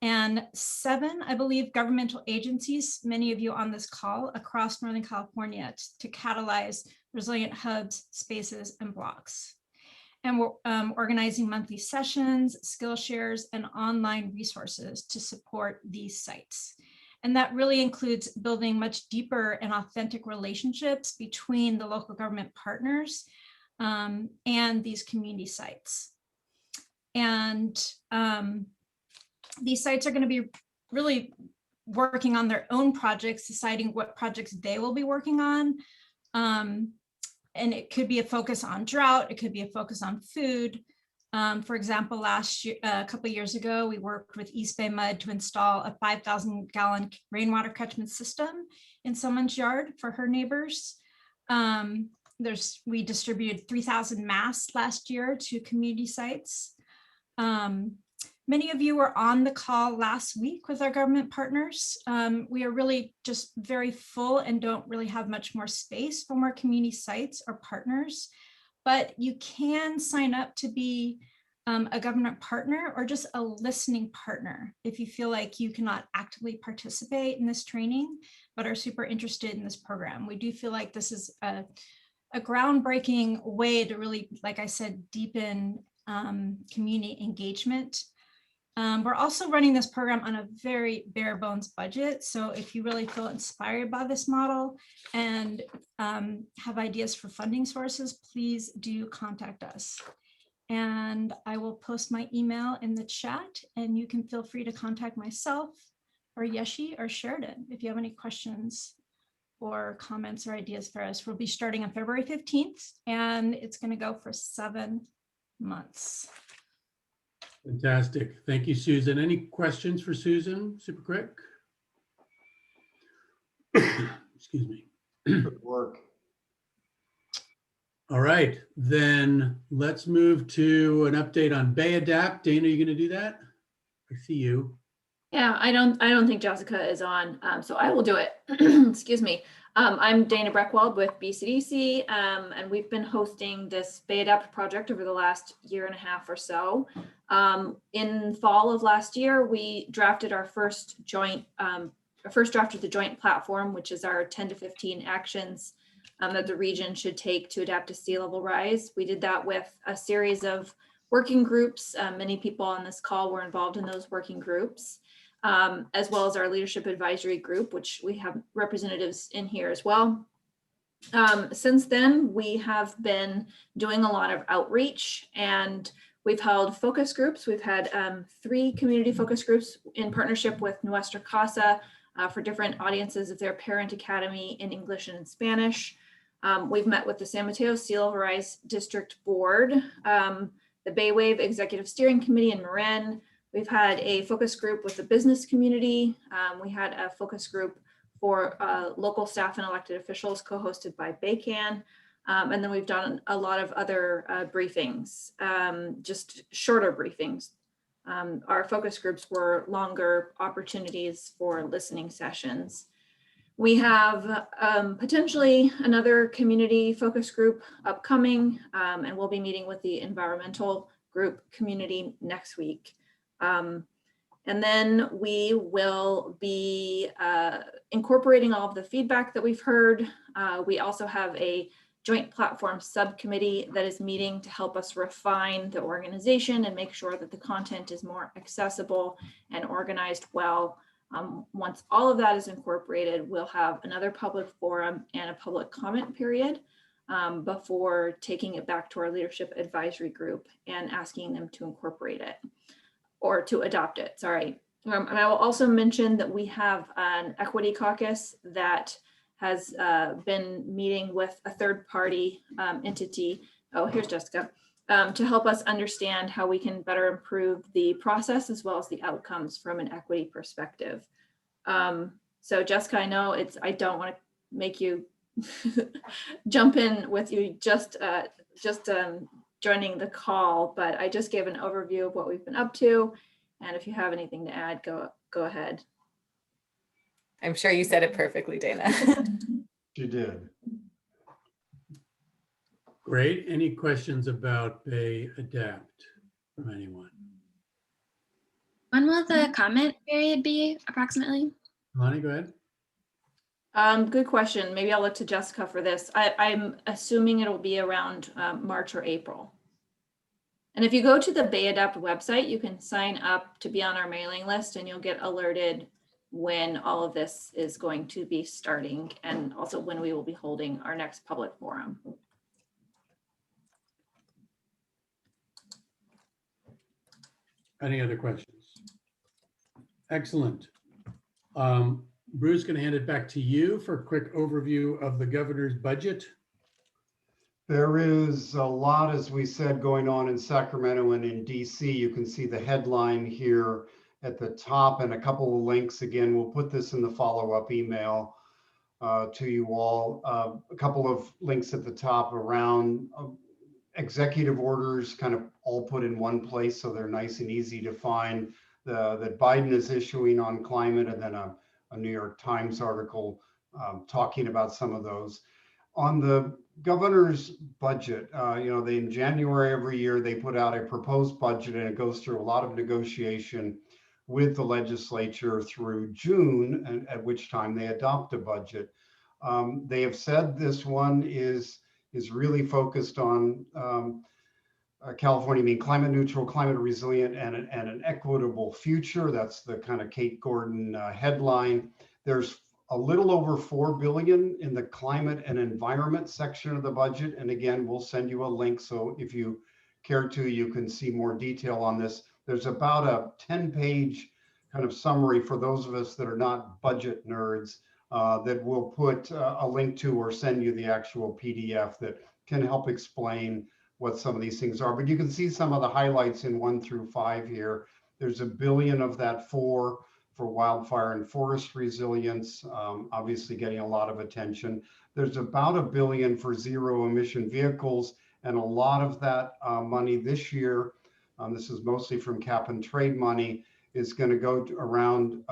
and 7, I believe, governmental agencies, many of you on this call, across Northern California to catalyze Resilient Hubs, spaces, and blocks. And we're organizing monthly sessions, skill shares, and online resources to support these sites. And that really includes building much deeper and authentic relationships between the local government partners and these community sites. And these sites are going to be really working on their own projects, deciding what projects they will be working on. And it could be a focus on drought, it could be a focus on food. For example, last year, a couple of years ago, we worked with East Bay Mud to install a 5,000 gallon rainwater catchment system in someone's yard for her neighbors. We distributed 3,000 masks last year to community sites. Many of you were on the call last week with our government partners. We are really just very full and don't really have much more space for more community sites or partners, but you can sign up to be a government partner or just a listening partner if you feel like you cannot actively participate in this training, but are super interested in this program. We do feel like this is a groundbreaking way to really, like I said, deepen community engagement. We're also running this program on a very bare bones budget. So if you really feel inspired by this model and have ideas for funding sources, please do contact us. And I will post my email in the chat, and you can feel free to contact myself or Yeshi or Sheridan if you have any questions or comments or ideas for us. We'll be starting on February 15th, and it's going to go for 7 months. Fantastic. Thank you, Susan. Any questions for Susan? Super quick. Excuse me. Good work. All right, then let's move to an update on BayAdapt. Dana, are you going to do that? I see you. Yeah, I don't think Jessica is on, so I will do it. Excuse me. I'm Dana Breckwald with BCDC, and we've been hosting this BayAdapt project over the last 1.5 years or so. In fall of last year, we drafted our first draft of the joint platform, which is our 10 to 15 actions that the region should take to adapt to sea level rise. We did that with a series of working groups. Many people on this call were involved in those working groups, as well as our leadership advisory group, which we have representatives in here as well. Since then, we have been doing a lot of outreach, and we've held focus groups. We've had 3 community focus groups in partnership with Nuestra Casa for different audiences of their parent academy in English and in Spanish. We've met with the San Mateo Sea Level Rise District Board, the Bay Wave Executive Steering Committee in Marin. We've had a focus group with the business community. We had a focus group for local staff and elected officials co-hosted by BayCAN. And then we've done a lot of other briefings, just shorter briefings. Our focus groups were longer opportunities for listening sessions. We have potentially another community focus group upcoming, and we'll be meeting with the environmental group community next week. And then we will be incorporating all of the feedback that we've heard. We also have a joint platform subcommittee that is meeting to help us refine the organization and make sure that the content is more accessible and organized well. Once all of that is incorporated, we'll have another public forum and a public comment period before taking it back to our leadership advisory group and asking them to incorporate it or to adopt it, sorry. And I will also mention that we have an equity caucus that has been meeting with a third-party entity. Oh, here's Jessica. To help us understand how we can better improve the process as well as the outcomes from an equity perspective. So Jessica, I know I don't want to make you jump in with you just joining the call, but I just gave an overview of what we've been up to. And if you have anything to add, go ahead. I'm sure you said it perfectly, Dana. You did. Great. Any questions about BayAdapt from anyone? When will the comment period be approximately? Lonnie, go ahead. Good question. Maybe I'll look to Jessica for this. I'm assuming it'll be around March or April. And if you go to the Bay Adapt website, you can sign up to be on our mailing list and you'll get alerted when all of this is going to be starting and also when we will be holding our next public forum. Any other questions? Excellent. Bruce, going to hand it back to you for a quick overview of the governor's budget. There is a lot, as we said, going on in Sacramento and in DC. You can see the headline here at the top and a couple of links. Again, we'll put this in the follow-up email to you all. A couple of links at the top around executive orders, kind of all put in one place, so they're nice and easy to find. That Biden is issuing on climate, and then a New York Times article talking about some of those. On the governor's budget, in January every year, they put out a proposed budget and it goes through a lot of negotiation with the legislature through June, at which time they adopt a budget. They have said this one is really focused on California being climate neutral, climate resilient, and an equitable future. That's the kind of Kate Gordon headline. There's a little over $4 billion in the climate and environment section of the budget. And again, we'll send you a link. So if you care to, you can see more detail on this. There's about a 10-page kind of summary for those of us that are not budget nerds that we'll put a link to or send you the actual PDF that can help explain what some of these things are. But you can see some of the highlights in 1 through 5 here. There's $1 billion of that for wildfire and forest resilience, obviously getting a lot of attention. There's about $1 billion for zero emission vehicles, and a lot of that money this year, this is mostly from cap and trade money, is going to go around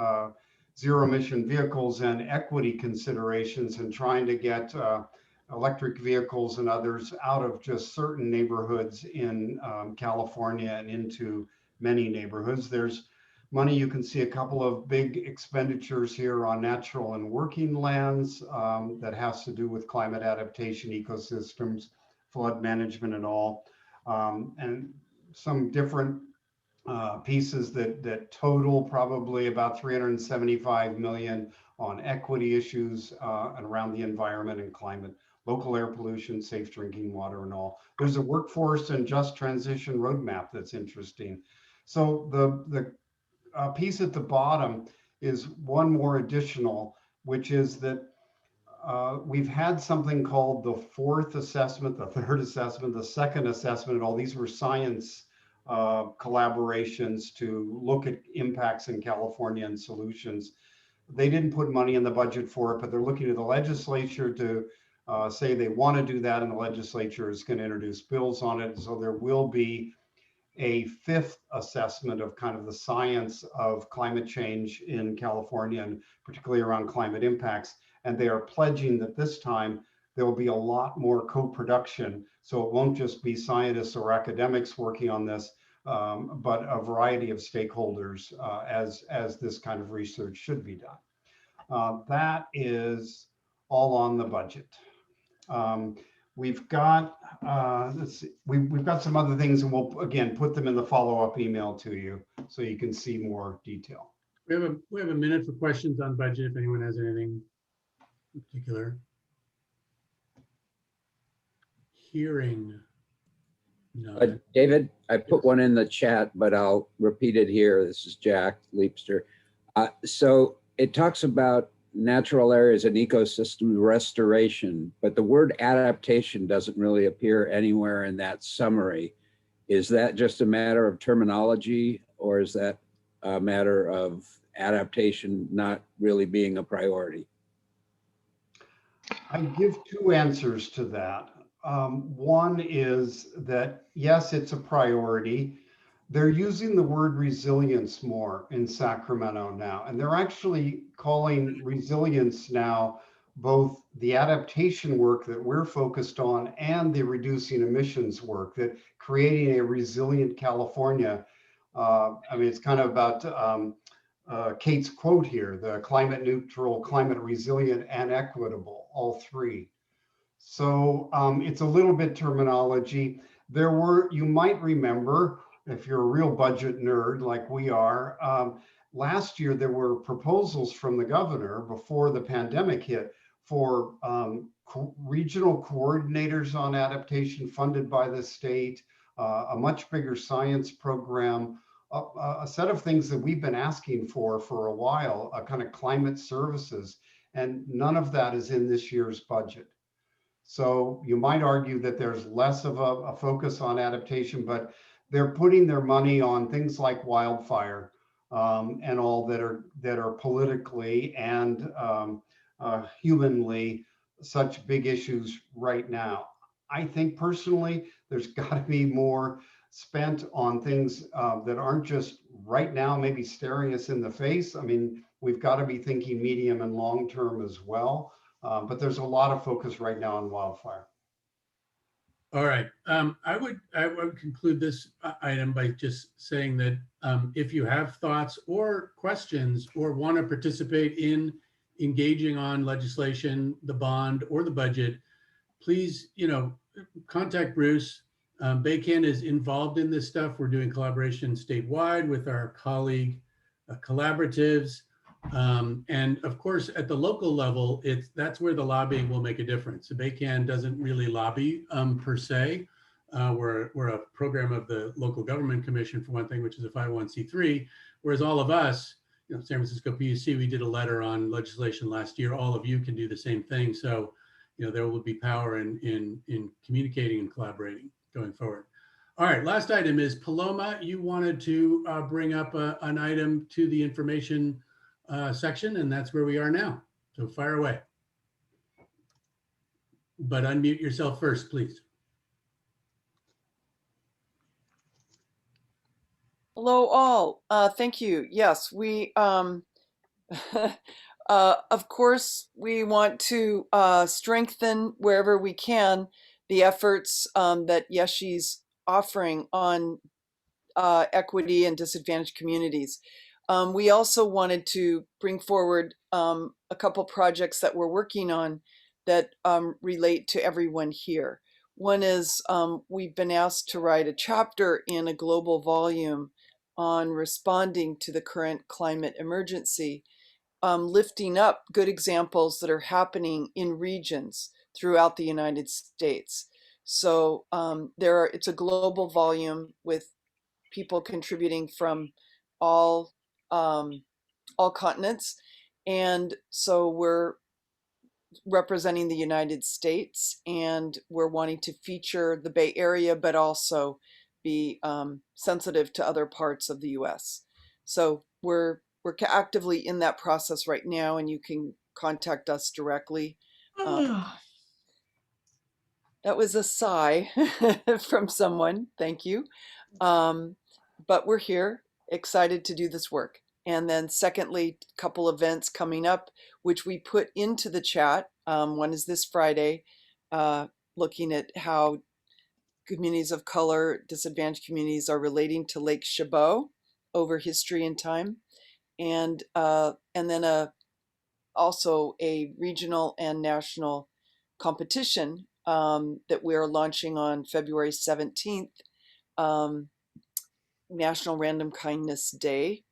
zero emission vehicles and equity considerations and trying to get electric vehicles and others out of just certain neighborhoods in California and into many neighborhoods. There's money, you can see a couple of big expenditures here on natural and working lands that has to do with climate adaptation, ecosystems, flood management and all. And some different pieces that total probably about $375 million on equity issues and around the environment and climate, local air pollution, safe drinking water and all. There's a workforce and just transition roadmap that's interesting. So the piece at the bottom is one more additional, which is that we've had something called the fourth assessment, the third assessment, the second assessment, and all these were science collaborations to look at impacts in California and solutions. They didn't put money in the budget for it, but they're looking to the legislature to say they want to do that, and the legislature is going to introduce bills on it. So there will be a fifth assessment of kind of the science of climate change in California, and particularly around climate impacts. And they are pledging that this time there will be a lot more co-production. So it won't just be scientists or academics working on this, but a variety of stakeholders as this kind of research should be done. That is all on the budget. We've got, let's see, we've got some other things, and we'll again put them in the follow-up email to you so you can see more detail. We have a minute for questions on budget if anyone has anything in particular. Hearing none. David, I put one in the chat, but I'll repeat it here. This is Jack Leapster. So it talks about natural areas and ecosystem restoration, but the word adaptation doesn't really appear anywhere in that summary. Is that just a matter of terminology, or is that a matter of adaptation not really being a priority? I give two answers to that. One is that, yes, it's a priority. They're using the word resilience more in Sacramento now, and they're actually calling resilience now both the adaptation work that we're focused on and the reducing emissions work, that creating a resilient California. I mean, it's kind of about Kate's quote here, the climate neutral, climate resilient, and equitable, all three. So it's a little bit terminology. You might remember, if you're a real budget nerd like we are, last year there were proposals from the governor before the pandemic hit for regional coordinators on adaptation funded by the state, a much bigger science program, a set of things that we've been asking for a while, a kind of climate services, and none of that is in this year's budget. So you might argue that there's less of a focus on adaptation, but they're putting their money on things like wildfire and all that are politically and humanly such big issues right now. I think personally, there's got to be more spent on things that aren't just right now, maybe staring us in the face. I mean, we've got to be thinking medium and long term as well. But there's a lot of focus right now on wildfire. All right. I would conclude this item by just saying that if you have thoughts or questions or want to participate in engaging on legislation, the bond, or the budget, please, contact Bruce. BayCAN is involved in this stuff. We're doing collaboration statewide with our colleague collaboratives. And of course, at the local level, that's where the lobbying will make a difference. So BayCAN doesn't really lobby per se. We're a program of the Local Government Commission, for one thing, which is a 501c3, whereas all of us, San Francisco PUC, we did a letter on legislation last year. All of you can do the same thing. So, there will be power in communicating and collaborating going forward. All right, last item is Paloma. You wanted to bring up an item to the information section, and that's where we are now. So fire away. But unmute yourself first, please. Hello, all. Thank you. Yes, we, of course, we want to strengthen wherever we can the efforts that Yeshi's offering on equity and disadvantaged communities. We also wanted to bring forward a couple projects that we're working on that relate to everyone here. One is we've been asked to write a chapter in a global volume on responding to the current climate emergency, lifting up good examples that are happening in regions throughout the United States. So it's a global volume with people contributing from all continents. And so we're representing the United States, and we're wanting to feature the Bay Area, but also be sensitive to other parts of the US. So we're actively in that process right now, and you can contact us directly. That was a sigh from someone. Thank you. But we're here, excited to do this work. And then secondly, a couple events coming up, which we put into the chat. One is this Friday, looking at how communities of color, disadvantaged communities are relating to Lake Chabot over history and time. And then also a regional and national competition that we're launching on February 17th, National Random Kindness Day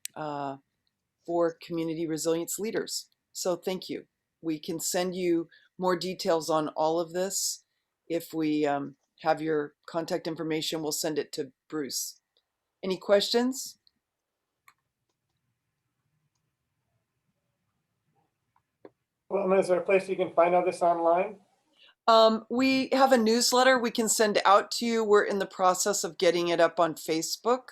for community resilience leaders. So thank you. We can send you more details on all of this. If we have your contact information, we'll send it to Bruce. Any questions? Well, is there a place you can find all this online? We have a newsletter we can send out to you. We're in the process of getting it up on Facebook.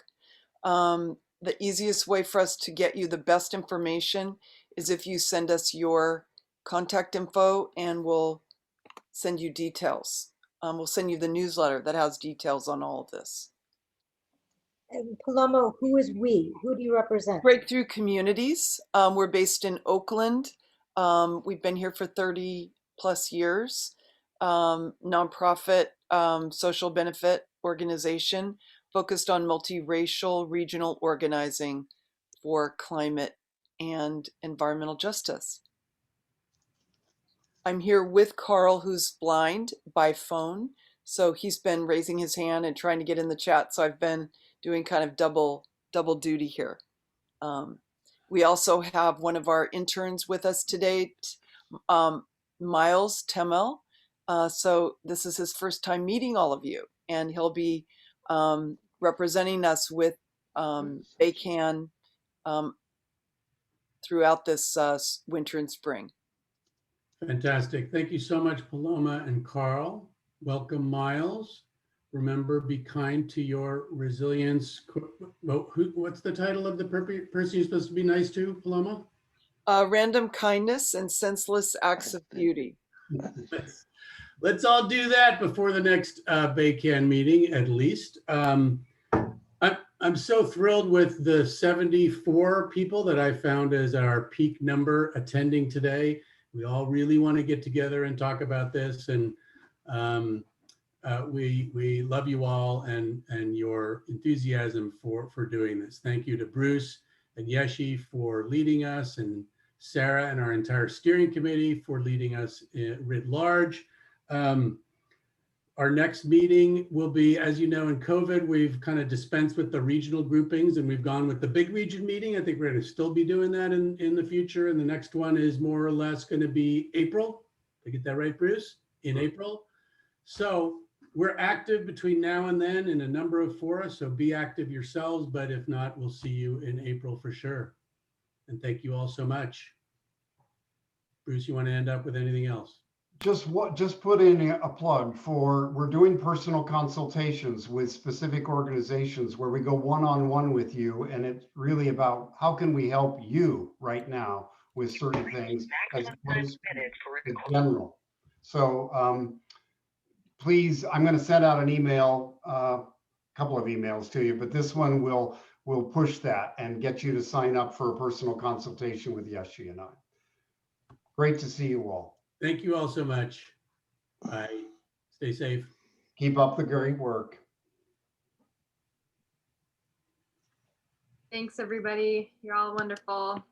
The easiest way for us to get you the best information is if you send us your contact info, and we'll send you details. We'll send you the newsletter that has details on all of this. And Paloma, who is we? Who do you represent? Breakthrough Communities. We're based in Oakland. We've been here for 30 plus years. Nonprofit social benefit organization focused on multiracial regional organizing for climate and environmental justice. I'm here with Carl, who's blind by phone. So he's been raising his hand and trying to get in the chat. So I've been doing kind of double duty here. We also have one of our interns with us today, Miles Temel. So this is his first time meeting all of you, and he'll be representing us with BayCAN throughout this winter and spring. Fantastic. Thank you so much, Paloma and Carl. Welcome, Miles. Remember, be kind to your resilience. What's the title of the person you're supposed to be nice to, Paloma? Random kindness and senseless acts of beauty. Let's all do that before the next BayCAN meeting, at least. I'm so thrilled with the 74 people that I found as our peak number attending today. We all really want to get together and talk about this, and we love you all and your enthusiasm for doing this. Thank you to Bruce and Yeshi for leading us, and Sarah and our entire steering committee for leading us writ large. Our next meeting will be, as you know, in COVID, we've kind of dispensed with the regional groupings and we've gone with the big region meeting. I think we're going to still be doing that in the future. And the next one is more or less going to be April. Did I get that right, Bruce? In April. So we're active between now and then in a number of fora. So be active yourselves. But if not, we'll see you in April for sure. And thank you all so much. Bruce, you want to end up with anything else? Just put in a plug for, we're doing personal consultations with specific organizations where we go one-on-one with you, and it's really about how can we help you right now with certain things as opposed to general. So please, I'm going to send out an email, a couple of emails to you, but this one will push that and get you to sign up for a personal consultation with Yeshi and I. Great to see you all. Thank you all so much. Bye. Stay safe. Keep up the great work. Thanks, everybody. You're all wonderful.